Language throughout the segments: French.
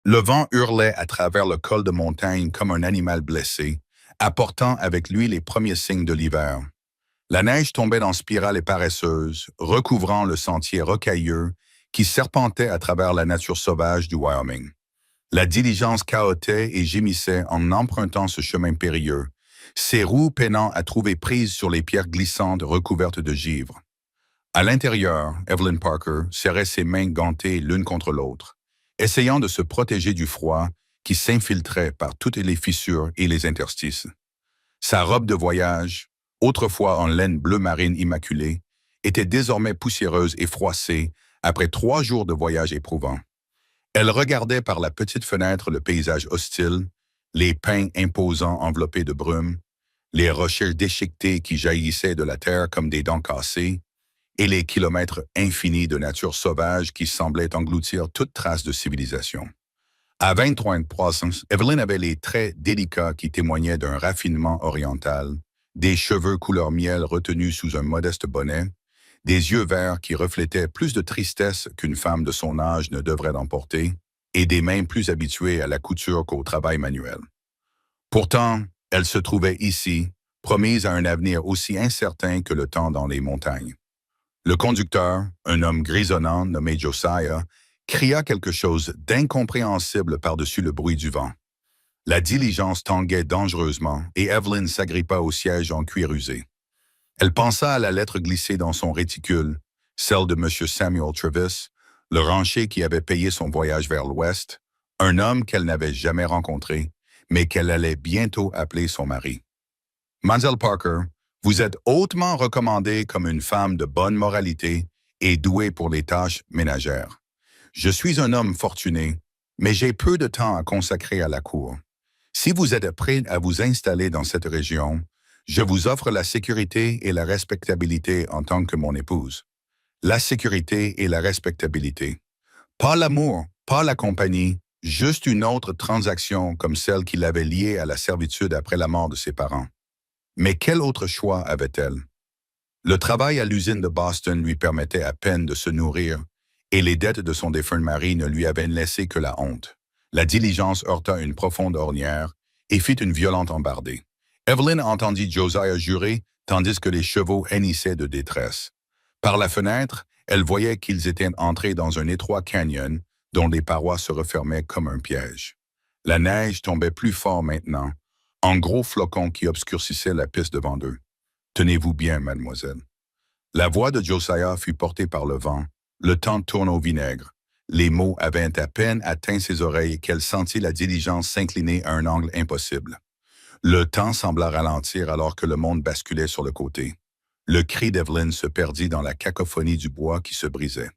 Le vent hurlait à travers le col de montagne comme un animal blessé, apportant avec lui les premiers signes de l'hiver. La neige tombait en spirale et paresseuse, recouvrant le sentier rocailleux qui serpentait à travers la nature sauvage du Wyoming. La diligence cahotait et gémissait en empruntant ce chemin périlleux, ses roues peinant à trouver prise sur les pierres glissantes recouvertes de givre. À l'intérieur, Evelyn Parker serrait ses mains gantées l'une contre l'autre, essayant de se protéger du froid qui s'infiltrait par toutes les fissures et les interstices. Sa robe de voyage, autrefois en laine bleu marine immaculée, était désormais poussiéreuse et froissée après 3 jours de voyage éprouvant. Elle regardait par la petite fenêtre le paysage hostile, les pins imposants enveloppés de brume, les rochers déchiquetés qui jaillissaient de la terre comme des dents cassées, et les kilomètres infinis de nature sauvage qui semblaient engloutir toute trace de civilisation. À 23 ans, Evelyn avait les traits délicats qui témoignaient d'un raffinement oriental, des cheveux couleur miel retenus sous un modeste bonnet, des yeux verts qui reflétaient plus de tristesse qu'une femme de son âge ne devrait en porter, et des mains plus habituées à la couture qu'au travail manuel. Pourtant, elle se trouvait ici, promise à un avenir aussi incertain que le temps dans les montagnes. Le conducteur, un homme grisonnant nommé Josiah, cria quelque chose d'incompréhensible par-dessus le bruit du vent. La diligence tanguait dangereusement et Evelyn s'agrippa au siège en cuir usé. Elle pensa à la lettre glissée dans son réticule, celle de M. Samuel Travis, le rancher qui avait payé son voyage vers l'ouest, un homme qu'elle n'avait jamais rencontré, mais qu'elle allait bientôt appeler son mari. Mademoiselle Parker, vous êtes hautement recommandée comme une femme de bonne moralité et douée pour les tâches ménagères. Je suis un homme fortuné, mais j'ai peu de temps à consacrer à la cour. Si vous êtes prêt à vous installer dans cette région, je vous offre la sécurité et la respectabilité en tant que mon épouse. La sécurité et la respectabilité. Pas l'amour, pas la compagnie, juste une autre transaction comme celle qui l'avait liée à la servitude après la mort de ses parents. Mais quel autre choix avait-elle? Le travail à l'usine de Boston lui permettait à peine de se nourrir, et les dettes de son défunt mari ne lui avaient laissé que la honte. La diligence heurta une profonde ornière et fit une violente embardée. Evelyn entendit Josiah jurer, tandis que les chevaux hennissaient de détresse. Par la fenêtre, elle voyait qu'ils étaient entrés dans un étroit canyon dont les parois se refermaient comme un piège. La neige tombait plus fort maintenant, en gros flocons qui obscurcissaient la piste devant eux. « Tenez-vous bien, mademoiselle. » La voix de Josiah fut portée par le vent. Le temps tourne au vinaigre. Les mots avaient à peine atteint ses oreilles qu'elle sentit la diligence s'incliner à un angle impossible. Le temps sembla ralentir alors que le monde basculait sur le côté. Le cri d'Evelyn se perdit dans la cacophonie du bois qui se brisait.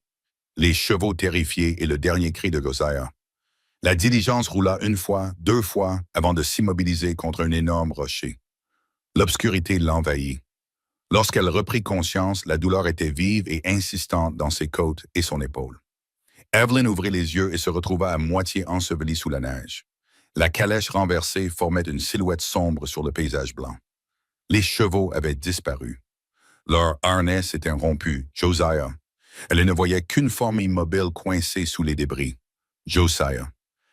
Les chevaux terrifiés et le dernier cri de Josiah. La diligence roula une fois, 2 fois, avant de s'immobiliser contre un énorme rocher. L'obscurité l'envahit. Lorsqu'elle reprit conscience, la douleur était vive et insistante dans ses côtes et son épaule. Evelyn ouvrit les yeux et se retrouva à moitié ensevelie sous la neige. La calèche renversée formait une silhouette sombre sur le paysage blanc. Les chevaux avaient disparu. Leur harnais s'était rompu. Josiah. Elle ne voyait qu'une forme immobile coincée sous les débris. Josiah.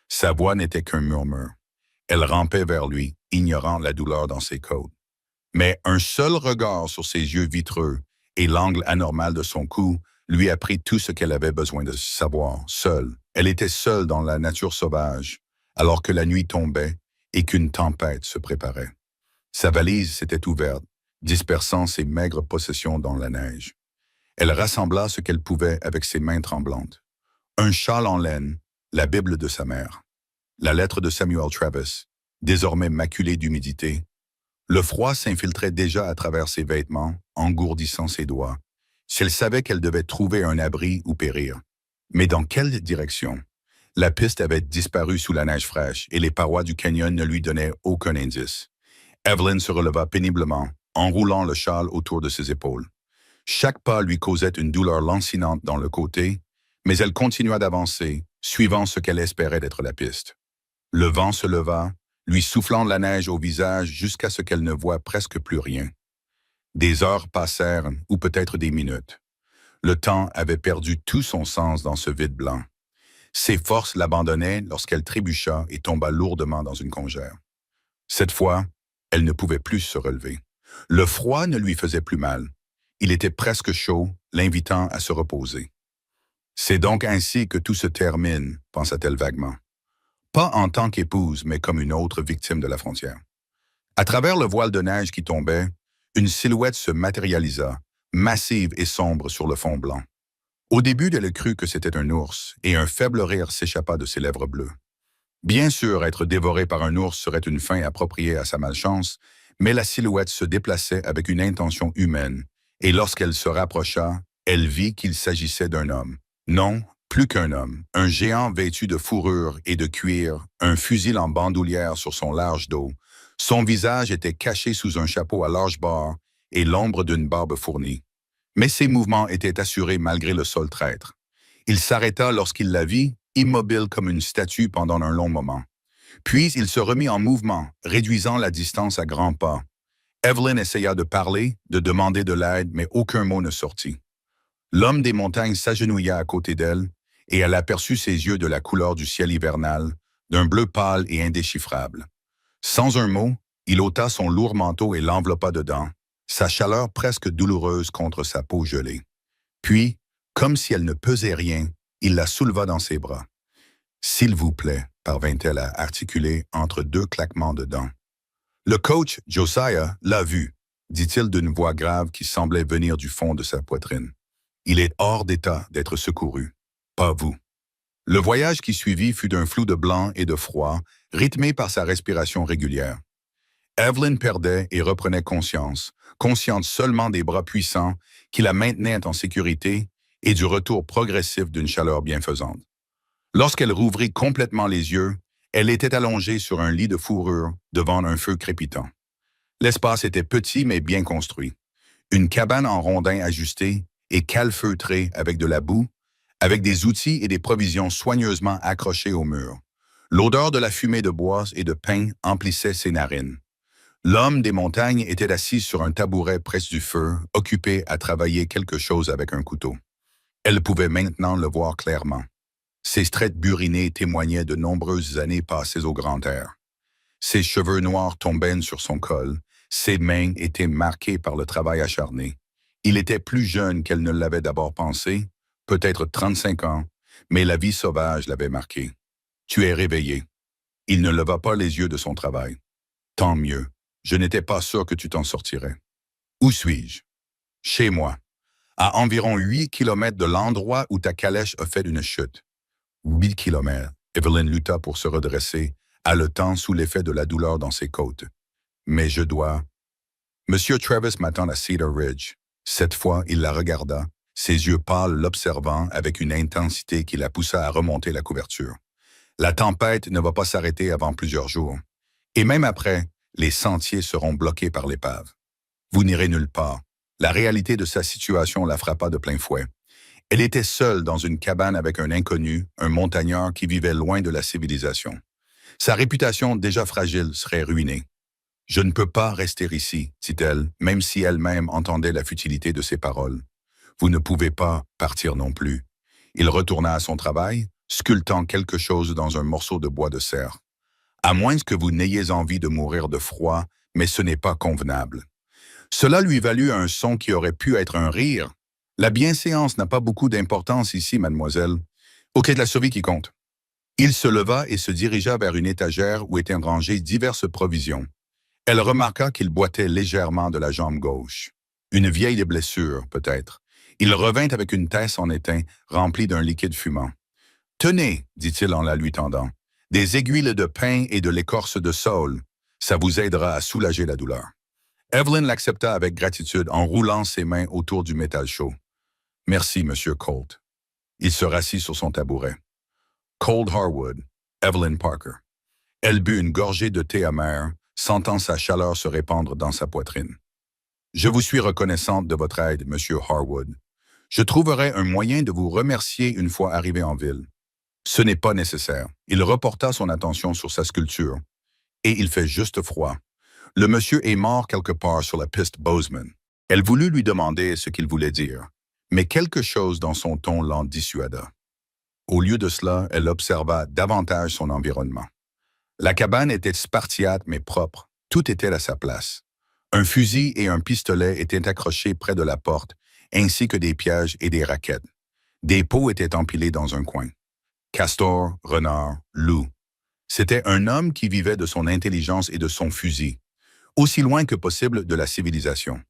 Sa voix n'était qu'un murmure. Elle rampait vers lui, ignorant la douleur dans ses côtes. Mais un seul regard sur ses yeux vitreux et l'angle anormal de son cou lui apprit tout ce qu'elle avait besoin de savoir, seule. Elle était seule dans la nature sauvage, alors que la nuit tombait et qu'une tempête se préparait. Sa valise s'était ouverte, dispersant ses maigres possessions dans la neige. Elle rassembla ce qu'elle pouvait avec ses mains tremblantes. Un châle en laine, la Bible de sa mère, la lettre de Samuel Travis, désormais maculée d'humidité. Le froid s'infiltrait déjà à travers ses vêtements, engourdissant ses doigts. Si elle savait qu'elle devait trouver un abri ou périr. Mais dans quelle direction? La piste avait disparu sous la neige fraîche et les parois du canyon ne lui donnaient aucun indice. Evelyn se releva péniblement, enroulant le châle autour de ses épaules. Chaque pas lui causait une douleur lancinante dans le côté, mais elle continua d'avancer, suivant ce qu'elle espérait d'être la piste. Le vent se leva, lui soufflant de la neige au visage jusqu'à ce qu'elle ne voie presque plus rien. Des heures passèrent, ou peut-être des minutes. Le temps avait perdu tout son sens dans ce vide blanc. Ses forces l'abandonnaient lorsqu'elle trébucha et tomba lourdement dans une congère. Cette fois, elle ne pouvait plus se relever. Le froid ne lui faisait plus mal. Il était presque chaud, l'invitant à se reposer. C'est donc ainsi que tout se termine, pensa-t-elle vaguement. Pas en tant qu'épouse, mais comme une autre victime de la frontière. À travers le voile de neige qui tombait, une silhouette se matérialisa, massive et sombre sur le fond blanc. Au début, elle crut que c'était un ours, et un faible rire s'échappa de ses lèvres bleues. Bien sûr, être dévoré par un ours serait une fin appropriée à sa malchance, mais la silhouette se déplaçait avec une intention humaine, et lorsqu'elle se rapprocha, elle vit qu'il s'agissait d'un homme. Non, plus qu'un homme, un géant vêtu de fourrure et de cuir, un fusil en bandoulière sur son large dos. Son visage était caché sous un chapeau à large bord et l'ombre d'une barbe fournie. Mais ses mouvements étaient assurés malgré le sol traître. Il s'arrêta lorsqu'il la vit, immobile comme une statue pendant un long moment. Puis il se remit en mouvement, réduisant la distance à grands pas. Evelyn essaya de parler, de demander de l'aide, mais aucun mot ne sortit. L'homme des montagnes s'agenouilla à côté d'elle, et elle aperçut ses yeux de la couleur du ciel hivernal, d'un bleu pâle et indéchiffrable. Sans un mot, il ôta son lourd manteau et l'enveloppa dedans, sa chaleur presque douloureuse contre sa peau gelée. Puis, comme si elle ne pesait rien, il la souleva dans ses bras. « S'il vous plaît », parvint-elle à articuler entre deux claquements de dents. Le coach, Josiah, l'a vu, dit-il d'une voix grave qui semblait venir du fond de sa poitrine. Il est hors d'état d'être secouru. Pas vous. Le voyage qui suivit fut d'un flou de blanc et de froid, rythmé par sa respiration régulière. Evelyn perdait et reprenait conscience, consciente seulement des bras puissants qui la maintenaient en sécurité et du retour progressif d'une chaleur bienfaisante. Lorsqu'elle rouvrit complètement les yeux, elle était allongée sur un lit de fourrure devant un feu crépitant. L'espace était petit mais bien construit. Une cabane en rondins ajustée et calfeutrée avec de la boue, avec des outils et des provisions soigneusement accrochés au mur. L'odeur de la fumée de bois et de pain emplissait ses narines. L'homme des montagnes était assis sur un tabouret près du feu, occupé à travailler quelque chose avec un couteau. Elle pouvait maintenant le voir clairement. Ses traits burinés témoignaient de nombreuses années passées au grand air. Ses cheveux noirs tombaient sur son col, ses mains étaient marquées par le travail acharné. Il était plus jeune qu'elle ne l'avait d'abord pensé, peut-être 35 ans, mais la vie sauvage l'avait marqué. « Tu es réveillé. » Il ne leva pas les yeux de son travail. « Tant mieux. Je n'étais pas sûr que tu t'en sortirais. »« Où suis-je? »« Chez moi. À environ 8 kilomètres de l'endroit où ta calèche a fait une chute. » 8 kilomètres. Evelyn lutta pour se redresser, haletant sous l'effet de la douleur dans ses côtes. « Mais je dois... » « Monsieur Travis m'attend à Cedar Ridge. » Cette fois, il la regarda, ses yeux pâles l'observant avec une intensité qui la poussa à remonter la couverture. La tempête ne va pas s'arrêter avant plusieurs jours. Et même après, les sentiers seront bloqués par l'épave. Vous n'irez nulle part. La réalité de sa situation la frappa de plein fouet. Elle était seule dans une cabane avec un inconnu, un montagnard qui vivait loin de la civilisation. Sa réputation déjà fragile serait ruinée. « Je ne peux pas rester ici, dit-elle, même si elle-même entendait la futilité de ses paroles. Vous ne pouvez pas partir non plus. » Il retourna à son travail, sculptant quelque chose dans un morceau de bois de serre. « À moins que vous n'ayez envie de mourir de froid, mais ce n'est pas convenable. » Cela lui valut un son qui aurait pu être un rire. « La bienséance n'a pas beaucoup d'importance ici, mademoiselle. OK, de la survie qui compte. » Il se leva et se dirigea vers une étagère où étaient rangées diverses provisions. Elle remarqua qu'il boitait légèrement de la jambe gauche. Une vieille blessure, peut-être. Il revint avec une tasse en étain remplie d'un liquide fumant. « Tenez, dit-il en la lui tendant, des aiguilles de pin et de l'écorce de saule. Ça vous aidera à soulager la douleur. » Evelyn l'accepta avec gratitude en roulant ses mains autour du métal chaud. « Merci, Monsieur Colt. » Il se rassit sur son tabouret. Cold Harwood, Evelyn Parker. Elle but une gorgée de thé amer, sentant sa chaleur se répandre dans sa poitrine. « Je vous suis reconnaissante de votre aide, Monsieur Harwood. Je trouverai un moyen de vous remercier une fois arrivé en ville. » Ce n'est pas nécessaire. Il reporta son attention sur sa sculpture. Et il fait juste froid. Le monsieur est mort quelque part sur la piste Bozeman. Elle voulut lui demander ce qu'il voulait dire, mais quelque chose dans son ton l'en dissuada. Au lieu de cela, elle observa davantage son environnement. La cabane était spartiate mais propre. Tout était à sa place. Un fusil et un pistolet étaient accrochés près de la porte, ainsi que des pièges et des raquettes. Des pots étaient empilés dans un coin. Castor, renard, loup. C'était un homme qui vivait de son intelligence et de son fusil, aussi loin que possible de la civilisation.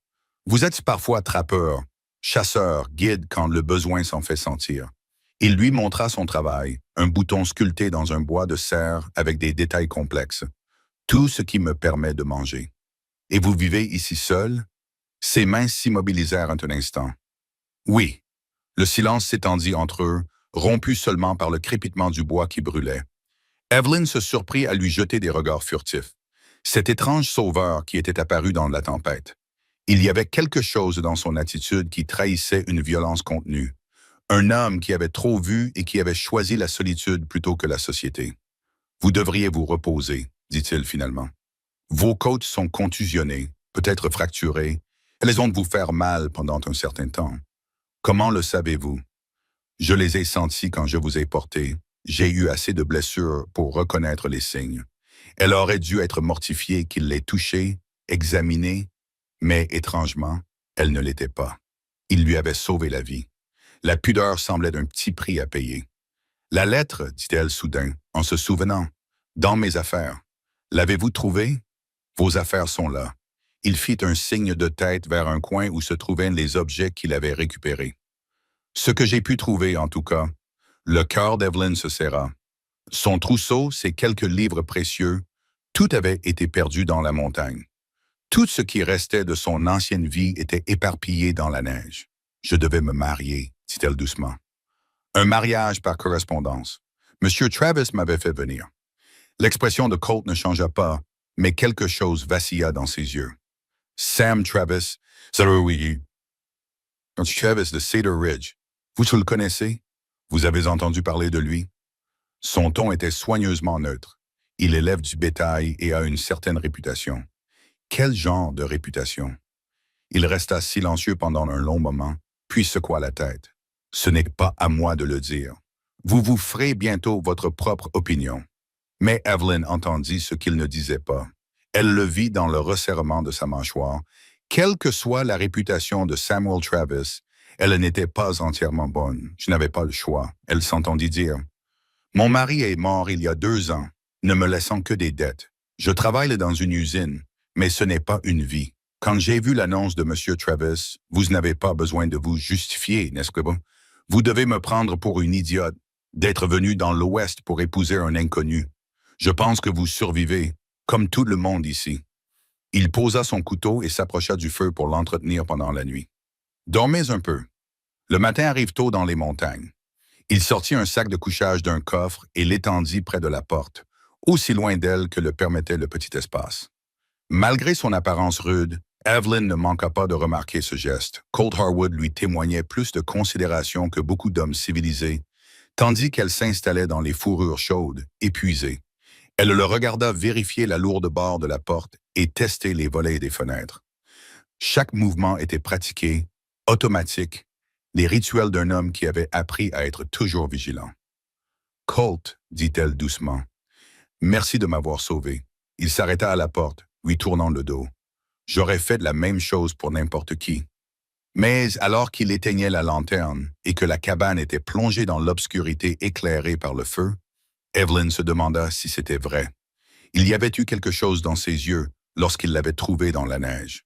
Vous êtes parfois trappeur, chasseur, guide quand le besoin s'en fait sentir. Il lui montra son travail, un bouton sculpté dans un bois de serre avec des détails complexes. Tout ce qui me permet de manger. Et vous vivez ici seul? Ses mains s'immobilisèrent un instant. Oui. Le silence s'étendit entre eux, rompu seulement par le crépitement du bois qui brûlait. Evelyn se surprit à lui jeter des regards furtifs. Cet étrange sauveur qui était apparu dans la tempête. Il y avait quelque chose dans son attitude qui trahissait une violence contenue. Un homme qui avait trop vu et qui avait choisi la solitude plutôt que la société. « Vous devriez vous reposer », dit-il finalement. « Vos côtes sont contusionnées, peut-être fracturées. Elles ont de vous faire mal pendant un certain temps. Comment le savez-vous? Je les ai senties quand je vous ai porté. J'ai eu assez de blessures pour reconnaître les signes. Elle aurait dû être mortifiée qu'il l'ait touchée, examinée, mais étrangement, elle ne l'était pas. Il lui avait sauvé la vie. La pudeur semblait d'un petit prix à payer. « La lettre, dit-elle soudain, en se souvenant, dans mes affaires. L'avez-vous trouvée? Vos affaires sont là. » Il fit un signe de tête vers un coin où se trouvaient les objets qu'il avait récupérés. « Ce que j'ai pu trouver, en tout cas. » Le cœur d'Evelyn se serra. Son trousseau, ses quelques livres précieux, tout avait été perdu dans la montagne. Tout ce qui restait de son ancienne vie était éparpillé dans la neige. « Je devais me marier, » dit-elle doucement. « Un mariage par correspondance. Monsieur Travis m'avait fait venir. » L'expression de Colt ne changea pas, mais quelque chose vacilla dans ses yeux. « Sam Travis, oui. Travis de Cedar Ridge. Vous le connaissez? Vous avez entendu parler de lui? » Son ton était soigneusement neutre. Il élève du bétail et a une certaine réputation. Quel genre de réputation? Il resta silencieux pendant un long moment, puis secoua la tête. « Ce n'est pas à moi de le dire. Vous vous ferez bientôt votre propre opinion. » Mais Evelyn entendit ce qu'il ne disait pas. Elle le vit dans le resserrement de sa mâchoire. Quelle que soit la réputation de Samuel Travis, elle n'était pas entièrement bonne. Je n'avais pas le choix. Elle s'entendit dire. « Mon mari est mort il y a 2 ans, ne me laissant que des dettes. Je travaille dans une usine, mais ce n'est pas une vie. Quand j'ai vu l'annonce de M. Travis, vous n'avez pas besoin de vous justifier, n'est-ce que bon? Vous devez me prendre pour une idiote, d'être venue dans l'Ouest pour épouser un inconnu. Je pense que vous survivez, comme tout le monde ici. » Il posa son couteau et s'approcha du feu pour l'entretenir pendant la nuit. « Dormez un peu. Le matin arrive tôt dans les montagnes. » Il sortit un sac de couchage d'un coffre et l'étendit près de la porte, aussi loin d'elle que le permettait le petit espace. Malgré son apparence rude, Evelyn ne manqua pas de remarquer ce geste. Colt Harwood lui témoignait plus de considération que beaucoup d'hommes civilisés, tandis qu'elle s'installait dans les fourrures chaudes, épuisée. Elle le regarda vérifier la lourde barre de la porte et tester les volets des fenêtres. Chaque mouvement était pratiqué, automatique, les rituels d'un homme qui avait appris à être toujours vigilant. « Colt, » dit-elle doucement, « merci de m'avoir sauvé. » Il s'arrêta à la porte, lui tournant le dos. « J'aurais fait la même chose pour n'importe qui. » Mais alors qu'il éteignait la lanterne et que la cabane était plongée dans l'obscurité éclairée par le feu, Evelyn se demanda si c'était vrai. Il y avait eu quelque chose dans ses yeux lorsqu'il l'avait trouvée dans la neige.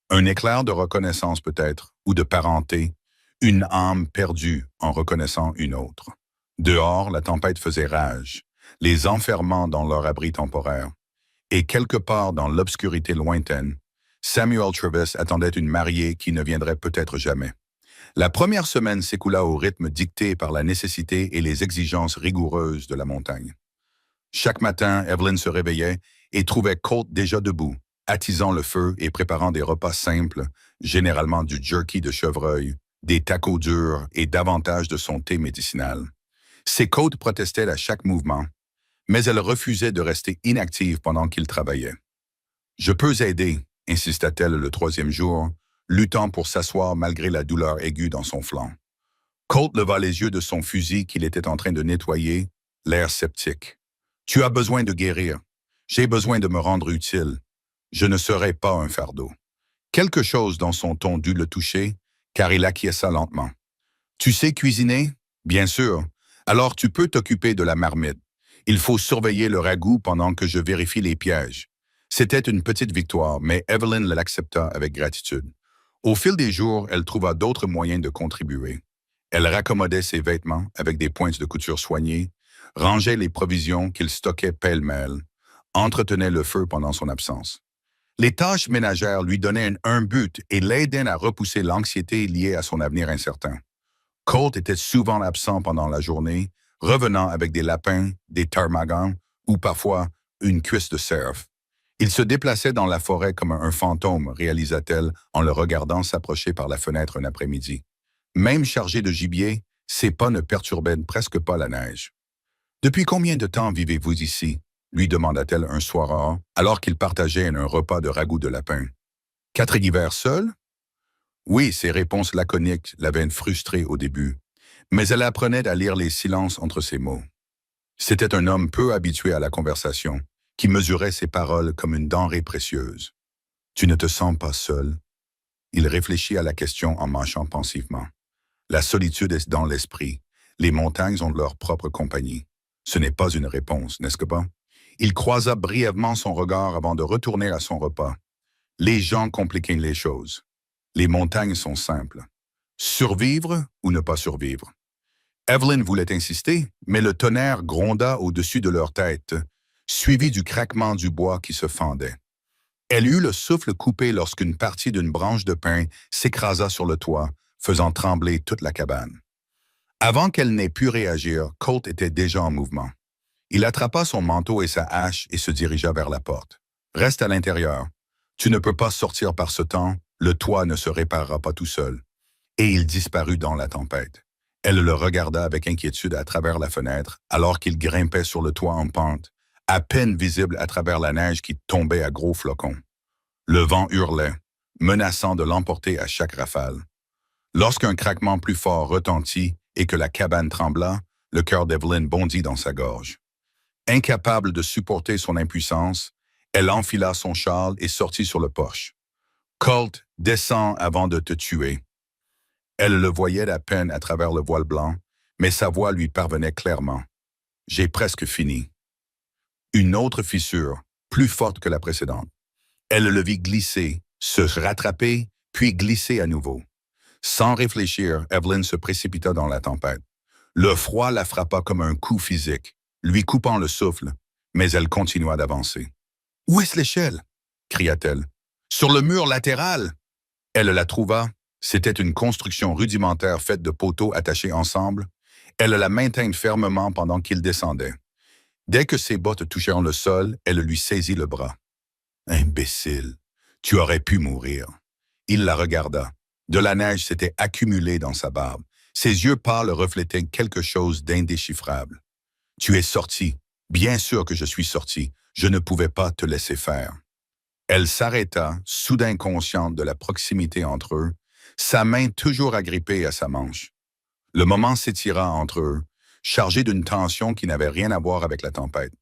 Un éclair de reconnaissance peut-être, ou de parenté, une âme perdue en reconnaissant une autre. Dehors, la tempête faisait rage, les enfermant dans leur abri temporaire. Et quelque part dans l'obscurité lointaine, Samuel Travis attendait une mariée qui ne viendrait peut-être jamais. La première semaine s'écoula au rythme dicté par la nécessité et les exigences rigoureuses de la montagne. Chaque matin, Evelyn se réveillait et trouvait Colt déjà debout, attisant le feu et préparant des repas simples, généralement du jerky de chevreuil, des tacos durs et davantage de son thé médicinal. Ses côtes protestaient à chaque mouvement, mais elle refusait de rester inactive pendant qu'il travaillait. « Je peux aider », insista-t-elle le 3e jour, luttant pour s'asseoir malgré la douleur aiguë dans son flanc. Colt leva les yeux de son fusil qu'il était en train de nettoyer, l'air sceptique. Tu as besoin de guérir. J'ai besoin de me rendre utile. Je ne serai pas un fardeau. Quelque chose dans son ton dut le toucher, car il acquiesça lentement. Tu sais cuisiner? Bien sûr. Alors tu peux t'occuper de la marmite. Il faut surveiller le ragoût pendant que je vérifie les pièges. C'était une petite victoire, mais Evelyn l'accepta avec gratitude. Au fil des jours, elle trouva d'autres moyens de contribuer. Elle raccommodait ses vêtements avec des pointes de couture soignées, rangeait les provisions qu'il stockait pêle-mêle, entretenait le feu pendant son absence. Les tâches ménagères lui donnaient un but et l'aidaient à repousser l'anxiété liée à son avenir incertain. Colt était souvent absent pendant la journée, revenant avec des lapins, des ptarmigans ou parfois une cuisse de cerf. Il se déplaçait dans la forêt comme un fantôme, réalisa-t-elle en le regardant s'approcher par la fenêtre un après-midi. Même chargé de gibier, ses pas ne perturbaient presque pas la neige. Depuis combien de temps vivez-vous ici? Lui demanda-t-elle un soir alors qu'ils partageaient un repas de ragoût de lapin. 4 hivers seul? Oui, ses réponses laconiques l'avaient frustrée au début, mais elle apprenait à lire les silences entre ses mots. C'était un homme peu habitué à la conversation, qui mesurait ses paroles comme une denrée précieuse. Tu ne te sens pas seul? Il réfléchit à la question en marchant pensivement. La solitude est dans l'esprit. Les montagnes ont leur propre compagnie. Ce n'est pas une réponse, n'est-ce pas? Il croisa brièvement son regard avant de retourner à son repas. Les gens compliquent les choses. Les montagnes sont simples. Survivre ou ne pas survivre? Evelyn voulait insister, mais le tonnerre gronda au-dessus de leur tête, suivi du craquement du bois qui se fendait. Elle eut le souffle coupé lorsqu'une partie d'une branche de pin s'écrasa sur le toit, faisant trembler toute la cabane. Avant qu'elle n'ait pu réagir, Colt était déjà en mouvement. Il attrapa son manteau et sa hache et se dirigea vers la porte. « Reste à l'intérieur. Tu ne peux pas sortir par ce temps, le toit ne se réparera pas tout seul. » Et il disparut dans la tempête. Elle le regarda avec inquiétude à travers la fenêtre, alors qu'il grimpait sur le toit en pente, à peine visible à travers la neige qui tombait à gros flocons. Le vent hurlait, menaçant de l'emporter à chaque rafale. Lorsqu'un craquement plus fort retentit et que la cabane trembla, le cœur d'Evelyn bondit dans sa gorge. Incapable de supporter son impuissance, elle enfila son châle et sortit sur le porche. « Colt, descends avant de te tuer. » Elle le voyait à peine à travers le voile blanc, mais sa voix lui parvenait clairement. « J'ai presque fini. » Une autre fissure, plus forte que la précédente. Elle le vit glisser, se rattraper, puis glisser à nouveau. Sans réfléchir, Evelyn se précipita dans la tempête. Le froid la frappa comme un coup physique, lui coupant le souffle, mais elle continua d'avancer. « Où est l'échelle? » cria-t-elle. « Sur le mur latéral! » Elle la trouva. C'était une construction rudimentaire faite de poteaux attachés ensemble. Elle la maintint fermement pendant qu'il descendait. Dès que ses bottes touchèrent le sol, elle lui saisit le bras. « Imbécile, tu aurais pu mourir. » Il la regarda. De la neige s'était accumulée dans sa barbe. Ses yeux pâles reflétaient quelque chose d'indéchiffrable. « Tu es sorti. Bien sûr que je suis sorti. Je ne pouvais pas te laisser faire. » Elle s'arrêta, soudain consciente de la proximité entre eux, sa main toujours agrippée à sa manche. Le moment s'étira entre eux, chargé d'une tension qui n'avait rien à voir avec la tempête.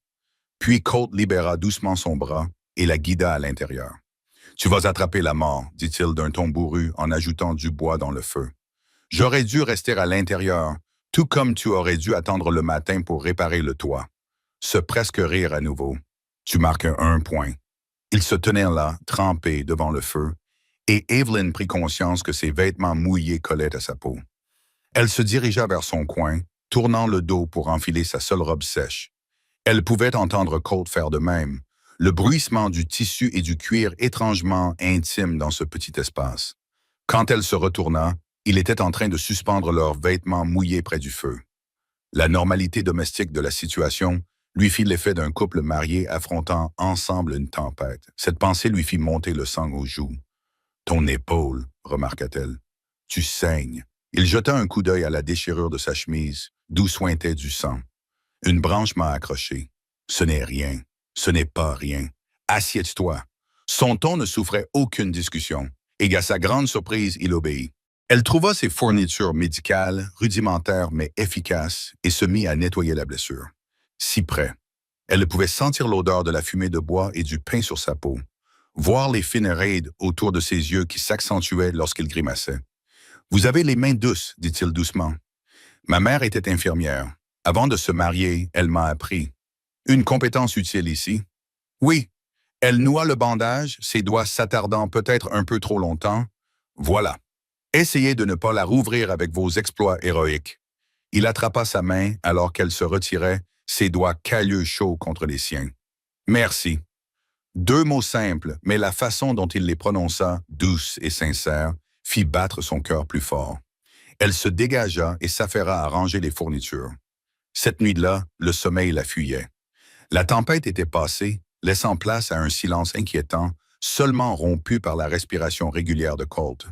Puis Colt libéra doucement son bras et la guida à l'intérieur. « Tu vas attraper la mort, dit-il d'un ton bourru en ajoutant du bois dans le feu. J'aurais dû rester à l'intérieur, tout comme tu aurais dû attendre le matin pour réparer le toit. » Se presque rire à nouveau. « Tu marques un point. » Ils se tenaient là, trempés devant le feu, et Evelyn prit conscience que ses vêtements mouillés collaient à sa peau. Elle se dirigea vers son coin, tournant le dos pour enfiler sa seule robe sèche. Elle pouvait entendre Colt faire de même, le bruissement du tissu et du cuir étrangement intime dans ce petit espace. Quand elle se retourna, il était en train de suspendre leurs vêtements mouillés près du feu. La normalité domestique de la situation lui fit l'effet d'un couple marié affrontant ensemble une tempête. Cette pensée lui fit monter le sang aux joues. « Ton épaule, remarqua-t-elle. Tu saignes. » Il jeta un coup d'œil à la déchirure de sa chemise, d'où suintait du sang. « Une branche m'a accroché. Ce n'est rien. Ce n'est pas rien. Assieds-toi. » Son ton ne souffrait aucune discussion, et à sa grande surprise, il obéit. Elle trouva ses fournitures médicales, rudimentaires mais efficaces, et se mit à nettoyer la blessure. Si près. Elle pouvait sentir l'odeur de la fumée de bois et du pain sur sa peau, voir les fines raides autour de ses yeux qui s'accentuaient lorsqu'il grimaçait. Vous avez les mains douces, dit-il doucement. Ma mère était infirmière. Avant de se marier, elle m'a appris. Une compétence utile ici. Oui, elle noua le bandage, ses doigts s'attardant peut-être un peu trop longtemps. Voilà. Essayez de ne pas la rouvrir avec vos exploits héroïques. Il attrapa sa main alors qu'elle se retirait, ses doigts cailleux chauds contre les siens. Merci. Deux mots simples, mais la façon dont il les prononça, douce et sincère, fit battre son cœur plus fort. Elle se dégagea et s'affaira à ranger les fournitures. Cette nuit-là, le sommeil la fuyait. La tempête était passée, laissant place à un silence inquiétant, seulement rompu par la respiration régulière de Colt.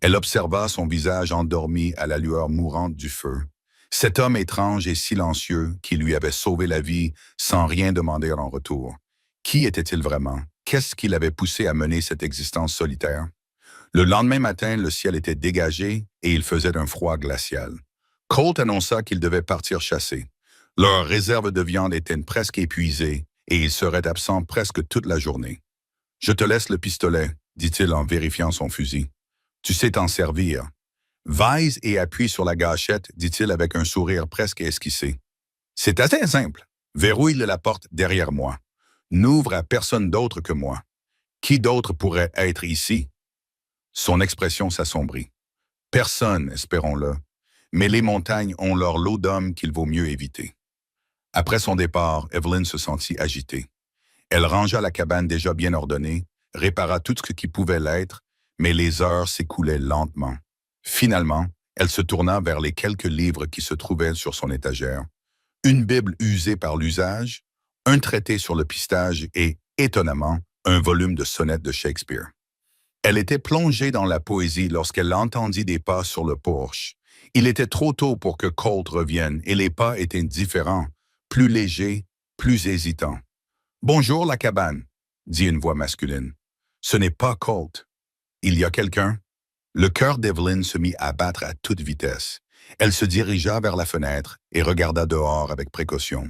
Elle observa son visage endormi à la lueur mourante du feu. Cet homme étrange et silencieux qui lui avait sauvé la vie sans rien demander en retour. Qui était-il vraiment? Qu'est-ce qui l'avait poussé à mener cette existence solitaire? Le lendemain matin, le ciel était dégagé et il faisait un froid glacial. Colt annonça qu'il devait partir chasser. Leur réserve de viande était presque épuisée et ils seraient absents presque toute la journée. « Je te laisse le pistolet », dit-il en vérifiant son fusil. « Tu sais t'en servir. » « Vise et appuie sur la gâchette, dit-il avec un sourire presque esquissé. « C'est assez simple. Verrouille la porte derrière moi. N'ouvre à personne d'autre que moi. Qui d'autre pourrait être ici? » Son expression s'assombrit. Personne, espérons-le, mais les montagnes ont leur lot d'hommes qu'il vaut mieux éviter. Après son départ, Evelyn se sentit agitée. Elle rangea la cabane déjà bien ordonnée, répara tout ce qui pouvait l'être, mais les heures s'écoulaient lentement. Finalement, elle se tourna vers les quelques livres qui se trouvaient sur son étagère. Une Bible usée par l'usage, un traité sur le pistage et, étonnamment, un volume de sonnettes de Shakespeare. Elle était plongée dans la poésie lorsqu'elle entendit des pas sur le porche. Il était trop tôt pour que Colt revienne et les pas étaient différents, plus légers, plus hésitants. « Bonjour la cabane », dit une voix masculine. « Ce n'est pas Colt. Il y a quelqu'un ?» Le cœur d'Evelyn se mit à battre à toute vitesse. Elle se dirigea vers la fenêtre et regarda dehors avec précaution.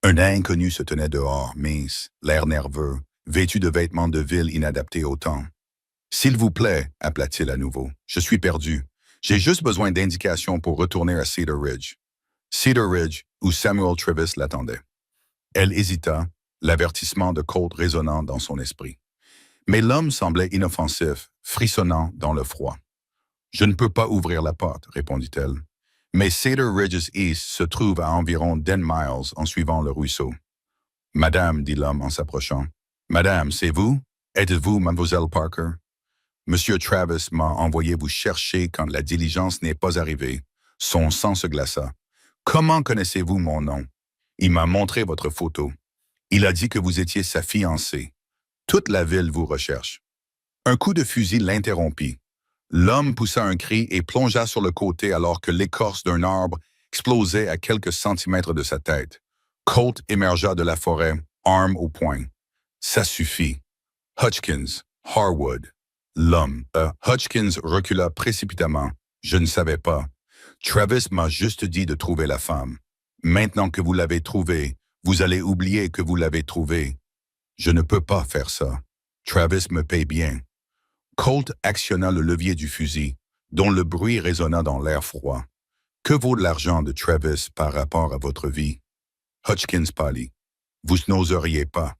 Un inconnu se tenait dehors, mince, l'air nerveux, vêtu de vêtements de ville inadaptés au temps. « S'il vous plaît, appela-t-il à nouveau, je suis perdu. J'ai juste besoin d'indications pour retourner à Cedar Ridge. » Cedar Ridge, où Samuel Travis l'attendait. Elle hésita, l'avertissement de Colt résonnant dans son esprit. Mais l'homme semblait inoffensif, frissonnant dans le froid. « Je ne peux pas ouvrir la porte, répondit-elle. Mais Cedar Ridge's East se trouve à environ 10 miles en suivant le ruisseau. Madame, dit l'homme en s'approchant. Madame, c'est vous? Êtes-vous Mademoiselle Parker? Monsieur Travis m'a envoyé vous chercher quand la diligence n'est pas arrivée. Son sang se glaça. Comment connaissez-vous mon nom? Il m'a montré votre photo. Il a dit que vous étiez sa fiancée. Toute la ville vous recherche. Un coup de fusil l'interrompit. L'homme poussa un cri et plongea sur le côté alors que l'écorce d'un arbre explosait à quelques centimètres de sa tête. Colt émergea de la forêt, arme au poing. Ça suffit. Hutchins, Harwood. L'homme, Hutchins recula précipitamment. Je ne savais pas. Travis m'a juste dit de trouver la femme. Maintenant que vous l'avez trouvée, vous allez oublier que vous l'avez trouvée. Je ne peux pas faire ça. Travis me paye bien. Colt actionna le levier du fusil, dont le bruit résonna dans l'air froid. Que vaut l'argent de Travis par rapport à votre vie? Hutchins pâlit. Vous n'oseriez pas.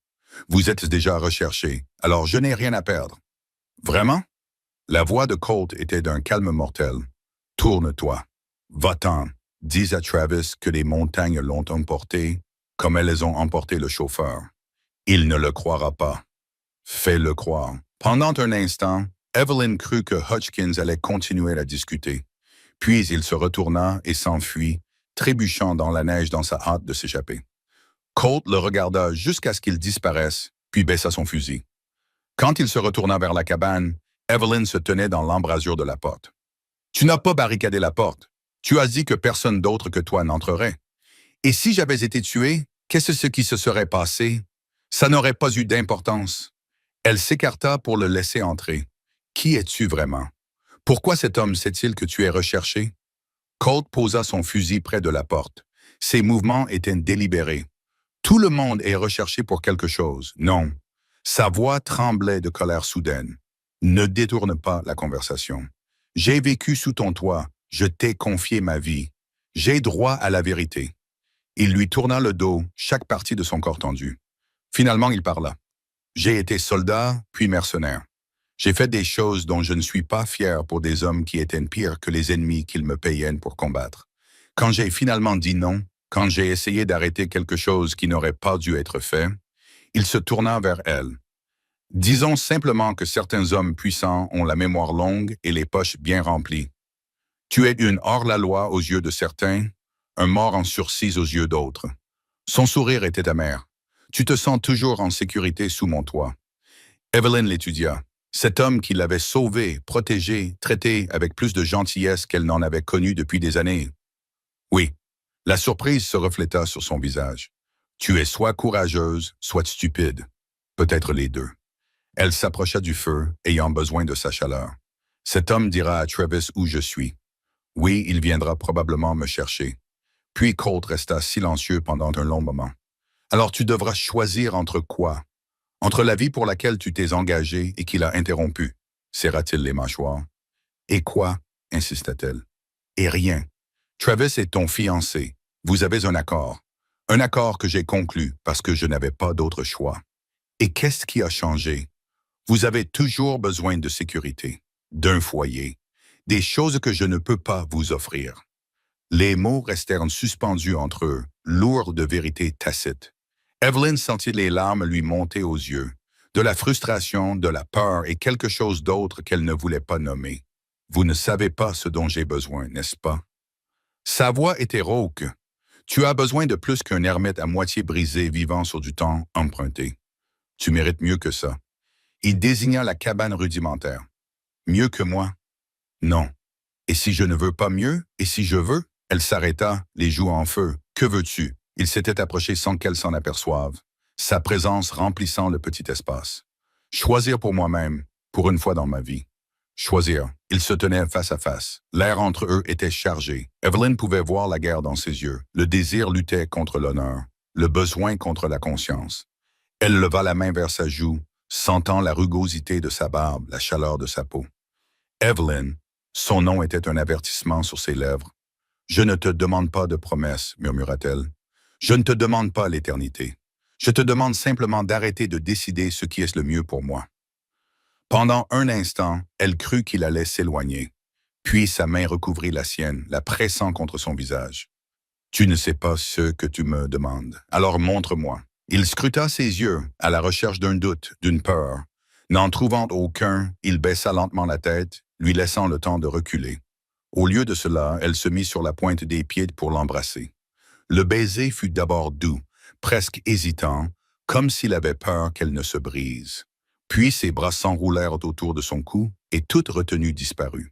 Vous êtes déjà recherché, alors je n'ai rien à perdre. Vraiment? La voix de Colt était d'un calme mortel. Tourne-toi. Va-t'en. Dis à Travis que les montagnes l'ont emporté, comme elles ont emporté le chauffeur. Il ne le croira pas. Fais-le croire. Pendant un instant, Evelyn crut que Hutchins allait continuer à discuter. Puis il se retourna et s'enfuit, trébuchant dans la neige dans sa hâte de s'échapper. Colt le regarda jusqu'à ce qu'il disparaisse, puis baissa son fusil. Quand il se retourna vers la cabane, Evelyn se tenait dans l'embrasure de la porte. « Tu n'as pas barricadé la porte. Tu as dit que personne d'autre que toi n'entrerait. Et si j'avais été tué, qu'est-ce qui se serait passé? Ça n'aurait pas eu d'importance. » Elle s'écarta pour le laisser entrer. « Qui es-tu vraiment? Pourquoi cet homme sait-il que tu es recherché? Colt posa son fusil près de la porte. Ses mouvements étaient délibérés. Tout le monde est recherché pour quelque chose. Non. Sa voix tremblait de colère soudaine. Ne détourne pas la conversation. J'ai vécu sous ton toit. Je t'ai confié ma vie. J'ai droit à la vérité. Il lui tourna le dos, chaque partie de son corps tendu. Finalement, il parla. J'ai été soldat, puis mercenaire. J'ai fait des choses dont je ne suis pas fier pour des hommes qui étaient pires que les ennemis qu'ils me payaient pour combattre. Quand j'ai finalement dit non, quand j'ai essayé d'arrêter quelque chose qui n'aurait pas dû être fait, il se tourna vers elle. Disons simplement que certains hommes puissants ont la mémoire longue et les poches bien remplies. Tu es une hors-la-loi aux yeux de certains, un mort en sursis aux yeux d'autres. Son sourire était amer. Tu te sens toujours en sécurité sous mon toit. Evelyn l'étudia. Cet homme qui l'avait sauvé, protégé, traité avec plus de gentillesse qu'elle n'en avait connu depuis des années. Oui, la surprise se refléta sur son visage. Tu es soit courageuse, soit stupide. Peut-être les deux. Elle s'approcha du feu, ayant besoin de sa chaleur. Cet homme dira à Travis où je suis. Oui, il viendra probablement me chercher. Puis Colt resta silencieux pendant un long moment. Alors tu devras choisir entre quoi? Entre la vie pour laquelle tu t'es engagé et qu'il a interrompu, serra-t-il les mâchoires. Et quoi? Insista-t-elle. Et rien. Travis est ton fiancé. Vous avez un accord. Un accord que j'ai conclu parce que je n'avais pas d'autre choix. Et qu'est-ce qui a changé? Vous avez toujours besoin de sécurité, d'un foyer, des choses que je ne peux pas vous offrir. Les mots restèrent suspendus entre eux, lourds de vérité tacite. Evelyn sentit les larmes lui monter aux yeux, de la frustration, de la peur et quelque chose d'autre qu'elle ne voulait pas nommer. Vous ne savez pas ce dont j'ai besoin, n'est-ce pas? Sa voix était rauque. Tu as besoin de plus qu'un ermite à moitié brisé vivant sur du temps emprunté. Tu mérites mieux que ça. Il désigna la cabane rudimentaire. Mieux que moi? Non. Et si je ne veux pas mieux? Et si je veux? Elle s'arrêta, les joues en feu. Que veux-tu? Il s'était approché sans qu'elle s'en aperçoive, sa présence remplissant le petit espace. Choisir pour moi-même, pour une fois dans ma vie. Choisir. Ils se tenaient face à face. L'air entre eux était chargé. Evelyn pouvait voir la guerre dans ses yeux. Le désir luttait contre l'honneur, le besoin contre la conscience. Elle leva la main vers sa joue, sentant la rugosité de sa barbe, la chaleur de sa peau. Evelyn, son nom était un avertissement sur ses lèvres. « Je ne te demande pas de promesses, murmura-t-elle. Je ne te demande pas l'éternité. Je te demande simplement d'arrêter de décider ce qui est le mieux pour moi. » Pendant un instant, elle crut qu'il allait s'éloigner. Puis sa main recouvrit la sienne, la pressant contre son visage. « Tu ne sais pas ce que tu me demandes, alors montre-moi. » Il scruta ses yeux, à la recherche d'un doute, d'une peur. N'en trouvant aucun, il baissa lentement la tête, lui laissant le temps de reculer. Au lieu de cela, elle se mit sur la pointe des pieds pour l'embrasser. Le baiser fut d'abord doux, presque hésitant, comme s'il avait peur qu'elle ne se brise. Puis ses bras s'enroulèrent autour de son cou et toute retenue disparut.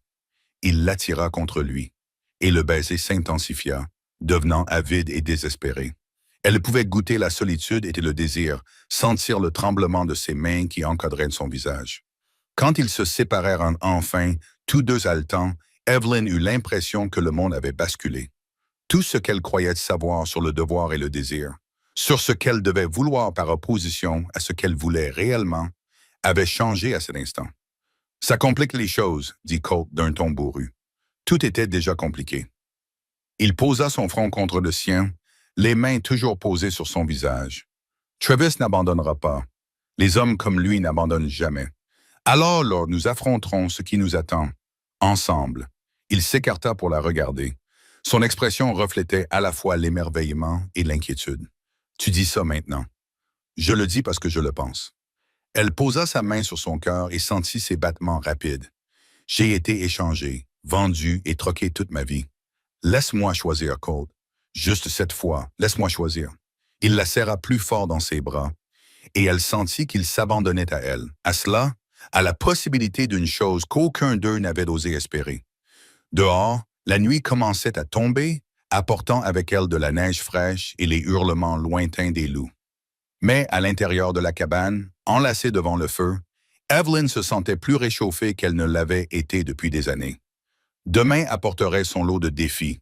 Il l'attira contre lui, et le baiser s'intensifia, devenant avide et désespéré. Elle pouvait goûter la solitude et le désir, sentir le tremblement de ses mains qui encadraient son visage. Quand ils se séparèrent enfin, tous deux haletants, Evelyn eut l'impression que le monde avait basculé. Tout ce qu'elle croyait savoir sur le devoir et le désir, sur ce qu'elle devait vouloir par opposition à ce qu'elle voulait réellement, avait changé à cet instant. « Ça complique les choses, » dit Colt d'un ton bourru. Tout était déjà compliqué. Il posa son front contre le sien, les mains toujours posées sur son visage. Travis n'abandonnera pas. Les hommes comme lui n'abandonnent jamais. Alors, Lord, nous affronterons ce qui nous attend. Ensemble. Il s'écarta pour la regarder. Son expression reflétait à la fois l'émerveillement et l'inquiétude. Tu dis ça maintenant. Je le dis parce que je le pense. Elle posa sa main sur son cœur et sentit ses battements rapides. J'ai été échangé, vendu et troqué toute ma vie. Laisse-moi choisir, Colt. Juste cette fois, laisse-moi choisir. Il la serra plus fort dans ses bras, et elle sentit qu'il s'abandonnait à elle. À cela, à la possibilité d'une chose qu'aucun d'eux n'avait osé espérer. Dehors, la nuit commençait à tomber, apportant avec elle de la neige fraîche et les hurlements lointains des loups. Mais à l'intérieur de la cabane, enlacée devant le feu, Evelyn se sentait plus réchauffée qu'elle ne l'avait été depuis des années. Demain apporterait son lot de défis.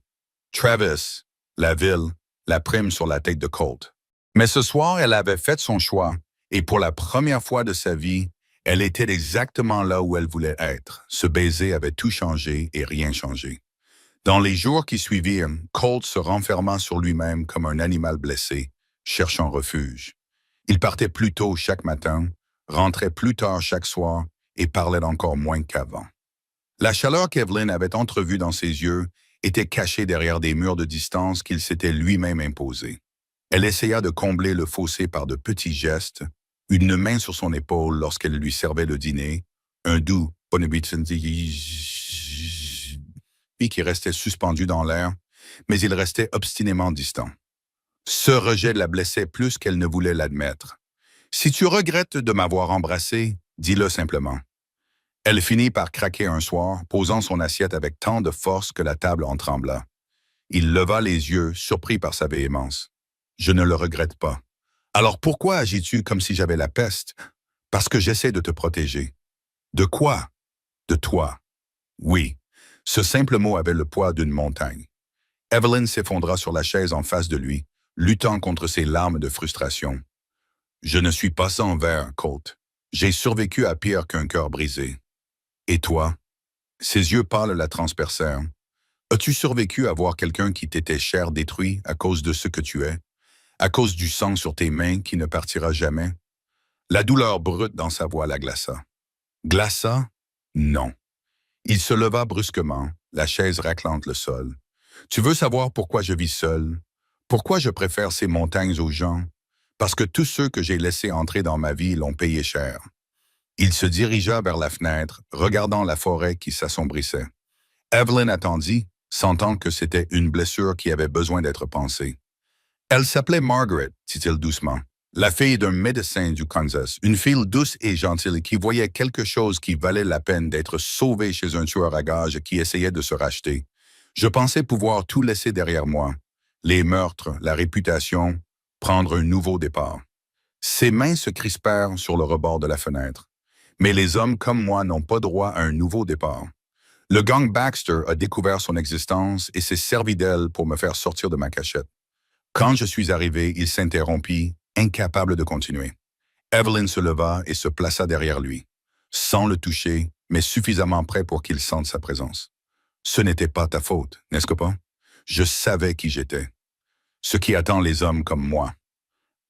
Travis, la ville, la prime sur la tête de Colt. Mais ce soir, elle avait fait son choix, et pour la première fois de sa vie, elle était exactement là où elle voulait être. Ce baiser avait tout changé et rien changé. Dans les jours qui suivirent, Colt se renferma sur lui-même comme un animal blessé, cherchant refuge. Il partait plus tôt chaque matin, rentrait plus tard chaque soir et parlait encore moins qu'avant. La chaleur qu'Evelyn avait entrevue dans ses yeux était cachée derrière des murs de distance qu'il s'était lui-même imposés. Elle essaya de combler le fossé par de petits gestes, une main sur son épaule lorsqu'elle lui servait le dîner, un doux bon appétit qui restait suspendu dans l'air, mais il restait obstinément distant. Ce rejet la blessait plus qu'elle ne voulait l'admettre. « Si tu regrettes de m'avoir embrassé, dis-le simplement. » Elle finit par craquer un soir, posant son assiette avec tant de force que la table en trembla. Il leva les yeux, surpris par sa véhémence. « Je ne le regrette pas. Alors pourquoi agis-tu comme si j'avais la peste? Parce que j'essaie de te protéger. » « De quoi? »« De toi. » Oui, ce simple mot avait le poids d'une montagne. Evelyn s'effondra sur la chaise en face de lui, luttant contre ses larmes de frustration. « Je ne suis pas sans verre, Colt. J'ai survécu à pire qu'un cœur brisé. » « Et toi? » Ses yeux pâles la transpercèrent. « As-tu survécu à voir quelqu'un qui t'était cher détruit à cause de ce que tu es? À cause du sang sur tes mains qui ne partira jamais? » La douleur brute dans sa voix la glaça. Glaça? Non. Il se leva brusquement, la chaise raclante le sol. « Tu veux savoir pourquoi je vis seul? Pourquoi je préfère ces montagnes aux gens? Parce que tous ceux que j'ai laissés entrer dans ma vie l'ont payé cher. » Il se dirigea vers la fenêtre, regardant la forêt qui s'assombrissait. Evelyn attendit, sentant que c'était une blessure qui avait besoin d'être pansée. « Elle s'appelait Margaret, dit-il doucement, la fille d'un médecin du Kansas, une fille douce et gentille qui voyait quelque chose qui valait la peine d'être sauvée chez un tueur à gages qui essayait de se racheter. Je pensais pouvoir tout laisser derrière moi, les meurtres, la réputation, prendre un nouveau départ. » Ses mains se crispèrent sur le rebord de la fenêtre. Mais les hommes comme moi n'ont pas droit à un nouveau départ. Le gang Baxter a découvert son existence et s'est servi d'elle pour me faire sortir de ma cachette. Quand je suis arrivé, il s'interrompit, incapable de continuer. Evelyn se leva et se plaça derrière lui, sans le toucher, mais suffisamment près pour qu'il sente sa présence. « Ce n'était pas ta faute, n'est-ce que pas? Je savais qui j'étais. Ce qui attend les hommes comme moi. »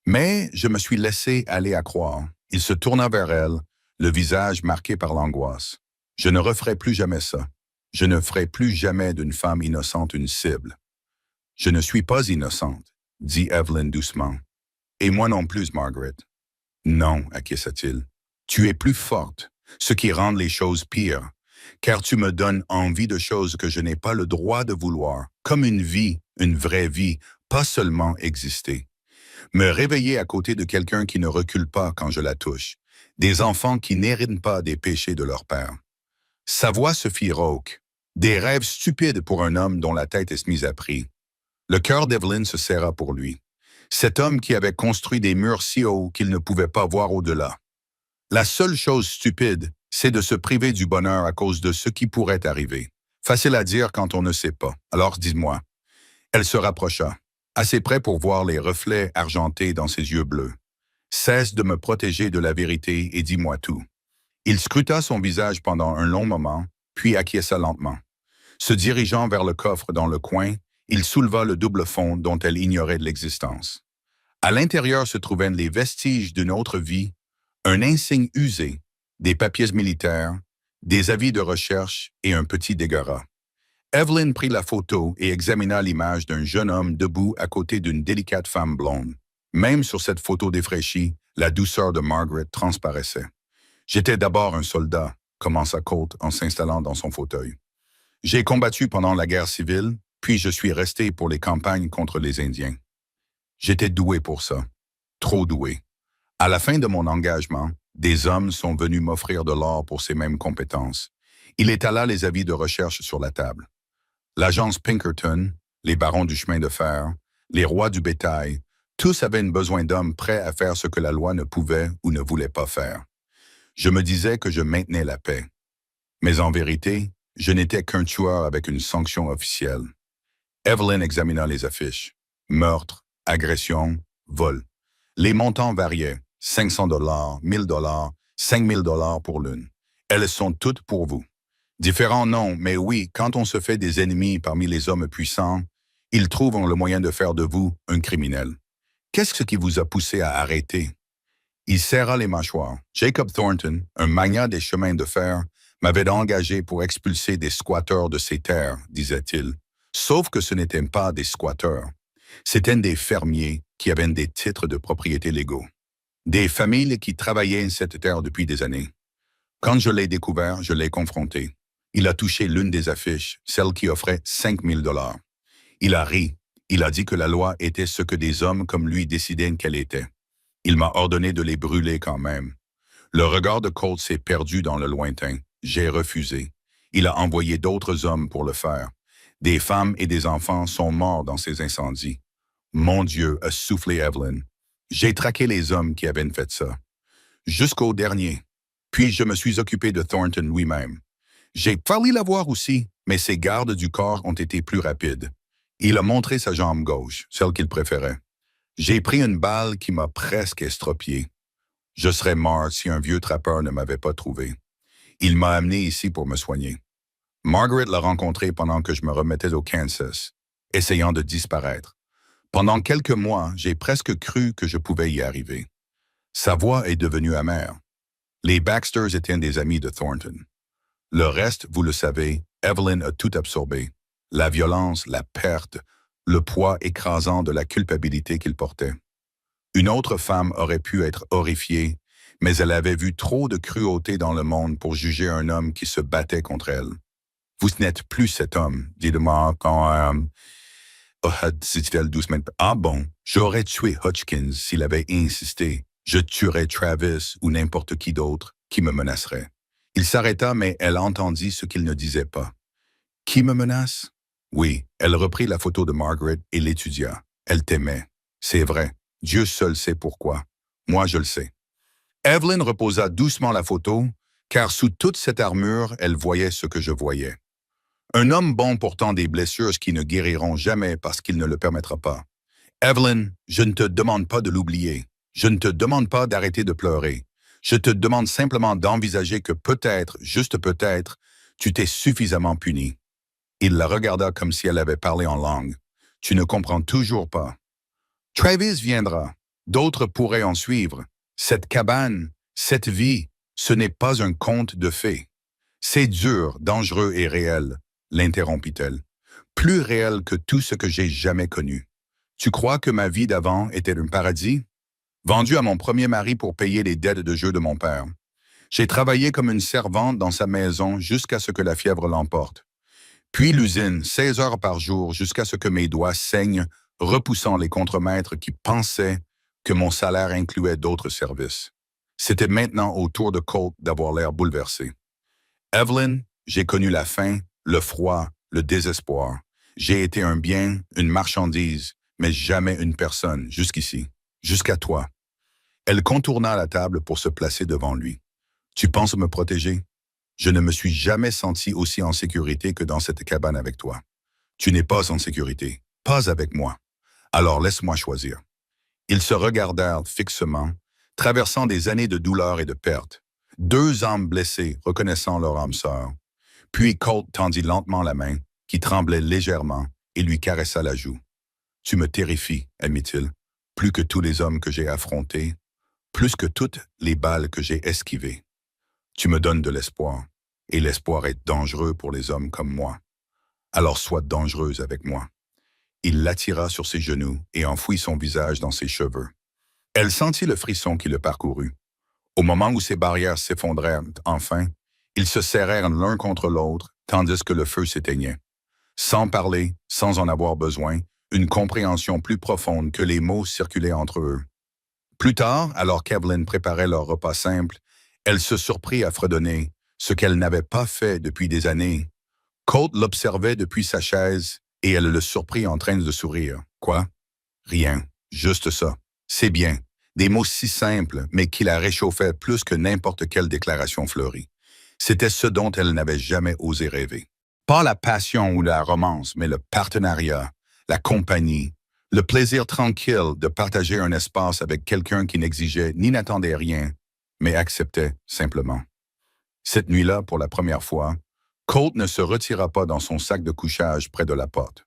Mais je me suis laissé aller à croire. Il se tourna vers elle, le visage marqué par l'angoisse. « Je ne referai plus jamais ça. Je ne ferai plus jamais d'une femme innocente une cible. »« Je ne suis pas innocente, » dit Evelyn doucement. « Et moi non plus, Margaret. »« Non, acquiesça-t-il. Tu es plus forte, ce qui rend les choses pires, car tu me donnes envie de choses que je n'ai pas le droit de vouloir, comme une vie, une vraie vie, pas seulement exister. Me réveiller à côté de quelqu'un qui ne recule pas quand je la touche. Des enfants qui n'héritent pas des péchés de leur père. » Sa voix se fit rauque. Des rêves stupides pour un homme dont la tête est mise à prix. Le cœur d'Evelyn se serra pour lui. Cet homme qui avait construit des murs si hauts qu'il ne pouvait pas voir au-delà. La seule chose stupide, c'est de se priver du bonheur à cause de ce qui pourrait arriver. Facile à dire quand on ne sait pas. Alors dis-moi. Elle se rapprocha, assez près pour voir les reflets argentés dans ses yeux bleus. Cesse de me protéger de la vérité et dis-moi tout. Il scruta son visage pendant un long moment, puis acquiesça lentement. Se dirigeant vers le coffre dans le coin, il souleva le double fond dont elle ignorait de l'existence. À l'intérieur se trouvaient les vestiges d'une autre vie, un insigne usé, des papiers militaires, des avis de recherche et un petit dégueuras. Evelyn prit la photo et examina l'image d'un jeune homme debout à côté d'une délicate femme blonde. Même sur cette photo défraîchie, la douceur de Margaret transparaissait. « J'étais d'abord un soldat », commença Colt en s'installant dans son fauteuil. « J'ai combattu pendant la guerre civile, puis je suis resté pour les campagnes contre les Indiens. J'étais doué pour ça, trop doué. À la fin de mon engagement, des hommes sont venus m'offrir de l'or pour ces mêmes compétences. Il étala les avis de recherche sur la table. L'agence Pinkerton, les barons du chemin de fer, les rois du bétail, tous avaient besoin d'hommes prêts à faire ce que la loi ne pouvait ou ne voulait pas faire. Je me disais que je maintenais la paix. Mais en vérité, je n'étais qu'un tueur avec une sanction officielle. Evelyn examina les affiches. Meurtre, agression, vol. Les montants variaient. 500 $, 1000 $, 5000 $ pour l'une. Elles sont toutes pour vous. Différents noms, mais oui, quand on se fait des ennemis parmi les hommes puissants, ils trouvent le moyen de faire de vous un criminel. Qu'est-ce qui vous a poussé à arrêter? Il serra les mâchoires. Jacob Thornton, un magnat des chemins de fer, m'avait engagé pour expulser des squatteurs de ses terres, disait-il. Sauf que ce n'étaient pas des squatteurs. C'étaient des fermiers qui avaient des titres de propriété légaux. Des familles qui travaillaient cette terre depuis des années. Quand je l'ai découvert, je l'ai confronté. Il a touché l'une des affiches, celle qui offrait 5000 $. Il a ri. Il a dit que la loi était ce que des hommes comme lui décidaient qu'elle était. Il m'a ordonné de les brûler quand même. Le regard de Colt s'est perdu dans le lointain. J'ai refusé. Il a envoyé d'autres hommes pour le faire. Des femmes et des enfants sont morts dans ces incendies. Mon Dieu, a soufflé Evelyn. J'ai traqué les hommes qui avaient fait ça. Jusqu'au dernier. Puis je me suis occupé de Thornton lui-même. J'ai failli l'avoir aussi, mais ses gardes du corps ont été plus rapides. Il a montré sa jambe gauche, celle qu'il préférait. J'ai pris une balle qui m'a presque estropié. Je serais mort si un vieux trappeur ne m'avait pas trouvé. Il m'a amené ici pour me soigner. Margaret l'a rencontré pendant que je me remettais au Kansas, essayant de disparaître. Pendant quelques mois, j'ai presque cru que je pouvais y arriver. Sa voix est devenue amère. Les Baxters étaient des amis de Thornton. Le reste, vous le savez, Evelyn a tout absorbé. La violence, la perte, le poids écrasant de la culpabilité qu'il portait. Une autre femme aurait pu être horrifiée, mais elle avait vu trop de cruauté dans le monde pour juger un homme qui se battait contre elle. Vous n'êtes plus cet homme, dit-moi quand... dit-elle doucement. Ah bon, j'aurais tué Hutchins s'il avait insisté. Je tuerais Travis ou n'importe qui d'autre qui me menacerait. Il s'arrêta, mais elle entendit ce qu'il ne disait pas. Qui me menace? Oui, elle reprit la photo de Margaret et l'étudia. Elle t'aimait. C'est vrai. Dieu seul sait pourquoi. Moi, je le sais. Evelyn reposa doucement la photo, car sous toute cette armure, elle voyait ce que je voyais. Un homme bon portant des blessures qui ne guériront jamais parce qu'il ne le permettra pas. Evelyn, je ne te demande pas de l'oublier. Je ne te demande pas d'arrêter de pleurer. Je te demande simplement d'envisager que peut-être, juste peut-être, tu t'es suffisamment puni. Il la regarda comme si elle avait parlé en langue. Tu ne comprends toujours pas. Travis viendra. D'autres pourraient en suivre. Cette cabane, cette vie, ce n'est pas un conte de fées. C'est dur, dangereux et réel, l'interrompit-elle. Plus réel que tout ce que j'ai jamais connu. Tu crois que ma vie d'avant était un paradis? Vendu à mon premier mari pour payer les dettes de jeu de mon père. J'ai travaillé comme une servante dans sa maison jusqu'à ce que la fièvre l'emporte. Puis l'usine, 16 heures par jour jusqu'à ce que mes doigts saignent, repoussant les contremaîtres qui pensaient que mon salaire incluait d'autres services. C'était maintenant au tour de Colt d'avoir l'air bouleversé. Evelyn, j'ai connu la faim, le froid, le désespoir. J'ai été un bien, une marchandise, mais jamais une personne, jusqu'ici, jusqu'à toi. Elle contourna la table pour se placer devant lui. Tu penses me protéger? Je ne me suis jamais senti aussi en sécurité que dans cette cabane avec toi. Tu n'es pas en sécurité, pas avec moi. Alors laisse-moi choisir. Ils se regardèrent fixement, traversant des années de douleur et de perte. Deux âmes blessées reconnaissant leur âme sœur. Puis Colt tendit lentement la main, qui tremblait légèrement, et lui caressa la joue. Tu me terrifies, admit-il, plus que tous les hommes que j'ai affrontés, plus que toutes les balles que j'ai esquivées. Tu me donnes de l'espoir, et l'espoir est dangereux pour les hommes comme moi. Alors sois dangereuse avec moi. Il l'attira sur ses genoux et enfouit son visage dans ses cheveux. Elle sentit le frisson qui le parcourut. Au moment où ces barrières s'effondrèrent enfin, ils se serrèrent l'un contre l'autre, tandis que le feu s'éteignait. Sans parler, sans en avoir besoin, une compréhension plus profonde que les mots circulait entre eux. Plus tard, alors qu'Evelyn préparait leur repas simple, elle se surprit à fredonner, ce qu'elle n'avait pas fait depuis des années. Colt l'observait depuis sa chaise et elle le surprit en train de sourire. Quoi? Rien, juste ça. C'est bien. Des mots si simples, mais qui la réchauffaient plus que n'importe quelle déclaration fleurie. C'était ce dont elle n'avait jamais osé rêver. Pas la passion ou la romance, mais le partenariat, la compagnie, le plaisir tranquille de partager un espace avec quelqu'un qui n'exigeait ni n'attendait rien, mais acceptait simplement. Cette nuit-là, pour la première fois, Colt ne se retira pas dans son sac de couchage près de la porte.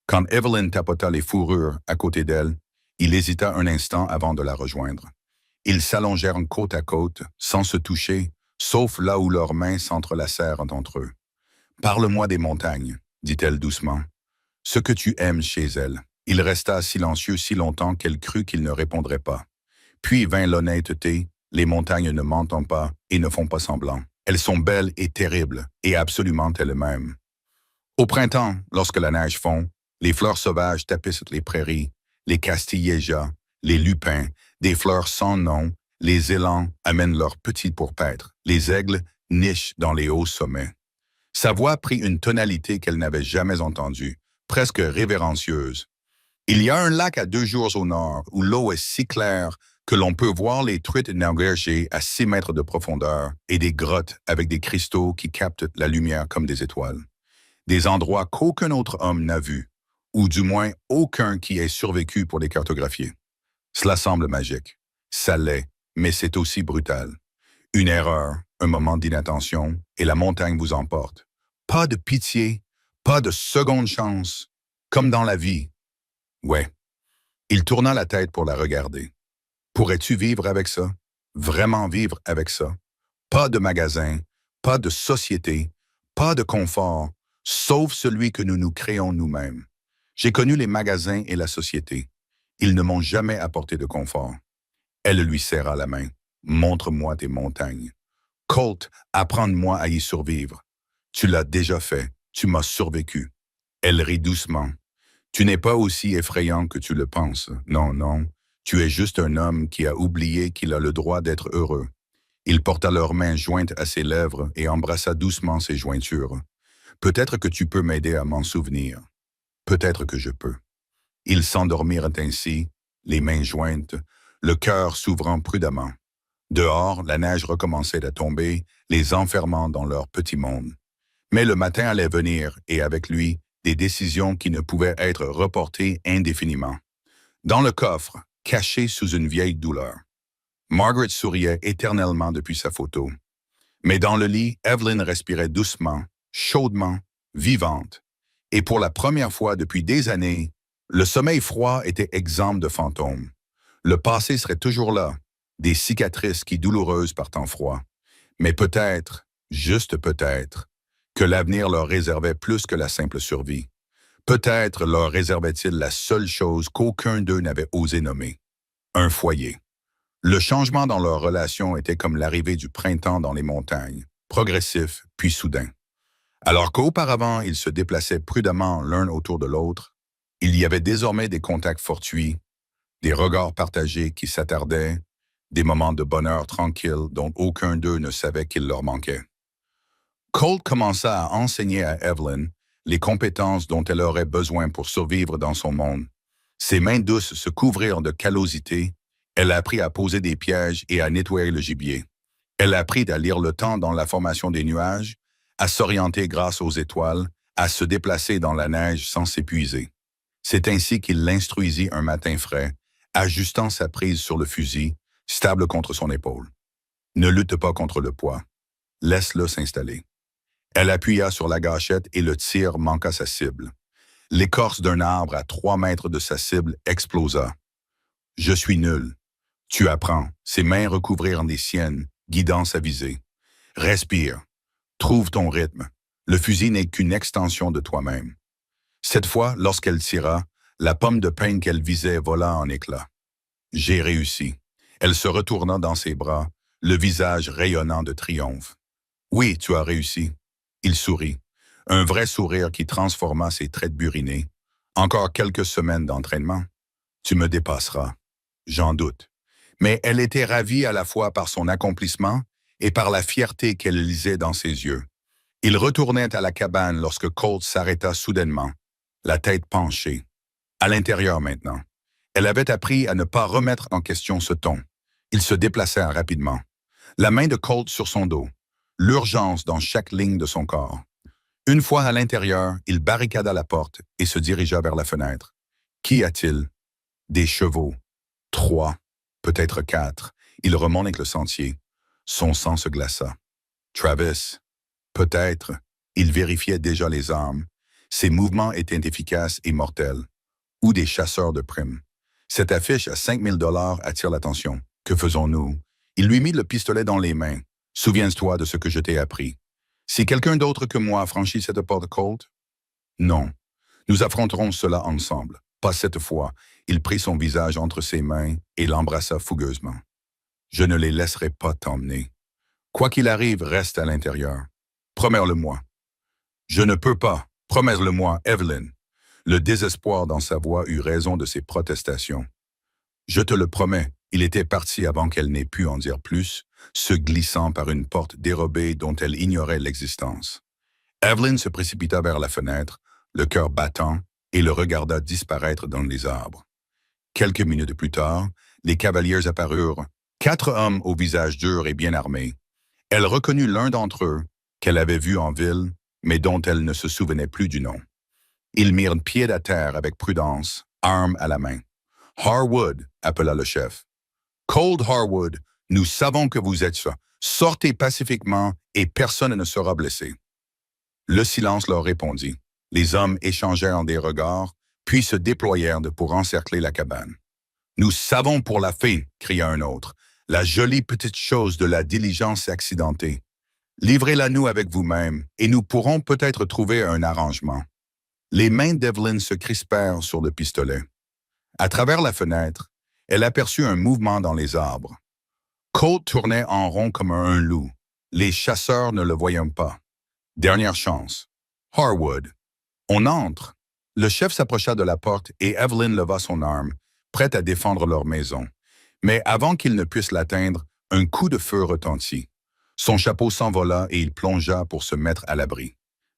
Quand Evelyn tapota les fourrures à côté d'elle, il hésita un instant avant de la rejoindre. Ils s'allongèrent côte à côte, sans se toucher, sauf là où leurs mains s'entrelacèrent entre eux. « Parle-moi des montagnes, dit-elle doucement. Ce que tu aimes chez elles. » Il resta silencieux si longtemps qu'elle crut qu'il ne répondrait pas. Puis vint l'honnêteté, les montagnes ne mentent pas et ne font pas semblant. Elles sont belles et terribles, et absolument elles-mêmes. Au printemps, lorsque la neige fond, les fleurs sauvages tapissent les prairies, les castillejas, les lupins, des fleurs sans nom, les élans amènent leurs petits pourpêtres, les aigles nichent dans les hauts sommets. Sa voix prit une tonalité qu'elle n'avait jamais entendue, presque révérencieuse. Il y a un lac à 2 jours au nord où l'eau est si claire que l'on peut voir les truites naviguer à 6 mètres de profondeur et des grottes avec des cristaux qui captent la lumière comme des étoiles. Des endroits qu'aucun autre homme n'a vus, ou du moins aucun qui ait survécu pour les cartographier. Cela semble magique. Ça l'est, mais c'est aussi brutal. Une erreur, un moment d'inattention, et la montagne vous emporte. Pas de pitié, pas de seconde chance, comme dans la vie. Ouais. Il tourna la tête pour la regarder. Pourrais-tu vivre avec ça? Vraiment vivre avec ça? Pas de magasin, pas de société, pas de confort, sauf celui que nous nous créons nous-mêmes. J'ai connu les magasins et la société. Ils ne m'ont jamais apporté de confort. Elle lui serra la main. Montre-moi tes montagnes. Colt, apprends-moi à y survivre. Tu l'as déjà fait. Tu m'as survécu. Elle rit doucement. Tu n'es pas aussi effrayant que tu le penses. Non, non. Tu es juste un homme qui a oublié qu'il a le droit d'être heureux. Il porta leurs mains jointes à ses lèvres et embrassa doucement ses jointures. Peut-être que tu peux m'aider à m'en souvenir. Peut-être que je peux. Ils s'endormirent ainsi, les mains jointes, le cœur s'ouvrant prudemment. Dehors, la neige recommençait à tomber, les enfermant dans leur petit monde. Mais le matin allait venir, et avec lui, des décisions qui ne pouvaient être reportées indéfiniment. Dans le coffre, caché sous une vieille douleur. Margaret souriait éternellement depuis sa photo. Mais dans le lit, Evelyn respirait doucement, chaudement, vivante. Et pour la première fois depuis des années, le sommeil froid était exempt de fantômes. Le passé serait toujours là, des cicatrices qui douloureuses par temps froid. Mais peut-être, juste peut-être, que l'avenir leur réservait plus que la simple survie. Peut-être leur réservait-il la seule chose qu'aucun d'eux n'avait osé nommer. Un foyer. Le changement dans leur relation était comme l'arrivée du printemps dans les montagnes, progressif puis soudain. Alors qu'auparavant ils se déplaçaient prudemment l'un autour de l'autre, il y avait désormais des contacts fortuits, des regards partagés qui s'attardaient, des moments de bonheur tranquille dont aucun d'eux ne savait qu'il leur manquait. Colt commença à enseigner à Evelyn les compétences dont elle aurait besoin pour survivre dans son monde. Ses mains douces se couvrirent de callosité, elle apprit à poser des pièges et à nettoyer le gibier. Elle apprit à lire le temps dans la formation des nuages, à s'orienter grâce aux étoiles, à se déplacer dans la neige sans s'épuiser. C'est ainsi qu'il l'instruisit un matin frais, ajustant sa prise sur le fusil, stable contre son épaule. Ne lutte pas contre le poids. Laisse-le s'installer. Elle appuya sur la gâchette et le tir manqua sa cible. L'écorce d'un arbre à 3 mètres de sa cible explosa. « Je suis nul. » Tu apprends. Ses mains recouvrirent les siennes, guidant sa visée. « Respire. Trouve ton rythme. Le fusil n'est qu'une extension de toi-même. » Cette fois, lorsqu'elle tira, la pomme de pin qu'elle visait vola en éclats. « J'ai réussi. » Elle se retourna dans ses bras, le visage rayonnant de triomphe. « Oui, tu as réussi. » Il sourit. Un vrai sourire qui transforma ses traits burinés. « Encore quelques semaines d'entraînement. Tu me dépasseras. » J'en doute. Mais elle était ravie à la fois par son accomplissement et par la fierté qu'elle lisait dans ses yeux. Ils retournaient à la cabane lorsque Colt s'arrêta soudainement, la tête penchée. À l'intérieur maintenant. Elle avait appris à ne pas remettre en question ce ton. Ils se déplacèrent rapidement. La main de Colt sur son dos. L'urgence dans chaque ligne de son corps. Une fois à l'intérieur, il barricada la porte et se dirigea vers la fenêtre. Qu'y a-t-il? Des chevaux. 3, peut-être 4. Il remonte le sentier. Son sang se glaça. Travis. Peut-être. Il vérifiait déjà les armes. Ses mouvements étaient efficaces et mortels. Ou des chasseurs de primes. Cette affiche à 5 000 $ attire l'attention. Que faisons-nous? Il lui mit le pistolet dans les mains. Souviens-toi de ce que je t'ai appris. Si quelqu'un d'autre que moi franchit cette porte, Colt? Non. Nous affronterons cela ensemble. Pas cette fois. Il prit son visage entre ses mains et l'embrassa fougueusement. Je ne les laisserai pas t'emmener. Quoi qu'il arrive, reste à l'intérieur. Promets-le-moi. Je ne peux pas. Promets-le-moi, Evelyn. Le désespoir dans sa voix eut raison de ses protestations. Je te le promets, il était parti avant qu'elle n'ait pu en dire plus, se glissant par une porte dérobée dont elle ignorait l'existence. Evelyn se précipita vers la fenêtre, le cœur battant, et le regarda disparaître dans les arbres. Quelques minutes plus tard, les cavaliers apparurent, 4 hommes au visage dur et bien armés. Elle reconnut l'un d'entre eux, qu'elle avait vu en ville, mais dont elle ne se souvenait plus du nom. Ils mirent pied à terre avec prudence, armes à la main. « Harwood », appela le chef. « Colt Harwood, nous savons que vous êtes ça. Sortez pacifiquement et personne ne sera blessé. » Le silence leur répondit. Les hommes échangèrent des regards, puis se déployèrent pour encercler la cabane. « Nous savons pour la fée », cria un autre, « la jolie petite chose de la diligence accidentée. Livrez-la nous avec vous-même, et nous pourrons peut-être trouver un arrangement. » Les mains d'Evelyn se crispèrent sur le pistolet. À travers la fenêtre, elle aperçut un mouvement dans les arbres. Colt tournait en rond comme un loup. Les chasseurs ne le voyaient pas. Dernière chance. Harwood. On entre. Le chef s'approcha de la porte et Evelyn leva son arme, prête à défendre leur maison. Mais avant qu'il ne puisse l'atteindre, un coup de feu retentit. Son chapeau s'envola et il plongea pour se mettre à l'abri.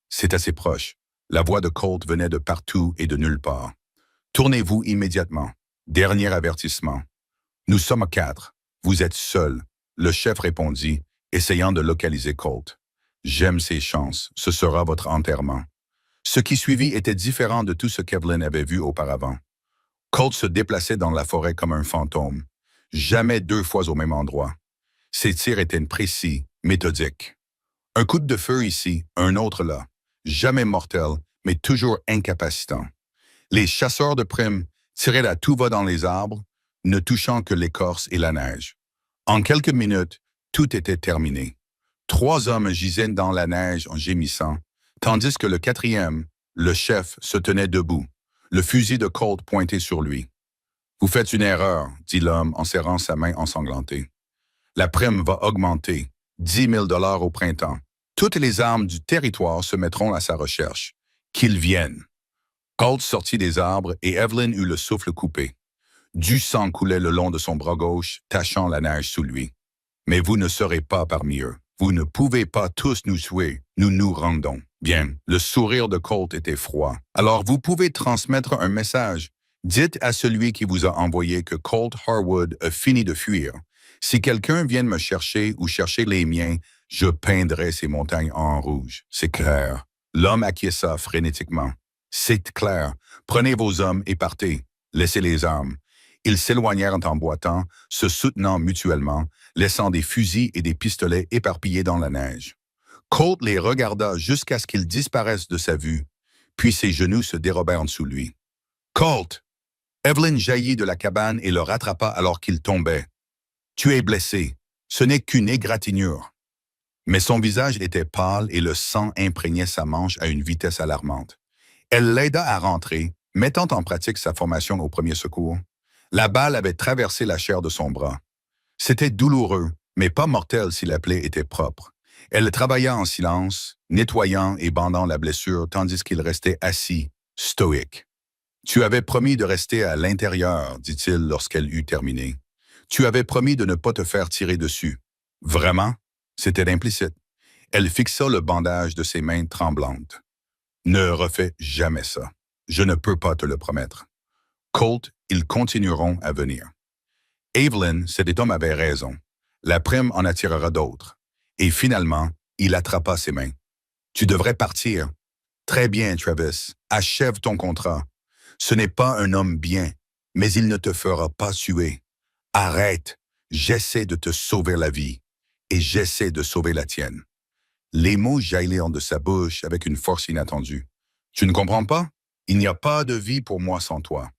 C'est assez proche. La voix de Colt venait de partout et de nulle part. Tournez-vous immédiatement. Dernier avertissement. Nous sommes 4. Vous êtes seul, le chef répondit, essayant de localiser Colt. J'aime ses chances. Ce sera votre enterrement. Ce qui suivit était différent de tout ce qu'Evelyn avait vu auparavant. Colt se déplaçait dans la forêt comme un fantôme. Jamais 2 fois au même endroit. Ses tirs étaient précis, méthodiques. Un coup de feu ici, un autre là. Jamais mortel, mais toujours incapacitant. Les chasseurs de primes tiraient à tout va dans les arbres, ne touchant que l'écorce et la neige. En quelques minutes, tout était terminé. 3 hommes gisaient dans la neige en gémissant, tandis que le 4e, le chef, se tenait debout, le fusil de Colt pointé sur lui. « Vous faites une erreur », dit l'homme en serrant sa main ensanglantée. « La prime va augmenter, 10 000 $ au printemps. Toutes les armes du territoire se mettront à sa recherche. Qu'ils viennent. » Colt sortit des arbres et Evelyn eut le souffle coupé. Du sang coulait le long de son bras gauche, tachant la neige sous lui. « Mais vous ne serez pas parmi eux. Vous ne pouvez pas tous nous tuer. Nous nous rendons. » Bien, le sourire de Colt était froid. « Alors vous pouvez transmettre un message. Dites à celui qui vous a envoyé que Colt Harwood a fini de fuir. Si quelqu'un vient me chercher ou chercher les miens, je peindrai ces montagnes en rouge. C'est clair. » L'homme acquiesça frénétiquement. « C'est clair. Prenez vos hommes et partez. Laissez les armes. » Ils s'éloignèrent en boitant, se soutenant mutuellement, laissant des fusils et des pistolets éparpillés dans la neige. Colt les regarda jusqu'à ce qu'ils disparaissent de sa vue, puis ses genoux se dérobèrent sous lui. « Colt! » Evelyn jaillit de la cabane et le rattrapa alors qu'il tombait. « Tu es blessé. Ce n'est qu'une égratignure. » Mais son visage était pâle et le sang imprégnait sa manche à une vitesse alarmante. Elle l'aida à rentrer, mettant en pratique sa formation au premier secours. La balle avait traversé la chair de son bras. C'était douloureux, mais pas mortel si la plaie était propre. Elle travailla en silence, nettoyant et bandant la blessure tandis qu'il restait assis, stoïque. « Tu avais promis de rester à l'intérieur, dit-il lorsqu'elle eut terminé. Tu avais promis de ne pas te faire tirer dessus. Vraiment? » C'était implicite. Elle fixa le bandage de ses mains tremblantes. « Ne refais jamais ça. Je ne peux pas te le promettre. » Colt, ils continueront à venir. Evelyn, cet homme avait raison. La prime en attirera d'autres. Et finalement, il attrapa ses mains. Tu devrais partir. Très bien, Travis. Achève ton contrat. Ce n'est pas un homme bien, mais il ne te fera pas tuer. Arrête. J'essaie de te sauver la vie. Et j'essaie de sauver la tienne. Les mots jaillirent de sa bouche avec une force inattendue. Tu ne comprends pas? Il n'y a pas de vie pour moi sans toi.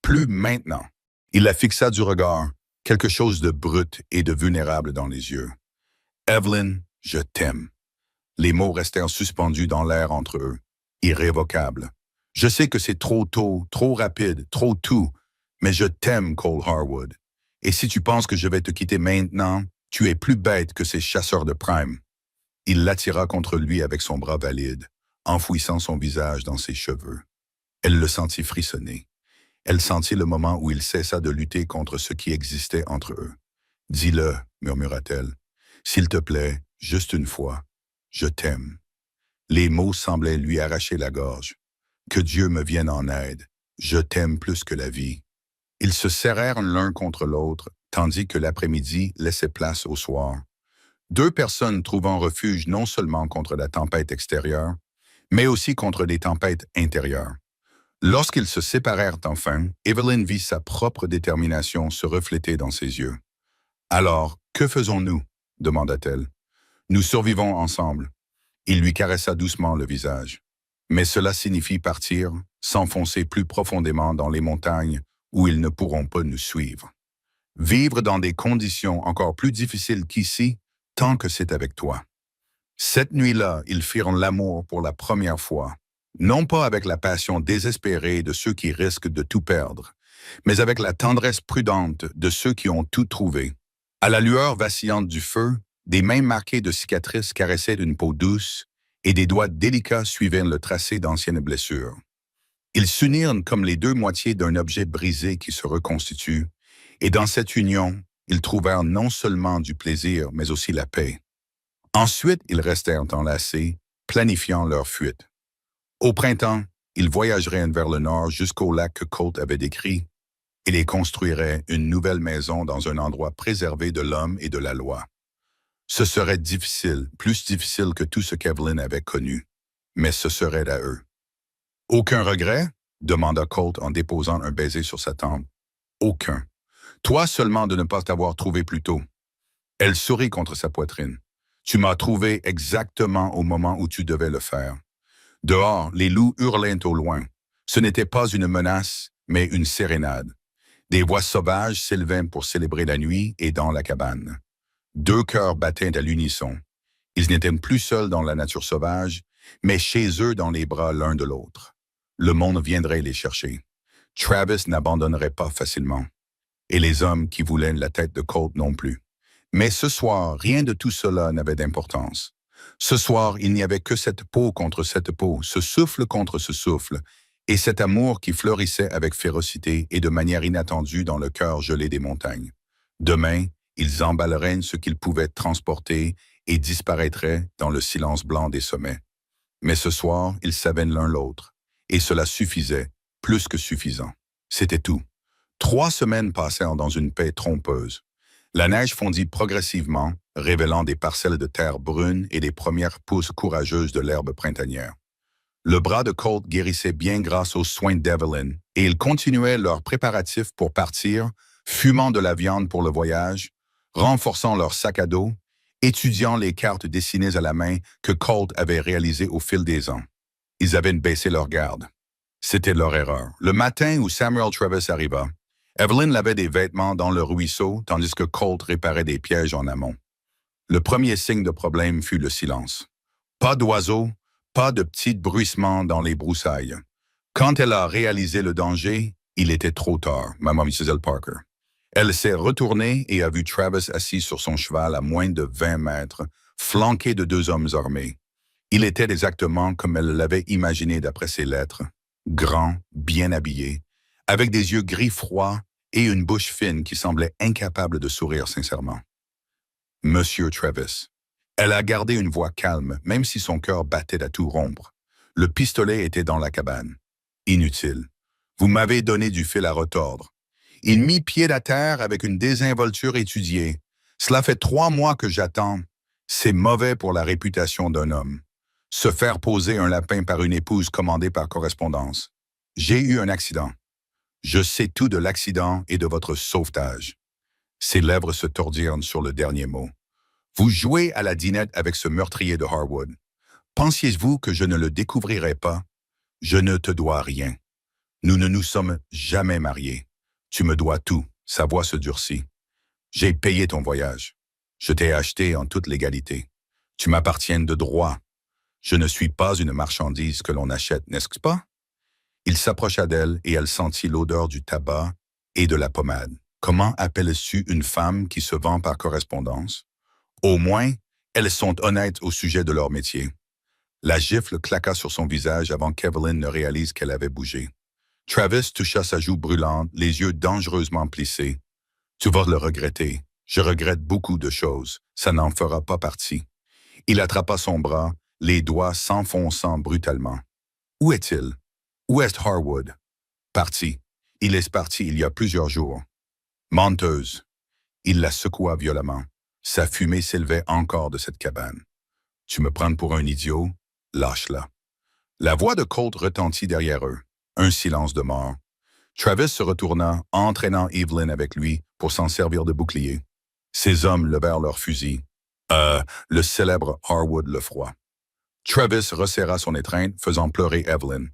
Plus maintenant. Il la fixa du regard, quelque chose de brut et de vulnérable dans les yeux. Evelyn, je t'aime. Les mots restèrent suspendus dans l'air entre eux, irrévocables. Je sais que c'est trop tôt, trop rapide, trop tout, mais je t'aime, Cole Harwood. Et si tu penses que je vais te quitter maintenant, tu es plus bête que ces chasseurs de Prime. Il l'attira contre lui avec son bras valide, enfouissant son visage dans ses cheveux. Elle le sentit frissonner. Elle sentit le moment où il cessa de lutter contre ce qui existait entre eux. « Dis-le, murmura-t-elle. S'il te plaît, juste une fois. Je t'aime. » Les mots semblaient lui arracher la gorge. « Que Dieu me vienne en aide. Je t'aime plus que la vie. » Ils se serrèrent l'un contre l'autre, tandis que l'après-midi laissait place au soir. Deux personnes trouvant refuge non seulement contre la tempête extérieure, mais aussi contre des tempêtes intérieures. Lorsqu'ils se séparèrent enfin, Evelyn vit sa propre détermination se refléter dans ses yeux. « Alors, que faisons-nous » demanda-t-elle. « Nous survivons ensemble. » Il lui caressa doucement le visage. « Mais cela signifie partir, s'enfoncer plus profondément dans les montagnes où ils ne pourront pas nous suivre. Vivre dans des conditions encore plus difficiles qu'ici, tant que c'est avec toi. » Cette nuit-là, ils firent l'amour pour la première fois. Non pas avec la passion désespérée de ceux qui risquent de tout perdre, mais avec la tendresse prudente de ceux qui ont tout trouvé. À la lueur vacillante du feu, des mains marquées de cicatrices caressaient une peau douce et des doigts délicats suivaient le tracé d'anciennes blessures. Ils s'unirent comme les deux moitiés d'un objet brisé qui se reconstitue, et dans cette union, ils trouvèrent non seulement du plaisir, mais aussi la paix. Ensuite, ils restèrent enlacés, planifiant leur fuite. Au printemps, ils voyageraient vers le nord jusqu'au lac que Colt avait décrit et les construiraient une nouvelle maison dans un endroit préservé de l'homme et de la loi. Ce serait difficile, plus difficile que tout ce qu'Evelyn avait connu, mais ce serait à eux. « Aucun regret ?» demanda Colt en déposant un baiser sur sa tempe. « Aucun. Toi seulement de ne pas t'avoir trouvé plus tôt. » Elle sourit contre sa poitrine. « Tu m'as trouvé exactement au moment où tu devais le faire. » Dehors, les loups hurlaient au loin. Ce n'était pas une menace, mais une sérénade. Des voix sauvages s'élevaient pour célébrer la nuit et dans la cabane. Deux cœurs battaient à l'unisson. Ils n'étaient plus seuls dans la nature sauvage, mais chez eux dans les bras l'un de l'autre. Le monde viendrait les chercher. Travis n'abandonnerait pas facilement. Et les hommes qui voulaient la tête de Colt non plus. Mais ce soir, rien de tout cela n'avait d'importance. Ce soir, il n'y avait que cette peau contre cette peau, ce souffle contre ce souffle, et cet amour qui fleurissait avec férocité et de manière inattendue dans le cœur gelé des montagnes. Demain, ils emballeraient ce qu'ils pouvaient transporter et disparaîtraient dans le silence blanc des sommets. Mais ce soir, ils savaient l'un l'autre, et cela suffisait, plus que suffisant. C'était tout. 3 semaines passèrent dans une paix trompeuse. La neige fondit progressivement, révélant des parcelles de terre brune et des premières pousses courageuses de l'herbe printanière. Le bras de Colt guérissait bien grâce aux soins d'Evelyn, et ils continuaient leurs préparatifs pour partir, fumant de la viande pour le voyage, renforçant leur sac à dos, étudiant les cartes dessinées à la main que Colt avait réalisées au fil des ans. Ils avaient baissé leur garde. C'était leur erreur. Le matin où Samuel Travis arriva, Evelyn lavait des vêtements dans le ruisseau, tandis que Colt réparait des pièges en amont. Le premier signe de problème fut le silence. Pas d'oiseaux, pas de petits bruissements dans les broussailles. Quand elle a réalisé le danger, il était trop tard, Mlle Parker. Elle s'est retournée et a vu Travis assis sur son cheval à moins de 20 mètres, flanqué de 2 hommes armés. Il était exactement comme elle l'avait imaginé d'après ses lettres, grand, bien habillé, avec des yeux gris froids et une bouche fine qui semblait incapable de sourire sincèrement. « Monsieur Travis. » Elle a gardé une voix calme, même si son cœur battait à tout rompre. Le pistolet était dans la cabane. « Inutile. Vous m'avez donné du fil à retordre. Il mit pied à terre avec une désinvolture étudiée. Cela fait 3 mois que j'attends. C'est mauvais pour la réputation d'un homme. Se faire poser un lapin par une épouse commandée par correspondance. J'ai eu un accident. Je sais tout de l'accident et de votre sauvetage. Ses lèvres se tordirent sur le dernier mot. Vous jouez à la dinette avec ce meurtrier de Harwood. Pensiez-vous que je ne le découvrirais pas? Je ne te dois rien. Nous ne nous sommes jamais mariés. Tu me dois tout. Sa voix se durcit. J'ai payé ton voyage. Je t'ai acheté en toute légalité. Tu m'appartiens de droit. Je ne suis pas une marchandise que l'on achète, n'est-ce pas? Il s'approcha d'elle et elle sentit l'odeur du tabac et de la pommade. Comment appelles-tu une femme qui se vend par correspondance? Au moins, elles sont honnêtes au sujet de leur métier. La gifle claqua sur son visage avant qu'Evelyn ne réalise qu'elle avait bougé. Travis toucha sa joue brûlante, les yeux dangereusement plissés. Tu vas le regretter. Je regrette beaucoup de choses. Ça n'en fera pas partie. Il attrapa son bras, les doigts s'enfonçant brutalement. Où est-il? Où est Harwood? Parti. Il est parti il y a plusieurs jours. Menteuse. Il la secoua violemment. Sa fumée s'élevait encore de cette cabane. Tu me prends pour un idiot? Lâche-la. La voix de Colt retentit derrière eux. Un silence de mort. Travis se retourna, entraînant Evelyn avec lui pour s'en servir de bouclier. Ces hommes levèrent leurs fusils. Le célèbre Harwood Lefroy. Travis resserra son étreinte, faisant pleurer Evelyn.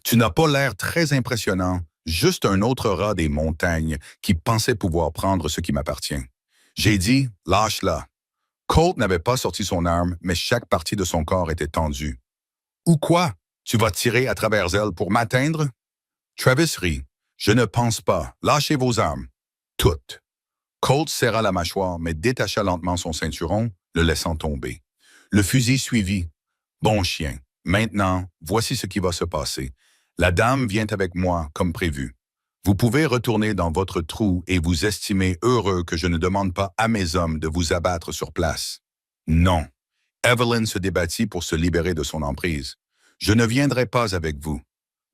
Tu n'as pas l'air très impressionnant, juste un autre rat des montagnes qui pensait pouvoir prendre ce qui m'appartient. J'ai dit, lâche-la. Colt n'avait pas sorti son arme, mais chaque partie de son corps était tendue. Ou quoi? Tu vas tirer à travers elle pour m'atteindre? Travis rit. Je ne pense pas. Lâchez vos armes. Toutes. Colt serra la mâchoire, mais détacha lentement son ceinturon, le laissant tomber. Le fusil suivit. Bon chien. Maintenant, voici ce qui va se passer. La dame vient avec moi, comme prévu. Vous pouvez retourner dans votre trou et vous estimer heureux que je ne demande pas à mes hommes de vous abattre sur place. Non. Evelyn se débattit pour se libérer de son emprise. Je ne viendrai pas avec vous.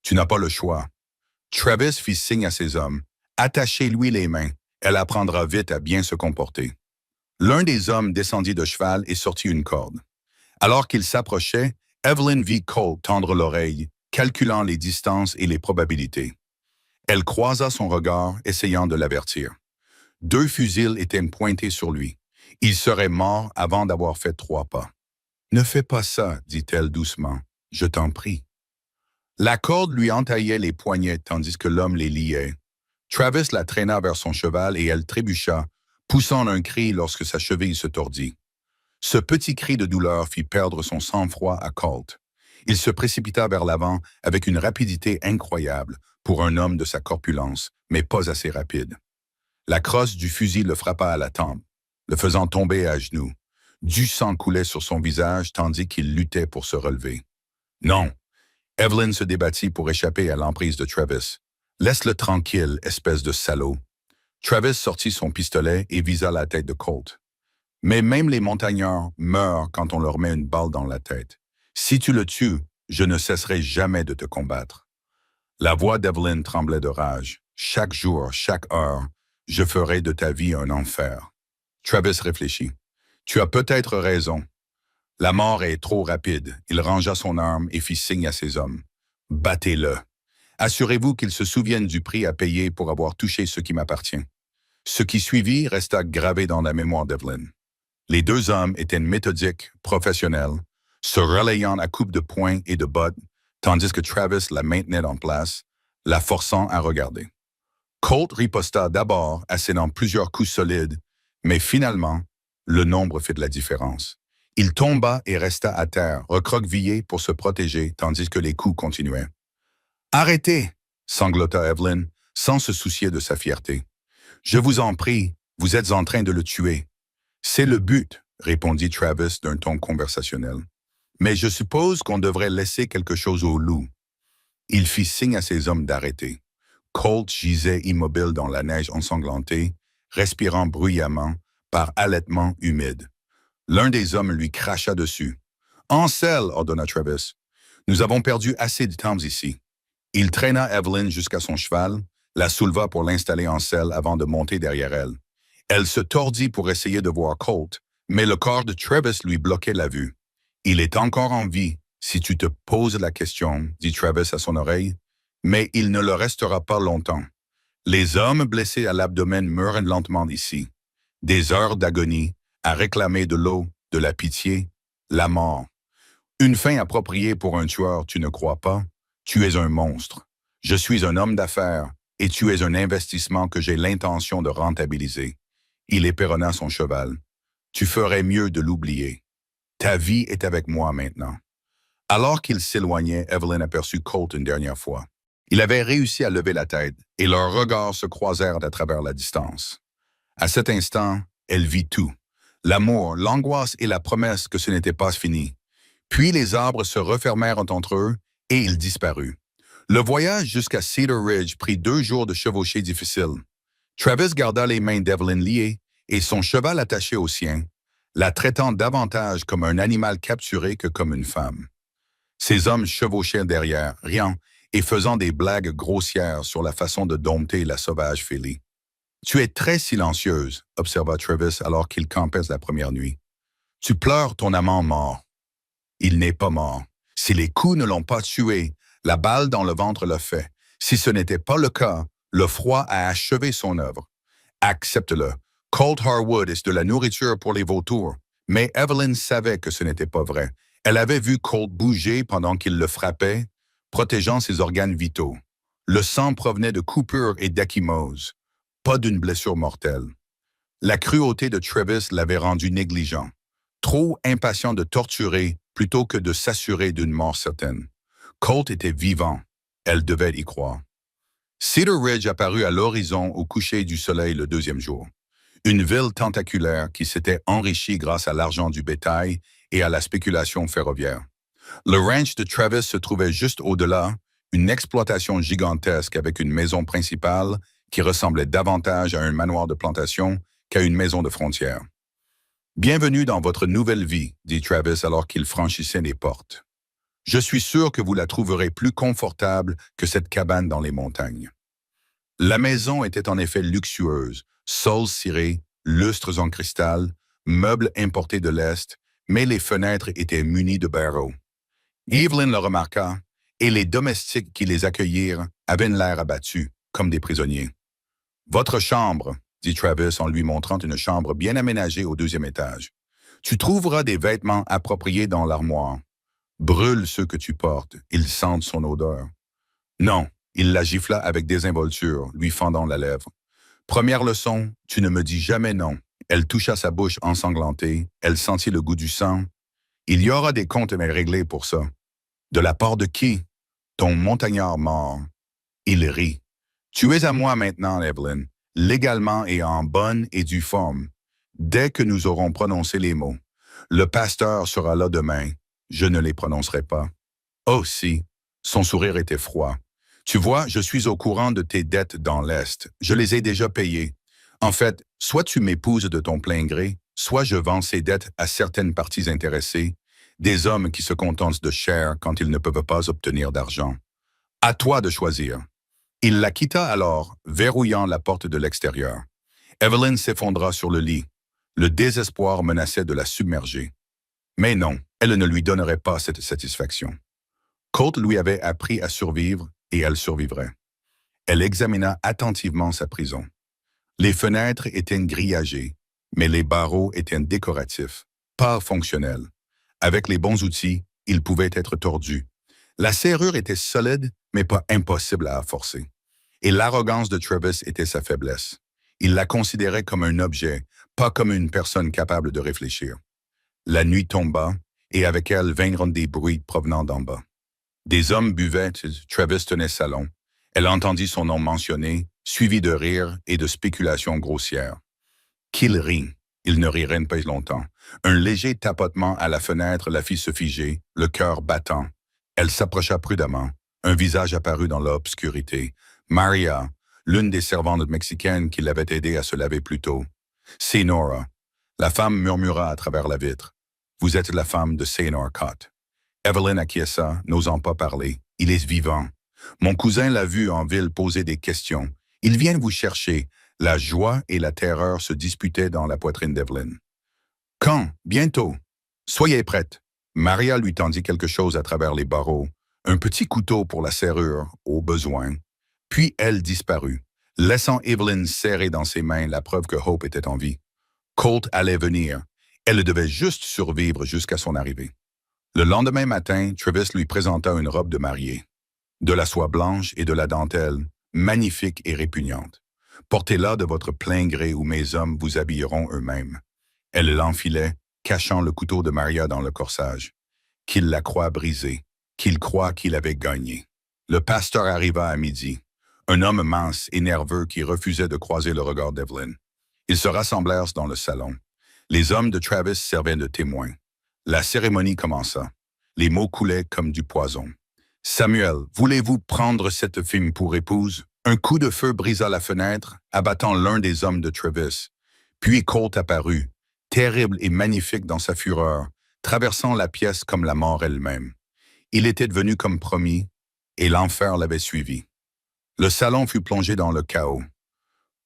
Tu n'as pas le choix. Travis fit signe à ses hommes. Attachez-lui les mains. Elle apprendra vite à bien se comporter. L'un des hommes descendit de cheval et sortit une corde. Alors qu'il s'approchait, Evelyn vit Colt tendre l'oreille, calculant les distances et les probabilités. Elle croisa son regard, essayant de l'avertir. 2 fusils étaient pointés sur lui. Il serait mort avant d'avoir fait 3 pas. « Ne fais pas ça, dit-elle doucement. Je t'en prie. » La corde lui entaillait les poignets tandis que l'homme les liait. Travis la traîna vers son cheval et elle trébucha, poussant un cri lorsque sa cheville se tordit. Ce petit cri de douleur fit perdre son sang-froid à Colt. Il se précipita vers l'avant avec une rapidité incroyable pour un homme de sa corpulence, mais pas assez rapide. La crosse du fusil le frappa à la tempe, le faisant tomber à genoux. Du sang coulait sur son visage tandis qu'il luttait pour se relever. Non. Evelyn se débattit pour échapper à l'emprise de Travis. Laisse-le tranquille, espèce de salaud. Travis sortit son pistolet et visa la tête de Colt. Mais même les montagnards meurent quand on leur met une balle dans la tête. Si tu le tues, je ne cesserai jamais de te combattre. La voix d'Evelyn tremblait de rage. Chaque jour, chaque heure, je ferai de ta vie un enfer. Travis réfléchit. Tu as peut-être raison. La mort est trop rapide. Il rangea son arme et fit signe à ses hommes. Battez-le. Assurez-vous qu'il se souvienne du prix à payer pour avoir touché ce qui m'appartient. Ce qui suivit resta gravé dans la mémoire d'Evelyn. Les 2 hommes étaient méthodiques, professionnels, se relayant à coups de poing et de bottes, tandis que Travis la maintenait en place, la forçant à regarder. Colt riposta d'abord, assénant plusieurs coups solides, mais finalement, le nombre fit de la différence. Il tomba et resta à terre, recroquevillé pour se protéger, tandis que les coups continuaient. « Arrêtez !» sanglota Evelyn, sans se soucier de sa fierté. « Je vous en prie, vous êtes en train de le tuer. »« C'est le but, » répondit Travis d'un ton conversationnel. « Mais je suppose qu'on devrait laisser quelque chose au loup. » Il fit signe à ses hommes d'arrêter. Colt gisait immobile dans la neige ensanglantée, respirant bruyamment, par halètements humides. L'un des hommes lui cracha dessus. « En selle !» ordonna Travis. « Nous avons perdu assez de temps ici. » Il traîna Evelyn jusqu'à son cheval, la souleva pour l'installer en selle avant de monter derrière elle. Elle se tordit pour essayer de voir Colt, mais le corps de Travis lui bloquait la vue. Il est encore en vie, si tu te poses la question, dit Travis à son oreille, mais il ne le restera pas longtemps. Les hommes blessés à l'abdomen meurent lentement ici. Des heures d'agonie, à réclamer de l'eau, de la pitié, la mort. Une fin appropriée pour un tueur, tu ne crois pas? Tu es un monstre. Je suis un homme d'affaires, et tu es un investissement que j'ai l'intention de rentabiliser. Il épéronna son cheval. Tu ferais mieux de l'oublier. Ta vie est avec moi maintenant. Alors qu'il s'éloignait, Evelyn aperçut Colt une dernière fois. Il avait réussi à lever la tête, et leurs regards se croisèrent à travers la distance. À cet instant, elle vit tout. L'amour, l'angoisse et la promesse que ce n'était pas fini. Puis les arbres se refermèrent entre eux, et il disparut. Le voyage jusqu'à Cedar Ridge prit 2 jours de chevauchée difficile. Travis garda les mains d'Evelyn liées et son cheval attaché au sien, la traitant davantage comme un animal capturé que comme une femme. Ces hommes chevauchaient derrière, riant et faisant des blagues grossières sur la façon de dompter la sauvage Philly. « Tu es très silencieuse, » observa Travis alors qu'il campait la première nuit. « Tu pleures ton amant mort. » Il n'est pas mort. Si les coups ne l'ont pas tué, la balle dans le ventre l'a fait. Si ce n'était pas le cas, le froid a achevé son œuvre. Accepte-le. Colt Harwood est de la nourriture pour les vautours. Mais Evelyn savait que ce n'était pas vrai. Elle avait vu Colt bouger pendant qu'il le frappait, protégeant ses organes vitaux. Le sang provenait de coupures et d'ecchymoses, pas d'une blessure mortelle. La cruauté de Travis l'avait rendu négligent, trop impatient de torturer plutôt que de s'assurer d'une mort certaine. Colt était vivant, elle devait y croire. Cedar Ridge apparut à l'horizon au coucher du soleil le 2e jour. Une ville tentaculaire qui s'était enrichie grâce à l'argent du bétail et à la spéculation ferroviaire. Le ranch de Travis se trouvait juste au-delà, une exploitation gigantesque avec une maison principale qui ressemblait davantage à un manoir de plantation qu'à une maison de frontière. « Bienvenue dans votre nouvelle vie, » dit Travis alors qu'il franchissait les portes. « Je suis sûr que vous la trouverez plus confortable que cette cabane dans les montagnes. » La maison était en effet luxueuse, sols cirés, lustres en cristal, meubles importés de l'Est, mais les fenêtres étaient munies de barreaux. Evelyn le remarqua, et les domestiques qui les accueillirent avaient l'air abattus, comme des prisonniers. « Votre chambre, » dit Travis en lui montrant une chambre bien aménagée au 2e étage. « Tu trouveras des vêtements appropriés dans l'armoire. Brûle ceux que tu portes, ils sentent son odeur. » Non, il la gifla avec désinvolture, lui fendant la lèvre. « Première leçon, tu ne me dis jamais non. » Elle toucha sa bouche ensanglantée, elle sentit le goût du sang. « Il y aura des comptes à régler pour ça. »« De la part de qui? »« Ton montagnard mort. » Il rit. « Tu es à moi maintenant, Evelyn, légalement et en bonne et due forme. Dès que nous aurons prononcé les mots. Le pasteur sera là demain. Je ne les prononcerai pas. »« Oh si. » Son sourire était froid. « Tu vois, je suis au courant de tes dettes dans l'Est. Je les ai déjà payées. En fait, soit tu m'épouses de ton plein gré, soit je vends ces dettes à certaines parties intéressées, des hommes qui se contentent de chair quand ils ne peuvent pas obtenir d'argent. À toi de choisir. » Il la quitta alors, verrouillant la porte de l'extérieur. Evelyn s'effondra sur le lit. Le désespoir menaçait de la submerger. Mais non, elle ne lui donnerait pas cette satisfaction. Colt lui avait appris à survivre et elle survivrait. Elle examina attentivement sa prison. Les fenêtres étaient grillagées, mais les barreaux étaient décoratifs, pas fonctionnels. Avec les bons outils, ils pouvaient être tordus. La serrure était solide, mais pas impossible à forcer. Et l'arrogance de Travis était sa faiblesse. Il la considérait comme un objet, pas comme une personne capable de réfléchir. La nuit tomba, et avec elle vinrent des bruits provenant d'en bas. Des hommes buvaient, Travis tenait salon. Elle entendit son nom mentionné, suivi de rires et de spéculations grossières. Qu'il rit. Il ne rirait pas longtemps. Un léger tapotement à la fenêtre la fit se figer, le cœur battant. Elle s'approcha prudemment. Un visage apparut dans l'obscurité. Maria, l'une des servantes mexicaines qui l'avait aidée à se laver plus tôt. « C'est Nora. » La femme murmura à travers la vitre. « Vous êtes la femme de Say Norcott. » Evelyn acquiesça, n'osant pas parler. « Il est vivant. » Mon cousin l'a vu en ville poser des questions. Il vient vous chercher. La joie et la terreur se disputaient dans la poitrine d'Evelyn. Quand? Bientôt. Soyez prête. Maria lui tendit quelque chose à travers les barreaux, un petit couteau pour la serrure, au besoin. Puis elle disparut, laissant Evelyn serrer dans ses mains la preuve que Hope était en vie. Colt allait venir. Elle devait juste survivre jusqu'à son arrivée. Le lendemain matin, Travis lui présenta une robe de mariée. De la soie blanche et de la dentelle, magnifique et répugnante. Portez-la de votre plein gré ou mes hommes vous habilleront eux-mêmes. Elle l'enfilait, cachant le couteau de Maria dans le corsage. Qu'il la croie brisée, qu'il croit qu'il avait gagné. Le pasteur arriva à midi, un homme mince et nerveux qui refusait de croiser le regard d'Evelyn. Ils se rassemblèrent dans le salon. Les hommes de Travis servaient de témoins. La cérémonie commença. Les mots coulaient comme du poison. « Samuel, voulez-vous prendre cette femme pour épouse? » Un coup de feu brisa la fenêtre, abattant l'un des hommes de Travis. Puis Colt apparut, terrible et magnifique dans sa fureur, traversant la pièce comme la mort elle-même. Il était devenu comme promis, et l'enfer l'avait suivi. Le salon fut plongé dans le chaos.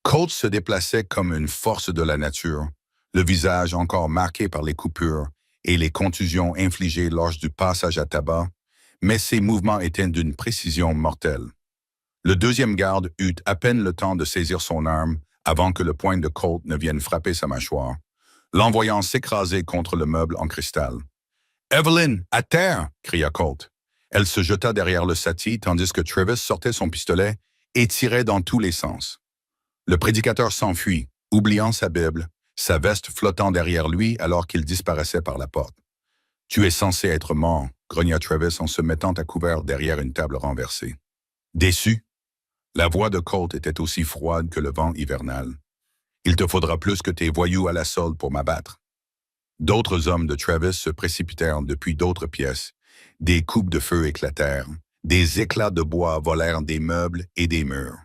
Colt se déplaçait comme une force de la nature, le visage encore marqué par les coupures et les contusions infligées lors du passage à tabac, mais ses mouvements étaient d'une précision mortelle. Le deuxième garde eut à peine le temps de saisir son arme avant que le poing de Colt ne vienne frapper sa mâchoire, l'envoyant s'écraser contre le meuble en cristal. « Evelyn, à terre! » cria Colt. Elle se jeta derrière le settee tandis que Travis sortait son pistolet et tirait dans tous les sens. Le prédicateur s'enfuit, oubliant sa Bible, sa veste flottant derrière lui alors qu'il disparaissait par la porte. « Tu es censé être mort, » grogna Travis en se mettant à couvert derrière une table renversée. Déçu? La voix de Colt était aussi froide que le vent hivernal. « Il te faudra plus que tes voyous à la solde pour m'abattre. » D'autres hommes de Travis se précipitèrent depuis d'autres pièces. Des coupes de feu éclatèrent. Des éclats de bois volèrent des meubles et des murs.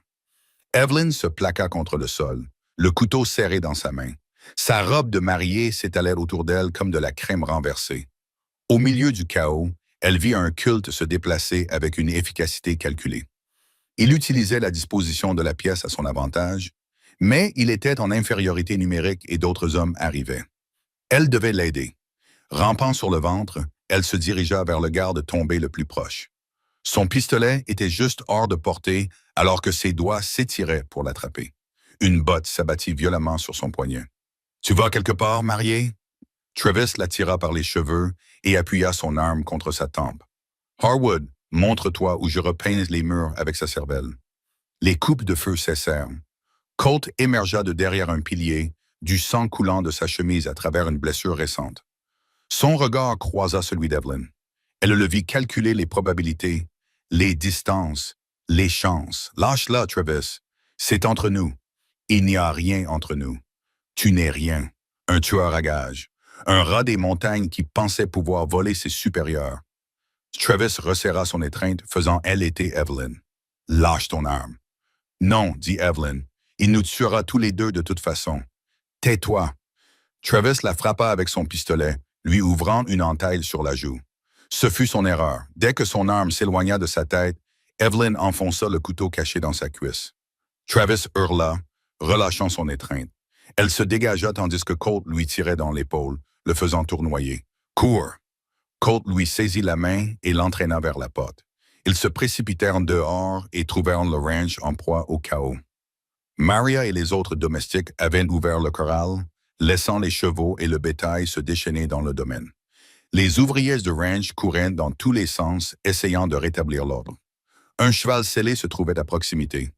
Evelyn se plaqua contre le sol, le couteau serré dans sa main. Sa robe de mariée s'étalait autour d'elle comme de la crème renversée. Au milieu du chaos, elle vit un culte se déplacer avec une efficacité calculée. Il utilisait la disposition de la pièce à son avantage, mais il était en infériorité numérique et d'autres hommes arrivaient. Elle devait l'aider. Rampant sur le ventre, elle se dirigea vers le garde tombé le plus proche. Son pistolet était juste hors de portée alors que ses doigts s'étiraient pour l'attraper. Une botte s'abattit violemment sur son poignet. « Tu vas quelque part, marié? » Travis la tira par les cheveux et appuya son arme contre sa tempe. « Harwood, montre-toi où je repeins les murs avec sa cervelle. » Les coupes de feu cessèrent. Colt émergea de derrière un pilier, du sang coulant de sa chemise à travers une blessure récente. Son regard croisa celui d'Evelyn. Elle le vit calculer les probabilités, les distances, les chances. « Lâche-la, Travis. C'est entre nous. Il n'y a rien entre nous. Tu n'es rien. Un tueur à gages. Un rat des montagnes qui pensait pouvoir voler ses supérieurs. » Travis resserra son étreinte, faisant allaiter Evelyn. « Lâche ton arme. »« Non, » dit Evelyn. « Il nous tuera tous les deux de toute façon. Tais-toi. » Travis la frappa avec son pistolet, lui ouvrant une entaille sur la joue. Ce fut son erreur. Dès que son arme s'éloigna de sa tête, Evelyn enfonça le couteau caché dans sa cuisse. Travis hurla, relâchant son étreinte. Elle se dégagea tandis que Colt lui tirait dans l'épaule, le faisant tournoyer. « Cours !» Colt lui saisit la main et l'entraîna vers la porte. Ils se précipitèrent dehors et trouvèrent le ranch en proie au chaos. Maria et les autres domestiques avaient ouvert le corral, laissant les chevaux et le bétail se déchaîner dans le domaine. Les ouvriers du ranch couraient dans tous les sens, essayant de rétablir l'ordre. Un cheval scellé se trouvait à proximité,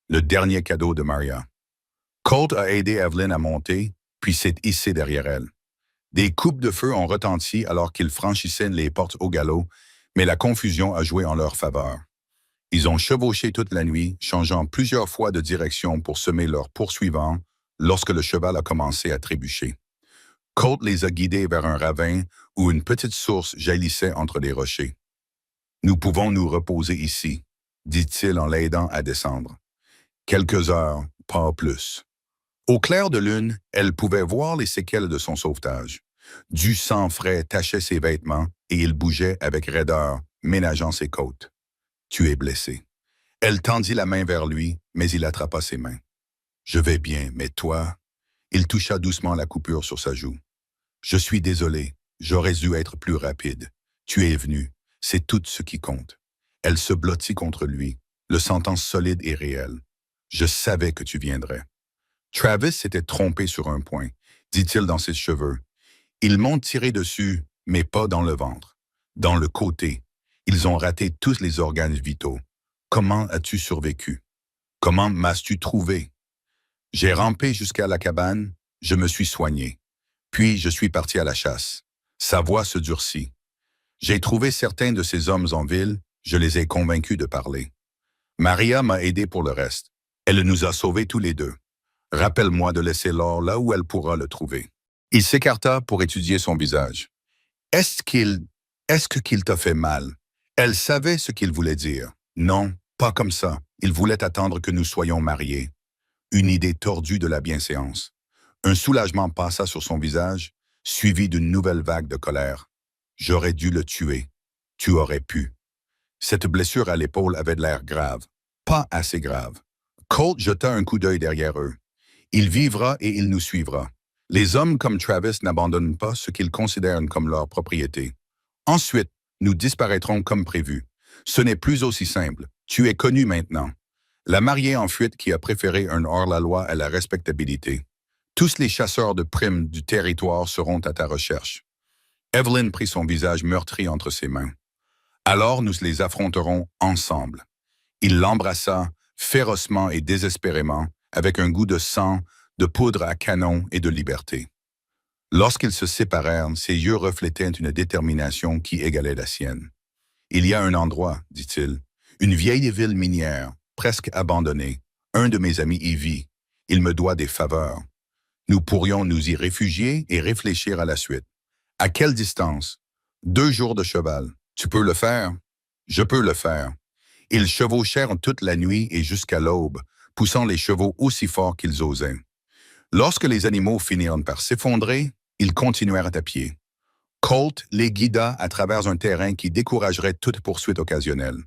le dernier cadeau de Maria. Colt a aidé Evelyn à monter, puis s'est hissé derrière elle. Des coupes de feu ont retenti alors qu'ils franchissaient les portes au galop, mais la confusion a joué en leur faveur. Ils ont chevauché toute la nuit, changeant plusieurs fois de direction pour semer leurs poursuivants lorsque le cheval a commencé à trébucher. Colt les a guidés vers un ravin où une petite source jaillissait entre les rochers. « Nous pouvons nous reposer ici, » dit-il en l'aidant à descendre. « Quelques heures, pas plus. » Au clair de lune, elle pouvait voir les séquelles de son sauvetage. Du sang frais tachait ses vêtements et il bougeait avec raideur, ménageant ses côtes. Tu es blessé. Elle tendit la main vers lui, mais il attrapa ses mains. Je vais bien, mais toi... Il toucha doucement la coupure sur sa joue. Je suis désolé, j'aurais dû être plus rapide. Tu es venu, c'est tout ce qui compte. Elle se blottit contre lui, le sentant solide et réel. Je savais que tu viendrais. Travis s'était trompé sur un point, dit-il dans ses cheveux. Ils m'ont tiré dessus, mais pas dans le ventre. Dans le côté. Ils ont raté tous les organes vitaux. Comment as-tu survécu? Comment m'as-tu trouvé? J'ai rampé jusqu'à la cabane, je me suis soigné. Puis je suis parti à la chasse. Sa voix se durcit. J'ai trouvé certains de ces hommes en ville, je les ai convaincus de parler. Maria m'a aidé pour le reste. Elle nous a sauvés tous les deux. Rappelle-moi de laisser l'or là où elle pourra le trouver. Il s'écarta pour étudier son visage. Est-ce qu'il t'a fait mal? Elle savait ce qu'il voulait dire. Non, pas comme ça. Il voulait attendre que nous soyons mariés. Une idée tordue de la bienséance. Un soulagement passa sur son visage, suivi d'une nouvelle vague de colère. J'aurais dû le tuer. Tu aurais pu. Cette blessure à l'épaule avait de l'air grave. Pas assez grave. Colt jeta un coup d'œil derrière eux. Il vivra et il nous suivra. Les hommes comme Travis n'abandonnent pas ce qu'ils considèrent comme leur propriété. Ensuite, nous disparaîtrons comme prévu. Ce n'est plus aussi simple. Tu es connu maintenant. La mariée en fuite qui a préféré un hors-la-loi à la respectabilité. Tous les chasseurs de primes du territoire seront à ta recherche. Evelyn prit son visage meurtri entre ses mains. Alors nous les affronterons ensemble. Il l'embrassa, férocement et désespérément, avec un goût de sang, de poudre à canon et de liberté. Lorsqu'ils se séparèrent, ses yeux reflétaient une détermination qui égalait la sienne. Il y a un endroit, dit-il, une vieille ville minière, presque abandonnée. Un de mes amis y vit. Il me doit des faveurs. Nous pourrions nous y réfugier et réfléchir à la suite. À quelle distance? 2 jours de cheval. Tu peux le faire? Je peux le faire. Ils chevauchèrent toute la nuit et jusqu'à l'aube, poussant les chevaux aussi fort qu'ils osaient. Lorsque les animaux finirent par s'effondrer, ils continuèrent à pied. Colt les guida à travers un terrain qui découragerait toute poursuite occasionnelle.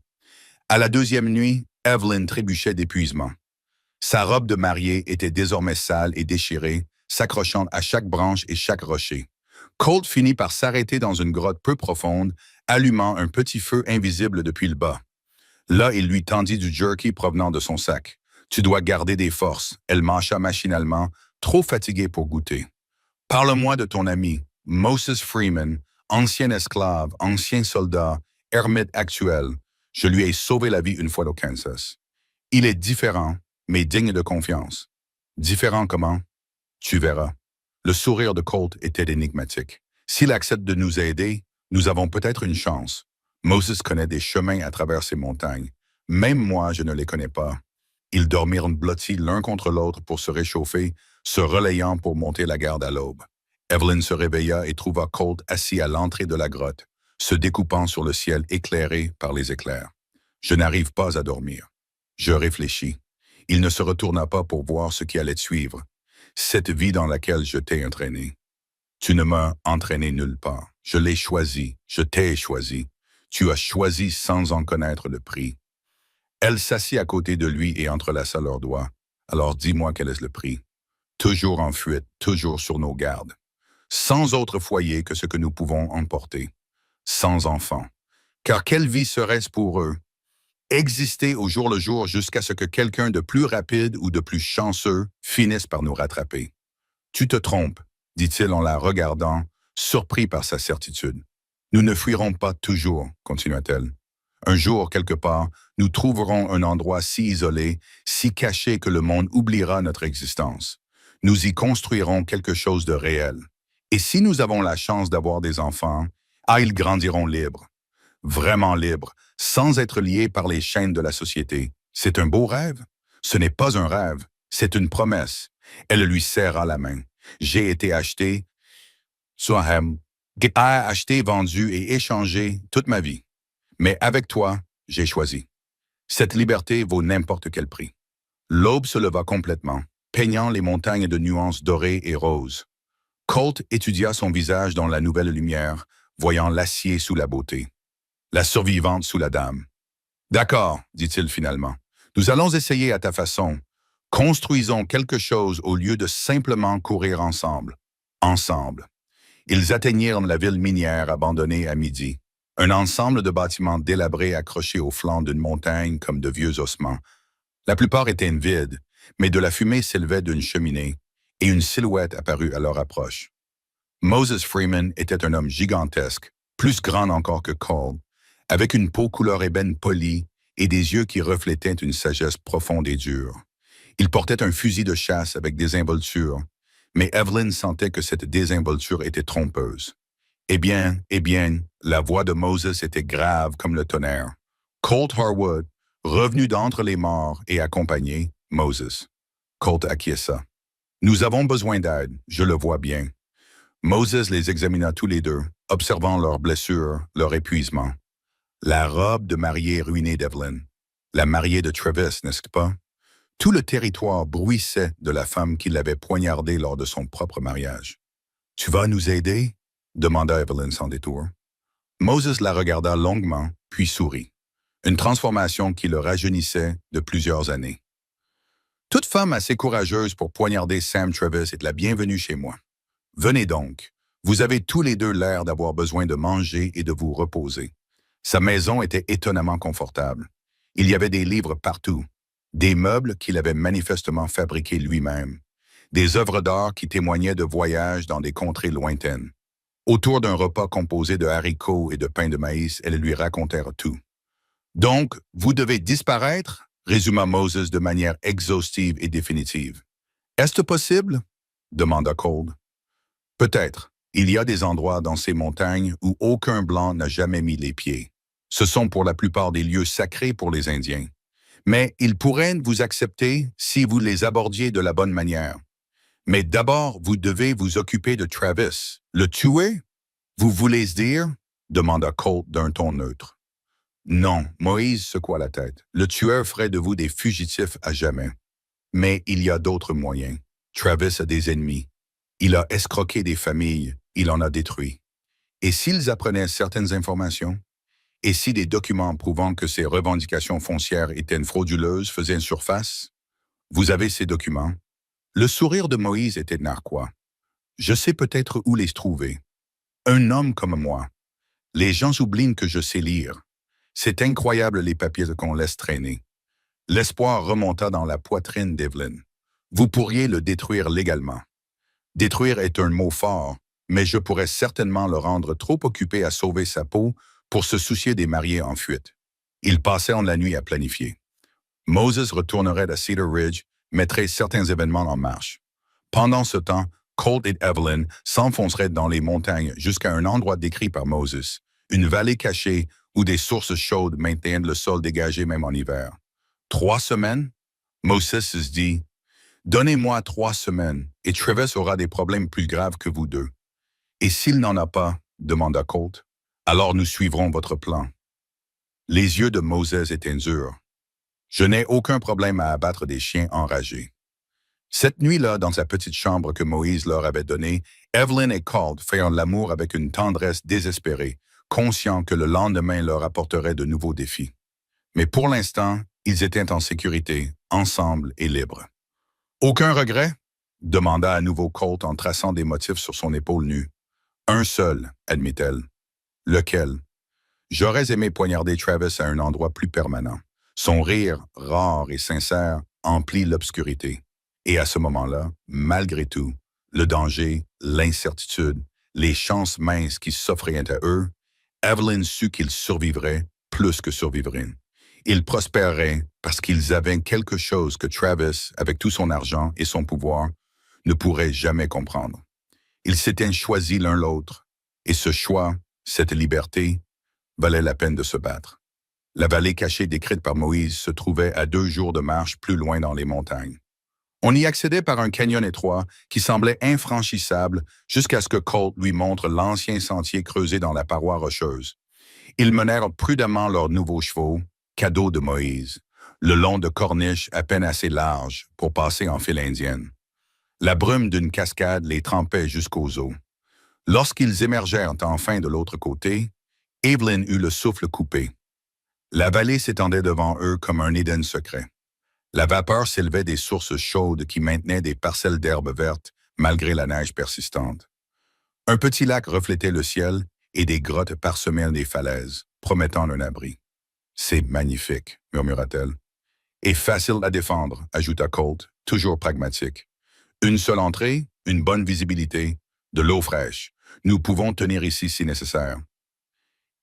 À la 2e nuit, Evelyn trébuchait d'épuisement. Sa robe de mariée était désormais sale et déchirée, s'accrochant à chaque branche et chaque rocher. Colt finit par s'arrêter dans une grotte peu profonde, allumant un petit feu invisible depuis le bas. Là, il lui tendit du jerky provenant de son sac. « Tu dois garder des forces. » Elle mâcha machinalement, trop fatiguée pour goûter. « Parle-moi de ton ami, Moses Freeman, ancien esclave, ancien soldat, ermite actuel. Je lui ai sauvé la vie une fois au Kansas. Il est différent, mais digne de confiance. Différent comment? Tu verras. » Le sourire de Colt était énigmatique. S'il accepte de nous aider, nous avons peut-être une chance. Moses connaît des chemins à travers ces montagnes. Même moi, je ne les connais pas. Ils dormirent blottis l'un contre l'autre pour se réchauffer, se relayant pour monter la garde à l'aube. Evelyn se réveilla et trouva Colt assis à l'entrée de la grotte, se découpant sur le ciel éclairé par les éclairs. Je n'arrive pas à dormir. Je réfléchis. Il ne se retourna pas pour voir ce qui allait suivre. Cette vie dans laquelle je t'ai entraîné. Tu ne m'as entraîné nulle part. Je l'ai choisi. Je t'ai choisi. Tu as choisi sans en connaître le prix. Elle s'assit à côté de lui et entrelaça leurs doigts. Alors dis-moi quel est le prix. Toujours en fuite, toujours sur nos gardes. Sans autre foyer que ce que nous pouvons emporter. Sans enfants. Car quelle vie serait-ce pour eux? Exister au jour le jour jusqu'à ce que quelqu'un de plus rapide ou de plus chanceux finisse par nous rattraper. Tu te trompes, dit-il en la regardant, surpris par sa certitude. Nous ne fuirons pas toujours, continua-t-elle. Un jour, quelque part, nous trouverons un endroit si isolé, si caché que le monde oubliera notre existence. Nous y construirons quelque chose de réel. Et si nous avons la chance d'avoir des enfants, ils grandiront libres. Vraiment libres, sans être liés par les chaînes de la société. C'est un beau rêve? Ce n'est pas un rêve, c'est une promesse. Elle lui serra la main. J'ai été acheté, vendu et échangé toute ma vie. Mais avec toi, j'ai choisi. Cette liberté vaut n'importe quel prix. L'aube se leva complètement, peignant les montagnes de nuances dorées et roses. Colt étudia son visage dans la nouvelle lumière, voyant l'acier sous la beauté, la survivante sous la dame. D'accord, dit-il finalement. Nous allons essayer à ta façon. Construisons quelque chose au lieu de simplement courir ensemble. Ensemble. Ils atteignirent la ville minière abandonnée à midi. Un ensemble de bâtiments délabrés accrochés au flanc d'une montagne comme de vieux ossements. La plupart étaient vides, mais de la fumée s'élevait d'une cheminée, et une silhouette apparut à leur approche. Moses Freeman était un homme gigantesque, plus grand encore que Cole, avec une peau couleur ébène polie et des yeux qui reflétaient une sagesse profonde et dure. Il portait un fusil de chasse avec des involtures, mais Evelyn sentait que cette désinvolture était trompeuse. Eh bien, la voix de Moses était grave comme le tonnerre. Colt Harwood, revenu d'entre les morts et accompagné, Moses. Colt acquiesça. Nous avons besoin d'aide, je le vois bien. Moses les examina tous les deux, observant leurs blessures, leur épuisement. La robe de mariée ruinée d'Evelyn. La mariée de Travis, n'est-ce pas? Tout le territoire bruissait de la femme qui l'avait poignardée lors de son propre mariage. « Tu vas nous aider? » demanda Evelyn sans détour. Moses la regarda longuement, puis sourit. Une transformation qui le rajeunissait de plusieurs années. « Toute femme assez courageuse pour poignarder Sam Travis est la bienvenue chez moi. Venez donc. Vous avez tous les deux l'air d'avoir besoin de manger et de vous reposer. » Sa maison était étonnamment confortable. Il y avait des livres partout, des meubles qu'il avait manifestement fabriqués lui-même, des œuvres d'art qui témoignaient de voyages dans des contrées lointaines. Autour d'un repas composé de haricots et de pain de maïs, elles lui racontèrent tout. « Donc, vous devez disparaître ?» résuma Moses de manière exhaustive et définitive. « Est-ce possible ?» demanda Cole. « Peut-être. Il y a des endroits dans ces montagnes où aucun Blanc n'a jamais mis les pieds. Ce sont pour la plupart des lieux sacrés pour les Indiens. Mais ils pourraient vous accepter si vous les abordiez de la bonne manière. Mais d'abord, vous devez vous occuper de Travis. Le tuer? Vous voulez dire? Demanda Colt d'un ton neutre. Non, Moïse secoua la tête. Le tueur ferait de vous des fugitifs à jamais. Mais il y a d'autres moyens. Travis a des ennemis. Il a escroqué des familles. Il en a détruit. Et s'ils apprenaient certaines informations? Et si des documents prouvant que ces revendications foncières étaient frauduleuses faisaient surface? Vous avez ces documents. Le sourire de Moïse était narquois. Je sais peut-être où les trouver. Un homme comme moi. Les gens oublient que je sais lire. C'est incroyable les papiers qu'on laisse traîner. L'espoir remonta dans la poitrine d'Evelyn. Vous pourriez le détruire légalement. Détruire est un mot fort, mais je pourrais certainement le rendre trop occupé à sauver sa peau pour se soucier des mariés en fuite. Ils passèrent la nuit à planifier. Moses retournerait à Cedar Ridge, mettrait certains événements en marche. Pendant ce temps, Colt et Evelyn s'enfonceraient dans les montagnes jusqu'à un endroit décrit par Moses, une vallée cachée où des sources chaudes maintiennent le sol dégagé même en hiver. 3 semaines? Moses se dit, « Donnez-moi 3 semaines, et Travis aura des problèmes plus graves que vous deux. » « Et s'il n'en a pas, demanda Colt, « alors nous suivrons votre plan. » Les yeux de Moses étaient durs. « Je n'ai aucun problème à abattre des chiens enragés. » Cette nuit-là, dans sa petite chambre que Moïse leur avait donnée, Evelyn et Colt firent l'amour avec une tendresse désespérée, conscients que le lendemain leur apporterait de nouveaux défis. Mais pour l'instant, ils étaient en sécurité, ensemble et libres. « Aucun regret? » demanda à nouveau Colt en traçant des motifs sur son épaule nue. « Un seul, admit-elle. »« Lequel? » »« J'aurais aimé poignarder Travis à un endroit plus permanent. Son rire, rare et sincère, emplit l'obscurité. Et à ce moment-là, malgré tout, le danger, l'incertitude, les chances minces qui s'offraient à eux, Evelyn sut qu'ils survivraient plus que survivraient. Ils prospéreraient parce qu'ils avaient quelque chose que Travis, avec tout son argent et son pouvoir, ne pourrait jamais comprendre. Ils s'étaient choisis l'un l'autre, et ce choix, cette liberté, valait la peine de se battre. La vallée cachée décrite par Moïse se trouvait à 2 jours de marche plus loin dans les montagnes. On y accédait par un canyon étroit qui semblait infranchissable jusqu'à ce que Colt lui montre l'ancien sentier creusé dans la paroi rocheuse. Ils menèrent prudemment leurs nouveaux chevaux, cadeaux de Moïse, le long de corniches à peine assez larges pour passer en file indienne. La brume d'une cascade les trempait jusqu'aux os. Lorsqu'ils émergèrent enfin de l'autre côté, Evelyn eut le souffle coupé. La vallée s'étendait devant eux comme un Éden secret. La vapeur s'élevait des sources chaudes qui maintenaient des parcelles d'herbes vertes malgré la neige persistante. Un petit lac reflétait le ciel et des grottes parsemaient les falaises, promettant un abri. C'est magnifique, murmura-t-elle. Et facile à défendre, ajouta Colt, toujours pragmatique. Une seule entrée, une bonne visibilité, de l'eau fraîche. Nous pouvons tenir ici si nécessaire.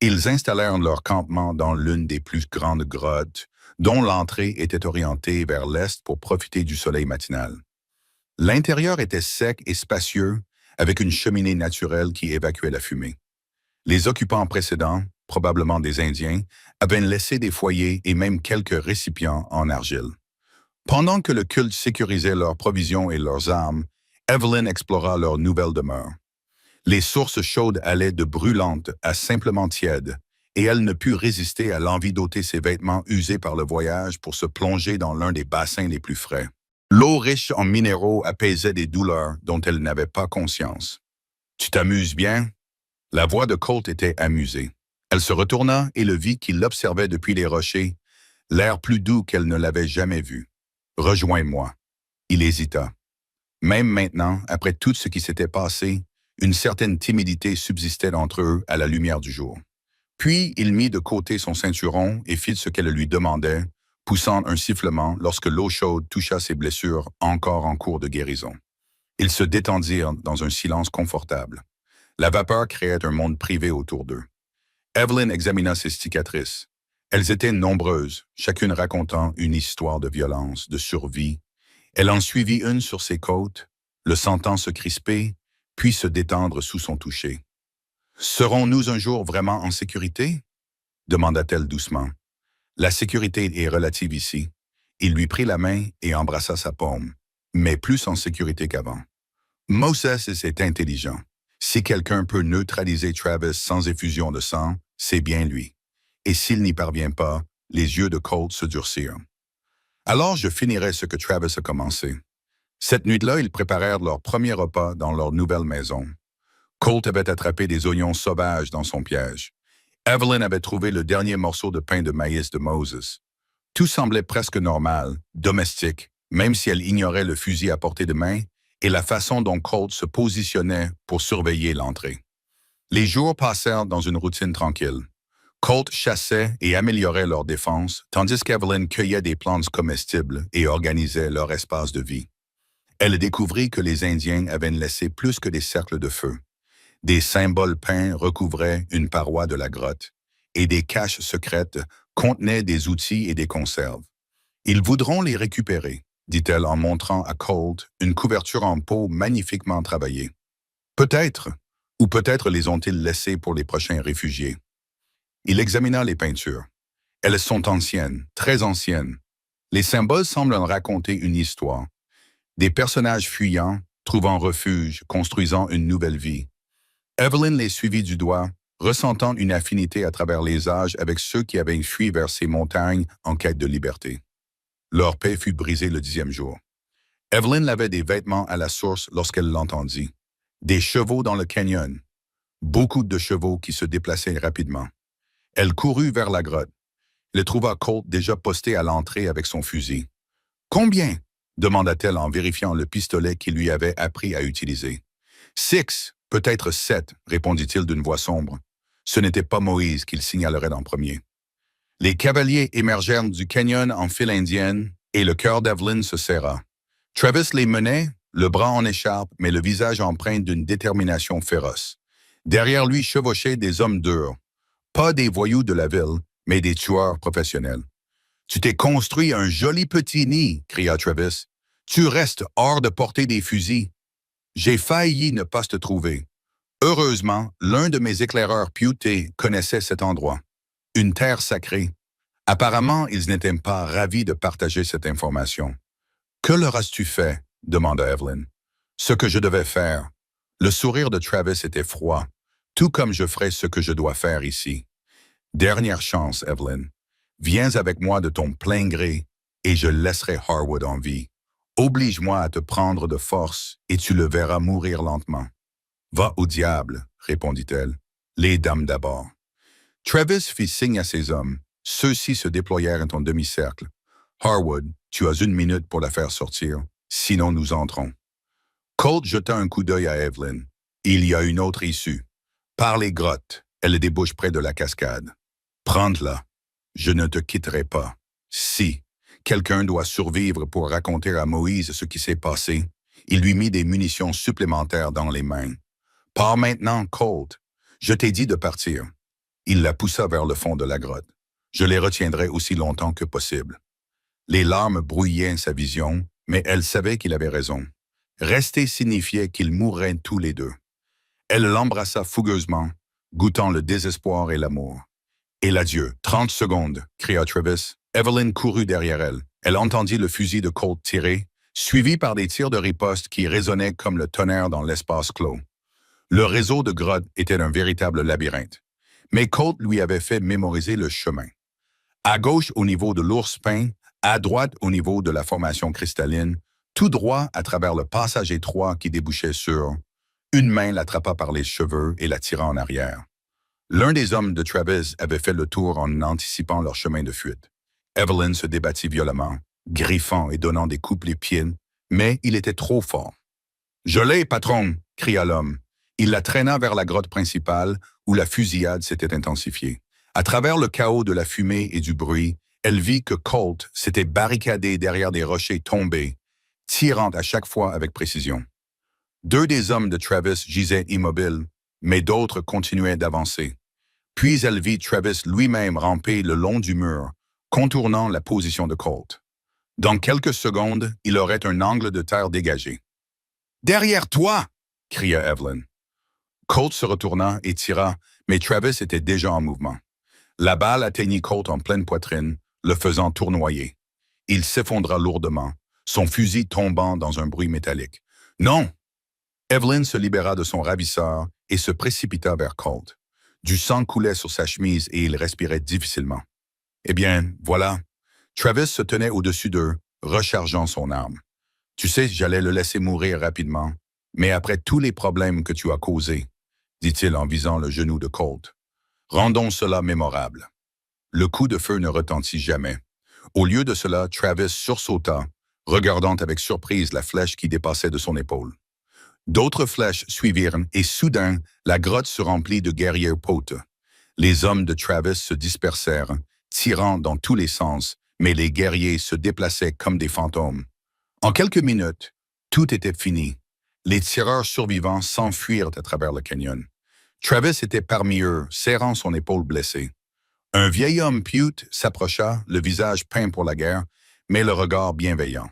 Ils installèrent leur campement dans l'une des plus grandes grottes, dont l'entrée était orientée vers l'est pour profiter du soleil matinal. L'intérieur était sec et spacieux, avec une cheminée naturelle qui évacuait la fumée. Les occupants précédents, probablement des Indiens, avaient laissé des foyers et même quelques récipients en argile. Pendant que le culte sécurisait leurs provisions et leurs armes, Evelyn explora leur nouvelle demeure. Les sources chaudes allaient de brûlantes à simplement tièdes, et elle ne put résister à l'envie d'ôter ses vêtements usés par le voyage pour se plonger dans l'un des bassins les plus frais. L'eau riche en minéraux apaisait des douleurs dont elle n'avait pas conscience. « Tu t'amuses bien ?» La voix de Colt était amusée. Elle se retourna et le vit qui l'observait depuis les rochers, l'air plus doux qu'elle ne l'avait jamais vu. « Rejoins-moi. » Il hésita. Même maintenant, après tout ce qui s'était passé, une certaine timidité subsistait entre eux à la lumière du jour. Puis, il mit de côté son ceinturon et fit ce qu'elle lui demandait, poussant un sifflement lorsque l'eau chaude toucha ses blessures encore en cours de guérison. Ils se détendirent dans un silence confortable. La vapeur créait un monde privé autour d'eux. Evelyn examina ses cicatrices. Elles étaient nombreuses, chacune racontant une histoire de violence, de survie. Elle en suivit une sur ses côtes, le sentant se crisper, puis se détendre sous son toucher. « Serons-nous un jour vraiment en sécurité ?» demanda-t-elle doucement. « La sécurité est relative ici. » Il lui prit la main et embrassa sa paume, mais plus en sécurité qu'avant. Moses est intelligent. Si quelqu'un peut neutraliser Travis sans effusion de sang, c'est bien lui. Et s'il n'y parvient pas, les yeux de Colt se durcirent. Alors je finirai ce que Travis a commencé. Cette nuit-là, ils préparèrent leur premier repas dans leur nouvelle maison. Colt avait attrapé des oignons sauvages dans son piège. Evelyn avait trouvé le dernier morceau de pain de maïs de Moses. Tout semblait presque normal, domestique, même si elle ignorait le fusil à portée de main et la façon dont Colt se positionnait pour surveiller l'entrée. Les jours passèrent dans une routine tranquille. Colt chassait et améliorait leur défense, tandis qu'Evelyn cueillait des plantes comestibles et organisait leur espace de vie. Elle découvrit que les Indiens avaient laissé plus que des cercles de feu. Des symboles peints recouvraient une paroi de la grotte, et des caches secrètes contenaient des outils et des conserves. « Ils voudront les récupérer », dit-elle en montrant à Colt une couverture en peau magnifiquement travaillée. « Peut-être, ou peut-être les ont-ils laissés pour les prochains réfugiés. » Il examina les peintures. Elles sont anciennes, très anciennes. Les symboles semblent raconter une histoire. Des personnages fuyants, trouvant refuge, construisant une nouvelle vie. Evelyn les suivit du doigt, ressentant une affinité à travers les âges avec ceux qui avaient fui vers ces montagnes en quête de liberté. Leur paix fut brisée le 10e jour. Evelyn lavait des vêtements à la source lorsqu'elle l'entendit. Des chevaux dans le canyon. Beaucoup de chevaux qui se déplaçaient rapidement. Elle courut vers la grotte. Elle trouva Colt déjà posté à l'entrée avec son fusil. « Combien ?» demanda-t-elle en vérifiant le pistolet qu'il lui avait appris à utiliser. « 6, peut-être 7, répondit-il d'une voix sombre. Ce n'était pas Moïse qu'il signalerait en premier. Les cavaliers émergèrent du canyon en file indienne et le cœur d'Evelyn se serra. Travis les menait, le bras en écharpe, mais le visage empreint d'une détermination féroce. Derrière lui chevauchaient des hommes durs. Pas des voyous de la ville, mais des tueurs professionnels. « Tu t'es construit un joli petit nid, » cria Travis. « Tu restes hors de portée des fusils. J'ai failli ne pas te trouver. Heureusement, l'un de mes éclaireurs pioutés connaissait cet endroit. Une terre sacrée. Apparemment, ils n'étaient pas ravis de partager cette information. « Que leur as-tu fait ?» demanda Evelyn. « Ce que je devais faire. » Le sourire de Travis était froid, tout comme je ferai ce que je dois faire ici. Dernière chance, Evelyn. Viens avec moi de ton plein gré et je laisserai Harwood en vie. Oblige-moi à te prendre de force et tu le verras mourir lentement. Va au diable, répondit-elle. Les dames d'abord. Travis fit signe à ses hommes. Ceux-ci se déployèrent en demi-cercle. Harwood, tu as 1 minute pour la faire sortir, sinon nous entrons. Colt jeta un coup d'œil à Evelyn. Il y a une autre issue. Par les grottes, elle débouche près de la cascade. Prends-la. Je ne te quitterai pas. Si quelqu'un doit survivre pour raconter à Moïse ce qui s'est passé, il lui mit des munitions supplémentaires dans les mains. Pars maintenant, Colt. Je t'ai dit de partir. Il la poussa vers le fond de la grotte. Je les retiendrai aussi longtemps que possible. Les larmes brouillaient sa vision, mais elle savait qu'il avait raison. Rester signifiait qu'ils mourraient tous les deux. Elle l'embrassa fougueusement, goûtant le désespoir et l'amour. Et l'adieu. 30 secondes, cria Travis. Evelyn courut derrière elle. Elle entendit le fusil de Colt tirer, suivi par des tirs de riposte qui résonnaient comme le tonnerre dans l'espace clos. Le réseau de grottes était un véritable labyrinthe. Mais Colt lui avait fait mémoriser le chemin. À gauche au niveau de l'ours pin, à droite au niveau de la formation cristalline, tout droit à travers le passage étroit qui débouchait sur. Une main l'attrapa par les cheveux et la tira en arrière. L'un des hommes de Travis avait fait le tour en anticipant leur chemin de fuite. Evelyn se débattit violemment, griffant et donnant des coups les pieds, mais il était trop fort. « Je l'ai, patron !» cria l'homme. Il la traîna vers la grotte principale où la fusillade s'était intensifiée. À travers le chaos de la fumée et du bruit, elle vit que Colt s'était barricadé derrière des rochers tombés, tirant à chaque fois avec précision. 2 des hommes de Travis gisaient immobiles, mais d'autres continuaient d'avancer. Puis elle vit Travis lui-même ramper le long du mur, contournant la position de Colt. Dans quelques secondes, il aurait un angle de terre dégagé. « Derrière toi !» cria Evelyn. Colt se retourna et tira, mais Travis était déjà en mouvement. La balle atteignit Colt en pleine poitrine, le faisant tournoyer. Il s'effondra lourdement, son fusil tombant dans un bruit métallique. « Non !» Evelyn se libéra de son ravisseur et se précipita vers Colt. Du sang coulait sur sa chemise et il respirait difficilement. Eh bien, voilà. Travis se tenait au-dessus d'eux, rechargeant son arme. « Tu sais, j'allais le laisser mourir rapidement, mais après tous les problèmes que tu as causés, dit-il en visant le genou de Colt. Rendons cela mémorable. » Le coup de feu ne retentit jamais. Au lieu de cela, Travis sursauta, regardant avec surprise la flèche qui dépassait de son épaule. D'autres flèches suivirent et soudain, la grotte se remplit de guerriers potes. Les hommes de Travis se dispersèrent, tirant dans tous les sens, mais les guerriers se déplaçaient comme des fantômes. En quelques minutes, tout était fini. Les tireurs survivants s'enfuirent à travers le canyon. Travis était parmi eux, serrant son épaule blessée. Un vieil homme Pute s'approcha, le visage peint pour la guerre, mais le regard bienveillant.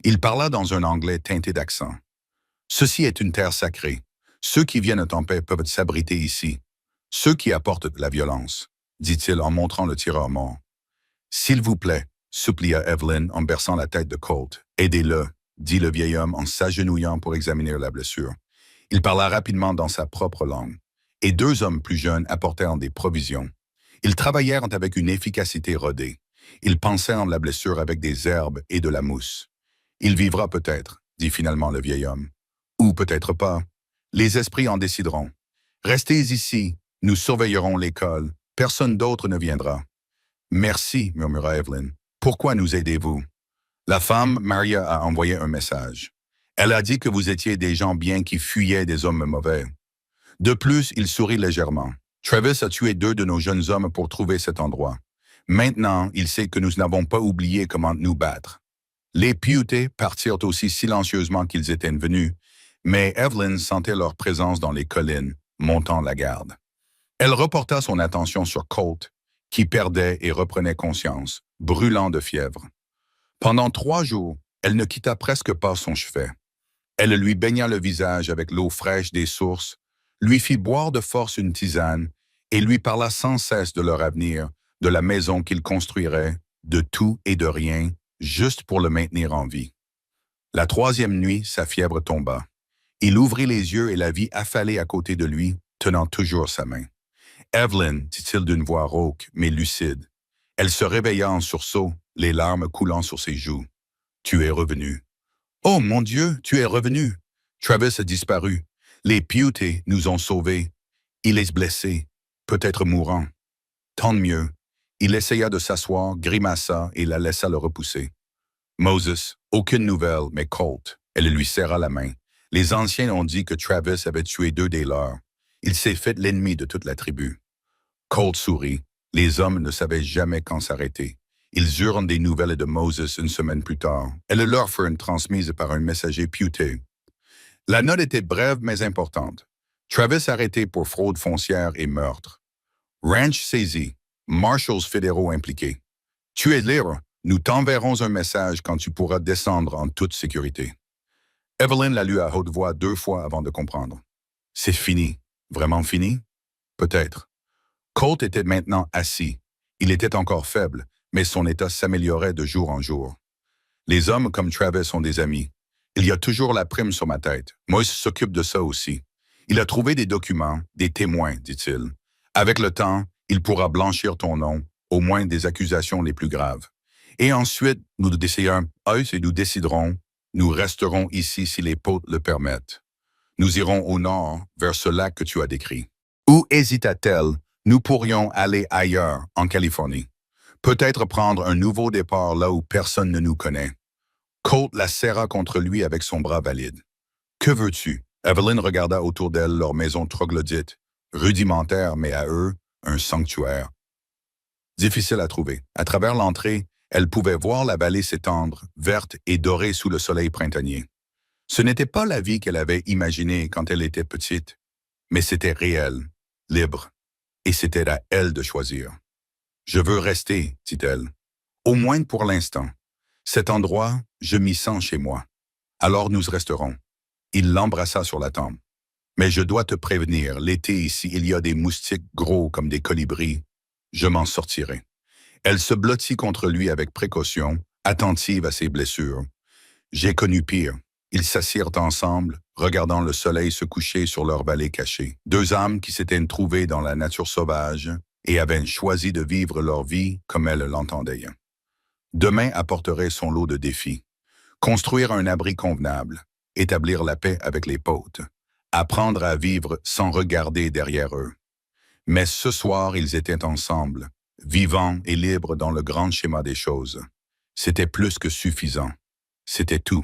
Il parla dans un anglais teinté d'accent. « Ceci est une terre sacrée. Ceux qui viennent en paix peuvent s'abriter ici. Ceux qui apportent la violence, dit-il en montrant le tireur mort. « S'il vous plaît, supplia Evelyn en berçant la tête de Colt. Aidez-le, dit le vieil homme en s'agenouillant pour examiner la blessure. Il parla rapidement dans sa propre langue, et 2 hommes plus jeunes apportèrent des provisions. Ils travaillèrent avec une efficacité rodée. Ils pansèrent la blessure avec des herbes et de la mousse. « Il vivra peut-être, dit finalement le vieil homme. Ou peut-être pas. Les esprits en décideront. Restez ici, nous surveillerons l'école. Personne d'autre ne viendra. » « Merci, murmura Evelyn. Pourquoi nous aidez-vous? » La femme, Maria, a envoyé un message. Elle a dit que vous étiez des gens bien qui fuyaient des hommes mauvais. De plus, il sourit légèrement. Travis a tué 2 de nos jeunes hommes pour trouver cet endroit. Maintenant, il sait que nous n'avons pas oublié comment nous battre. Les Pute partirent aussi silencieusement qu'ils étaient venus, mais Evelyn sentait leur présence dans les collines, montant la garde. Elle reporta son attention sur Colt, qui perdait et reprenait conscience, brûlant de fièvre. Pendant 3 jours, elle ne quitta presque pas son chevet. Elle lui baigna le visage avec l'eau fraîche des sources, lui fit boire de force une tisane et lui parla sans cesse de leur avenir, de la maison qu'ils construiraient, de tout et de rien, juste pour le maintenir en vie. La 3e nuit, sa fièvre tomba. Il ouvrit les yeux et la vit affalée à côté de lui, tenant toujours sa main. « Evelyn, dit-il d'une voix rauque, mais lucide. » Elle se réveilla en sursaut, les larmes coulant sur ses joues. « Tu es revenu. »« Oh, mon Dieu, tu es revenu. » Travis a disparu. Les Pute nous ont sauvés. Il est blessé, peut-être mourant. Tant mieux. Il essaya de s'asseoir, grimaça et la laissa le repousser. Moses, aucune nouvelle, mais Colt. Elle lui serra la main. Les anciens ont dit que Travis avait tué 2 des leurs. Il s'est fait l'ennemi de toute la tribu. Colt sourit. Les hommes ne savaient jamais quand s'arrêter. Ils eurent des nouvelles de Moses une semaine plus tard. Elle leur fut transmise par un messager pieuté. La note était brève mais importante. Travis arrêté pour fraude foncière et meurtre. Ranch saisi. Marshals fédéraux impliqués. Tu es libre. Nous t'enverrons un message quand tu pourras descendre en toute sécurité. Evelyn l'a lu à haute voix 2 fois avant de comprendre. C'est fini. Vraiment fini? Peut-être. Colt était maintenant assis. Il était encore faible, mais son état s'améliorait de jour en jour. Les hommes comme Travis sont des amis. Il y a toujours la prime sur ma tête. Moïse s'occupe de ça aussi. Il a trouvé des documents, des témoins, dit-il. Avec le temps, il pourra blanchir ton nom, au moins des accusations les plus graves. Et ensuite, nous déciderons, nous resterons ici si les potes le permettent. Nous irons au nord, vers ce lac que tu as décrit. Où hésita-t-elle? Nous pourrions aller ailleurs, en Californie. Peut-être prendre un nouveau départ là où personne ne nous connaît. Colt la serra contre lui avec son bras valide. Que veux-tu? Evelyn regarda autour d'elle leur maison troglodyte, rudimentaire mais à eux, un sanctuaire. Difficile à trouver. À travers l'entrée, elle pouvait voir la vallée s'étendre, verte et dorée sous le soleil printanier. Ce n'était pas la vie qu'elle avait imaginée quand elle était petite, mais c'était réel, libre, et c'était à elle de choisir. « Je veux rester, dit-elle, au moins pour l'instant. Cet endroit, je m'y sens chez moi. Alors nous resterons. » Il l'embrassa sur la tempe. « Mais je dois te prévenir, l'été ici, il y a des moustiques gros comme des colibris. Je m'en sortirai. » Elle se blottit contre lui avec précaution, attentive à ses blessures. J'ai connu pire. Ils s'assirent ensemble, regardant le soleil se coucher sur leur vallée cachée. 2 âmes qui s'étaient trouvées dans la nature sauvage et avaient choisi de vivre leur vie comme elles l'entendaient. Demain apporterait son lot de défis. Construire un abri convenable, établir la paix avec les potes, apprendre à vivre sans regarder derrière eux. Mais ce soir, ils étaient ensemble, vivants et libres dans le grand schéma des choses. C'était plus que suffisant. C'était tout.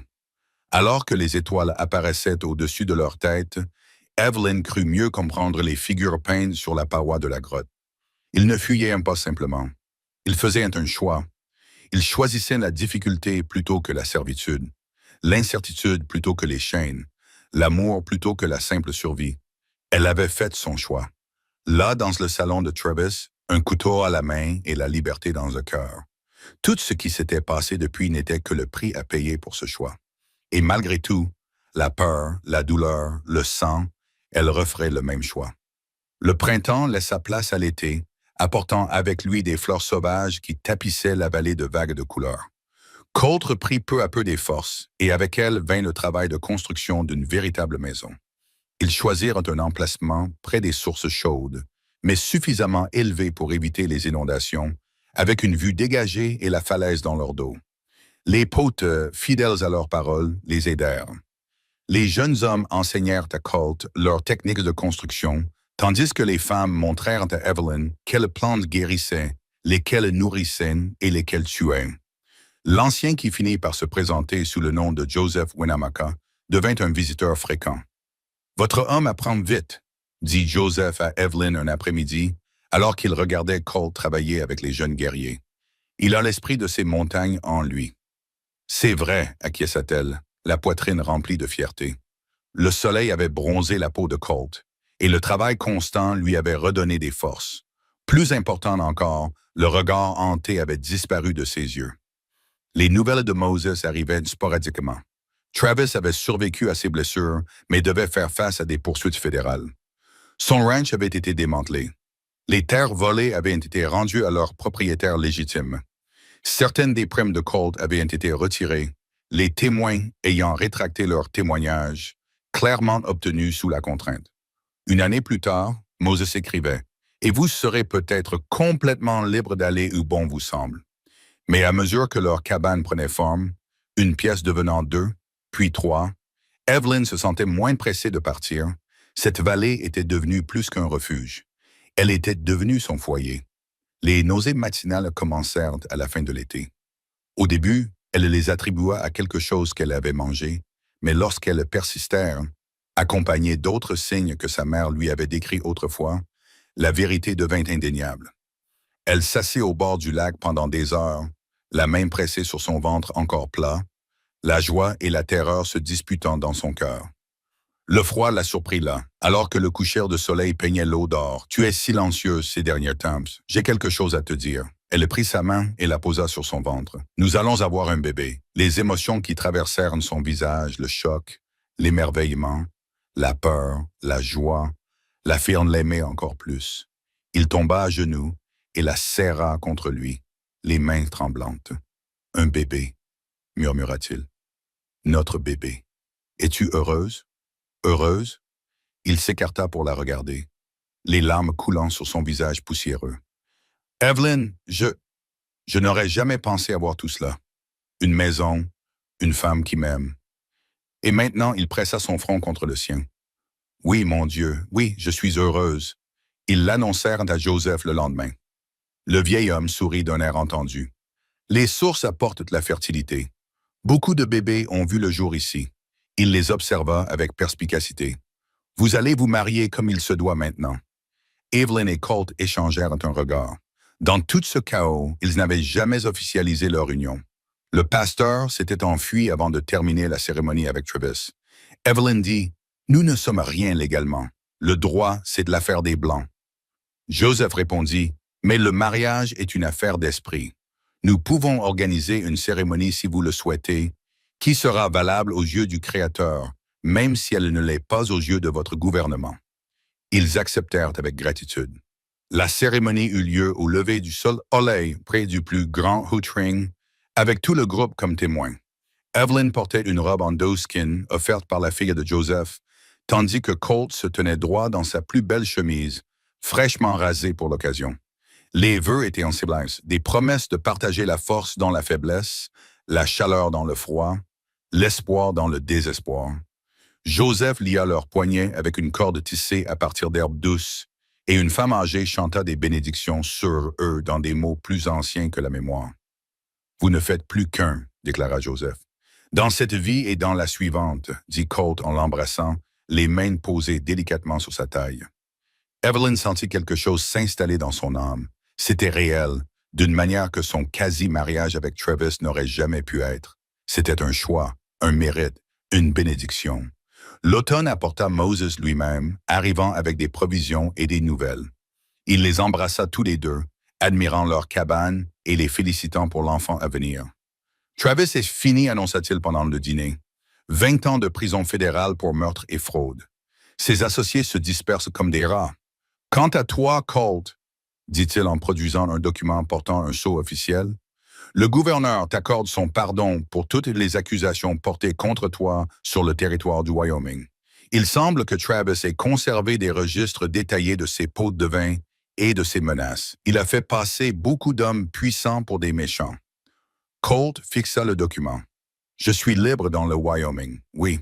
Alors que les étoiles apparaissaient au-dessus de leur tête, Evelyn crut mieux comprendre les figures peintes sur la paroi de la grotte. Ils ne fuyaient pas simplement. Ils faisaient un choix. Ils choisissaient la difficulté plutôt que la servitude, l'incertitude plutôt que les chaînes, l'amour plutôt que la simple survie. Elle avait fait son choix. Là, dans le salon de Travis, un couteau à la main et la liberté dans le cœur. Tout ce qui s'était passé depuis n'était que le prix à payer pour ce choix. Et malgré tout, la peur, la douleur, le sang, elle referait le même choix. Le printemps laissa place à l'été, apportant avec lui des fleurs sauvages qui tapissaient la vallée de vagues de couleurs. Colt reprit peu à peu des forces, et avec elle vint le travail de construction d'une véritable maison. Ils choisirent un emplacement près des sources chaudes, mais suffisamment élevé pour éviter les inondations, avec une vue dégagée et la falaise dans leur dos. Les potes, fidèles à leurs paroles, les aidèrent. Les jeunes hommes enseignèrent à Colt leurs techniques de construction, tandis que les femmes montrèrent à Evelyn quelles plantes guérissaient, lesquelles nourrissaient et lesquelles tuaient. L'ancien qui finit par se présenter sous le nom de Joseph Winnemucca devint un visiteur fréquent. « Votre homme apprend vite », dit Joseph à Evelyn un après-midi, alors qu'il regardait Colt travailler avec les jeunes guerriers. « Il a l'esprit de ces montagnes en lui. » « C'est vrai, acquiesça-t-elle, la poitrine remplie de fierté. Le soleil avait bronzé la peau de Colt, et le travail constant lui avait redonné des forces. Plus important encore, le regard hanté avait disparu de ses yeux. Les nouvelles de Moses arrivaient sporadiquement. Travis avait survécu à ses blessures, mais devait faire face à des poursuites fédérales. Son ranch avait été démantelé. Les terres volées avaient été rendues à leurs propriétaires légitimes. Certaines des primes de Colt avaient été retirées, les témoins ayant rétracté leurs témoignages, clairement obtenus sous la contrainte. Une année plus tard, Moses écrivait « Et vous serez peut-être complètement libre d'aller où bon vous semble. » Mais à mesure que leur cabane prenait forme, une pièce devenant 2, puis 3, Evelyn se sentait moins pressée de partir. Cette vallée était devenue plus qu'un refuge. Elle était devenue son foyer. Les nausées matinales commencèrent à la fin de l'été. Au début, elle les attribua à quelque chose qu'elle avait mangé, mais lorsqu'elles persistèrent, accompagnées d'autres signes que sa mère lui avait décrits autrefois, la vérité devint indéniable. Elle s'assit au bord du lac pendant des heures, la main pressée sur son ventre encore plat, la joie et la terreur se disputant dans son cœur. Le froid la surprit là, alors que le coucher de soleil peignait l'eau d'or. « Tu es silencieuse ces derniers temps. J'ai quelque chose à te dire. » Elle prit sa main et la posa sur son ventre. « Nous allons avoir un bébé. » Les émotions qui traversèrent son visage, le choc, l'émerveillement, la peur, la joie, la firent l'aimer encore plus. Il tomba à genoux et la serra contre lui, les mains tremblantes. « Un bébé, murmura-t-il. Notre bébé. Es-tu heureuse? Heureuse? » Il s'écarta pour la regarder, les larmes coulant sur son visage poussiéreux. « Evelyn, je n'aurais jamais pensé avoir tout cela. Une maison, une femme qui m'aime. » Et maintenant, il pressa son front contre le sien. « Oui, mon Dieu, oui, je suis heureuse. » Ils l'annoncèrent à Joseph le lendemain. Le vieil homme sourit d'un air entendu. « Les sources apportent la fertilité. Beaucoup de bébés ont vu le jour ici. » Il les observa avec perspicacité. « Vous allez vous marier comme il se doit maintenant. » Evelyn et Colt échangèrent un regard. Dans tout ce chaos, ils n'avaient jamais officialisé leur union. Le pasteur s'était enfui avant de terminer la cérémonie avec Travis. Evelyn dit « Nous ne sommes rien légalement. Le droit, c'est de l'affaire des Blancs. » Joseph répondit « Mais le mariage est une affaire d'esprit. Nous pouvons organiser une cérémonie si vous le souhaitez, qui sera valable aux yeux du Créateur, même si elle ne l'est pas aux yeux de votre gouvernement. » Ils acceptèrent avec gratitude. La cérémonie eut lieu au lever du soleil près du plus grand hootring, avec tout le groupe comme témoin. Evelyn portait une robe en doeskin offerte par la fille de Joseph, tandis que Colt se tenait droit dans sa plus belle chemise, fraîchement rasée pour l'occasion. Les vœux étaient en silex, des promesses de partager la force dans la faiblesse, la chaleur dans le froid, l'espoir dans le désespoir. Joseph lia leurs poignets avec une corde tissée à partir d'herbes douces, et une femme âgée chanta des bénédictions sur eux dans des mots plus anciens que la mémoire. « Vous ne faites plus qu'un, » déclara Joseph. « Dans cette vie et dans la suivante, » dit Colt en l'embrassant, les mains posées délicatement sur sa taille. Evelyn sentit quelque chose s'installer dans son âme. C'était réel, d'une manière que son quasi-mariage avec Travis n'aurait jamais pu être. C'était un choix, un mérite, une bénédiction. L'automne apporta Moses lui-même, arrivant avec des provisions et des nouvelles. Il les embrassa tous les deux, admirant leur cabane et les félicitant pour l'enfant à venir. « Travis est fini, annonça-t-il pendant le dîner. 20 ans de prison fédérale pour meurtre et fraude. Ses associés se dispersent comme des rats. Quant à toi, Colt, dit-il en produisant un document portant un sceau officiel, le gouverneur t'accorde son pardon pour toutes les accusations portées contre toi sur le territoire du Wyoming. Il semble que Travis ait conservé des registres détaillés de ses pots de vin et de ses menaces. Il a fait passer beaucoup d'hommes puissants pour des méchants. » Colt fixa le document. « Je suis libre dans le Wyoming, oui.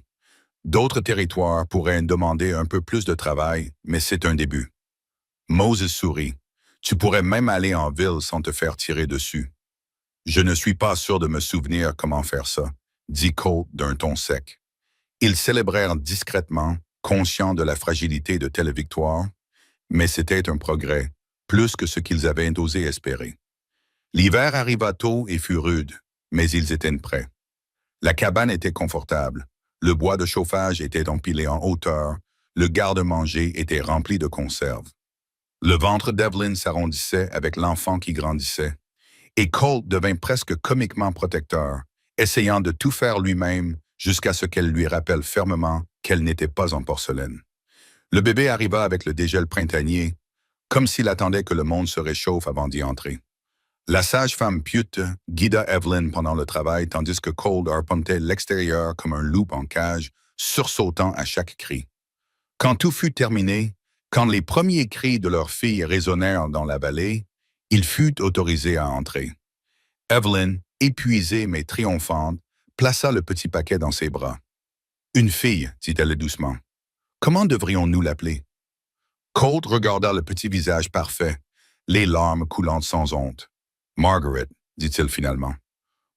D'autres territoires pourraient demander un peu plus de travail, mais c'est un début. » Moses sourit. « Tu pourrais même aller en ville sans te faire tirer dessus. » « Je ne suis pas sûr de me souvenir comment faire ça, » dit Colt d'un ton sec. Ils célébrèrent discrètement, conscients de la fragilité de telle victoire, mais c'était un progrès, plus que ce qu'ils avaient osé espérer. L'hiver arriva tôt et fut rude, mais ils étaient prêts. La cabane était confortable, le bois de chauffage était empilé en hauteur, le garde-manger était rempli de conserves. Le ventre d'Evelyn s'arrondissait avec l'enfant qui grandissait, et Colt devint presque comiquement protecteur, essayant de tout faire lui-même jusqu'à ce qu'elle lui rappelle fermement qu'elle n'était pas en porcelaine. Le bébé arriva avec le dégel printanier, comme s'il attendait que le monde se réchauffe avant d'y entrer. La sage-femme Pute guida Evelyn pendant le travail, tandis que Colt arpentait l'extérieur comme un loup en cage, sursautant à chaque cri. Quand tout fut terminé, quand les premiers cris de leur fille résonnèrent dans la vallée, il fut autorisé à entrer. Evelyn, épuisée mais triomphante, plaça le petit paquet dans ses bras. « Une fille, dit-elle doucement. Comment devrions-nous l'appeler? » Colt regarda le petit visage parfait, les larmes coulant sans honte. Margaret, dit-il finalement.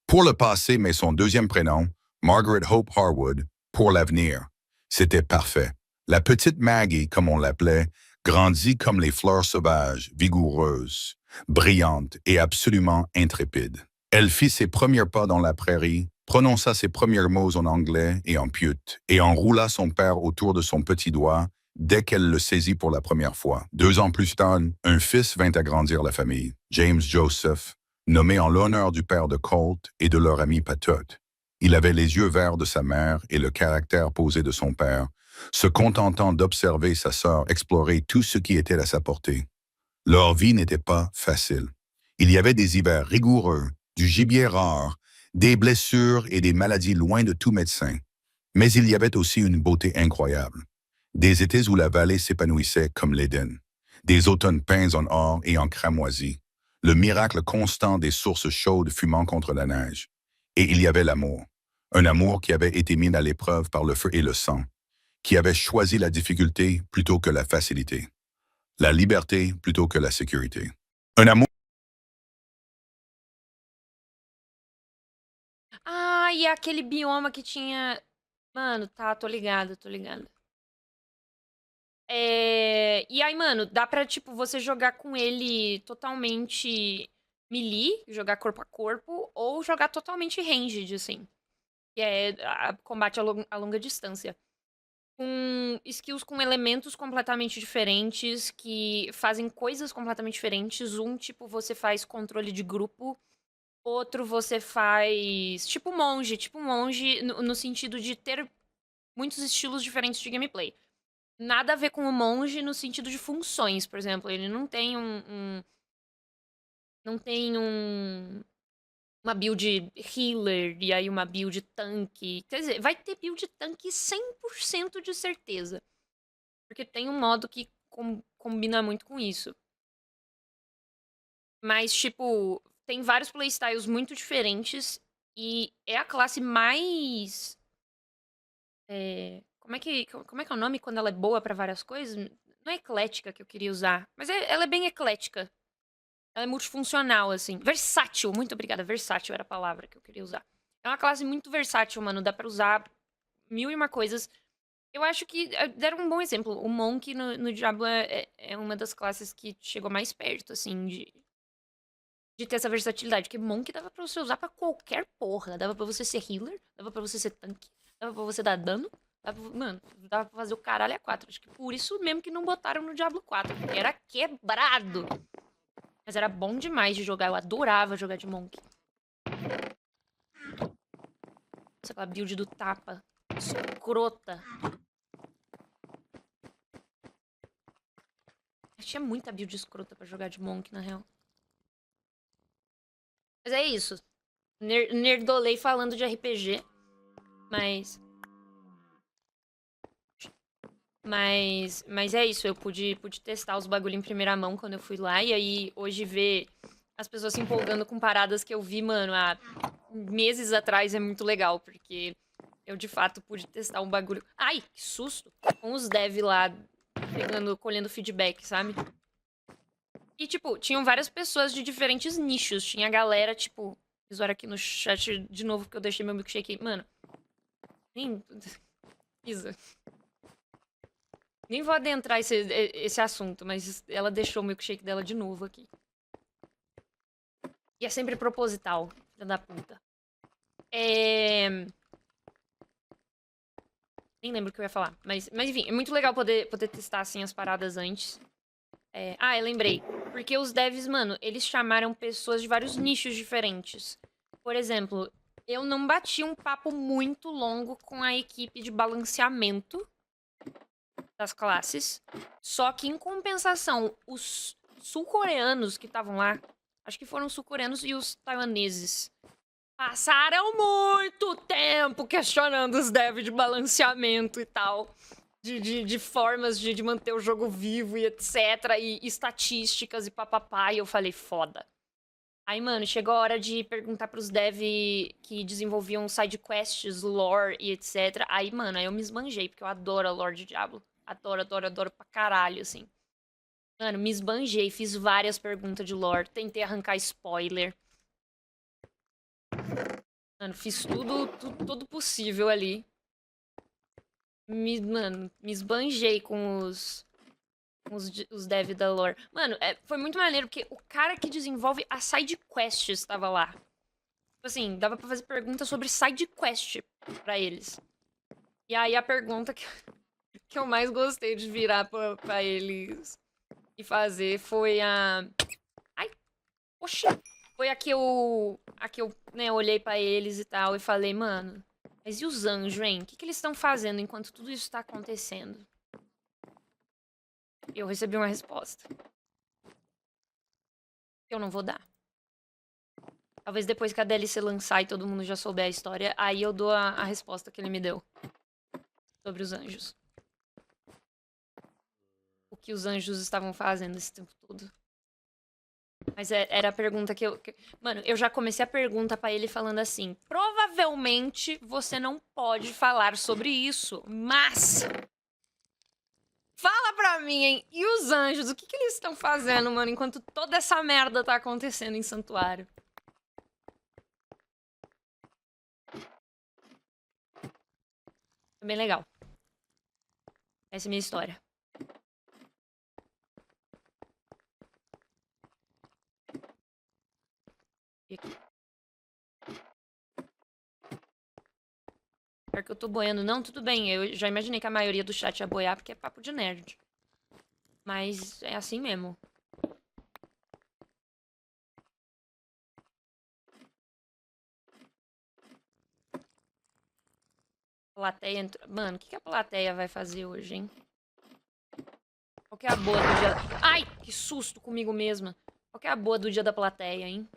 Pour le passé, mais son deuxième prénom, Margaret Hope Harwood, pour l'avenir. C'était parfait. La petite Maggie, comme on l'appelait, grandit comme les fleurs sauvages, vigoureuses, brillantes et absolument intrépides. Elle fit ses premiers pas dans la prairie, prononça ses premiers mots en anglais et en piute, et enroula son père autour de son petit doigt dès qu'elle le saisit pour la première fois. 2 ans plus tard, un fils vint agrandir la famille, James Joseph, nommé en l'honneur du père de Colt et de leur ami Patot. Il avait les yeux verts de sa mère et le caractère posé de son père, se contentant d'observer sa sœur explorer tout ce qui était à sa portée. Leur vie n'était pas facile. Il y avait des hivers rigoureux, du gibier rare, des blessures et des maladies loin de tout médecin. Mais il y avait aussi une beauté incroyable. Des étés où la vallée s'épanouissait comme l'Éden. Des automnes peints en or et en cramoisi. Le miracle constant des sources chaudes fumant contre la neige. Et il y avait l'amour. Un amour qui avait été mis à l'épreuve par le feu et le sang. Qui avait choisi la difficulté plutôt que la facilité. La liberté plutôt que la sécurité. Un amour. Ah, e aquele bioma que tinha. Mano, tá, tô ligada, tô ligada. E aí, mano, dá pra, tipo, você jogar com ele totalmente melee, jogar corpo a corpo, ou jogar totalmente ranged, assim. Que é combate a longa distância. Com skills com elementos completamente diferentes, que fazem coisas completamente diferentes. Um, tipo, você faz controle de grupo. Outro você faz tipo monge no sentido de ter muitos estilos diferentes de gameplay. Nada a ver com o monge no sentido de funções, por exemplo. Ele não tem não tem uma build healer e aí uma build tanque. Quer dizer, vai ter build tanque 100% de certeza. Porque tem um modo que combina muito com isso. Mas, tipo, tem vários playstyles muito diferentes e é a classe mais. Como é que é o nome quando ela é boa pra várias coisas? Não é eclética que eu queria usar, mas ela é bem eclética. Ela é multifuncional, assim. Versátil, muito obrigada. Versátil era a palavra que eu queria usar. É uma classe muito versátil, mano. Dá pra usar mil e uma coisas. Eu acho que deram um bom exemplo. O Monk no Diablo é uma das classes que chegou mais perto, assim, de ter essa versatilidade. Porque Monk dava pra você usar pra qualquer porra. Dava pra você ser healer, dava pra você ser tanque, dava pra você dar dano. Mano, dava pra fazer o caralho a 4. Acho que por isso mesmo que não botaram no Diablo 4. Porque era quebrado. Mas era bom demais de jogar. Eu adorava jogar de Monk. Nossa, aquela build do tapa. Escrota. Eu tinha muita build escrota pra jogar de Monk, na real. Mas é isso. Nerdolei falando de RPG. Mas é isso, eu pude testar os bagulho em primeira mão quando eu fui lá. E aí, hoje, ver as pessoas se empolgando com paradas que eu vi, mano, há meses atrás é muito legal. Porque eu, de fato, pude testar um bagulho... Ai, que susto! Com os dev lá, colhendo feedback, sabe? E, tipo, tinham várias pessoas de diferentes nichos. Tinha galera, tipo... Olha aqui no chat de novo que eu deixei meu milkshake. Mano. Isa. Nem vou adentrar esse assunto, mas ela deixou o milkshake dela de novo aqui. E é sempre proposital, filha da puta. Nem lembro o que eu ia falar. Mas enfim, é muito legal poder testar assim as paradas antes. Eu lembrei. Porque os devs, mano, eles chamaram pessoas de vários nichos diferentes. Por exemplo, eu não bati um papo muito longo com a equipe de balanceamento das classes. Só que, em compensação, os sul-coreanos que estavam lá, acho que foram os sul-coreanos e os taiwaneses, passaram muito tempo questionando os devs de balanceamento e tal. De formas de manter o jogo vivo e etc. E estatísticas e papapá. E eu falei, foda. Aí, mano, chegou a hora de perguntar pros devs que desenvolviam sidequests, lore e etc. Aí, mano, aí eu me esbanjei, porque eu adoro a lore de Diablo. Adoro pra caralho, assim. Mano, me esbanjei, fiz várias perguntas de lore, tentei arrancar spoiler. Mano, fiz tudo possível ali. Mano, me esbanjei com os dev da lore. Mano, foi muito maneiro, porque o cara que desenvolve a side quest estava lá. Tipo assim, dava pra fazer perguntas sobre side quest pra eles. E aí a pergunta que eu mais gostei de virar pra eles e fazer foi a... Ai, oxi. Foi a que eu né, olhei pra eles e tal e falei, mano, mas e os anjos, hein? O que eles estão fazendo enquanto tudo isso tá acontecendo? Eu recebi uma resposta. Que eu não vou dar. Talvez depois que a DLC lançar e todo mundo já souber a história, aí eu dou a resposta que ele me deu. Sobre os anjos. O que os anjos estavam fazendo esse tempo todo. Mas era a pergunta que eu... Mano, eu já comecei a pergunta pra ele falando assim, provavelmente você não pode falar sobre isso, mas... Fala pra mim, hein? E os anjos, o que eles estão fazendo, mano, enquanto toda essa merda tá acontecendo em Santuário? Foi bem legal. Essa é a minha história. E aqui. Pior que eu tô boiando. Não, tudo bem. Eu já imaginei que a maioria do chat ia boiar, porque é papo de nerd. Mas é assim mesmo. Plateia entrou... Mano, o que a plateia vai fazer hoje, hein? Qual que é a boa do dia... Ai, que susto comigo mesma. Qual que é a boa do dia da plateia, hein?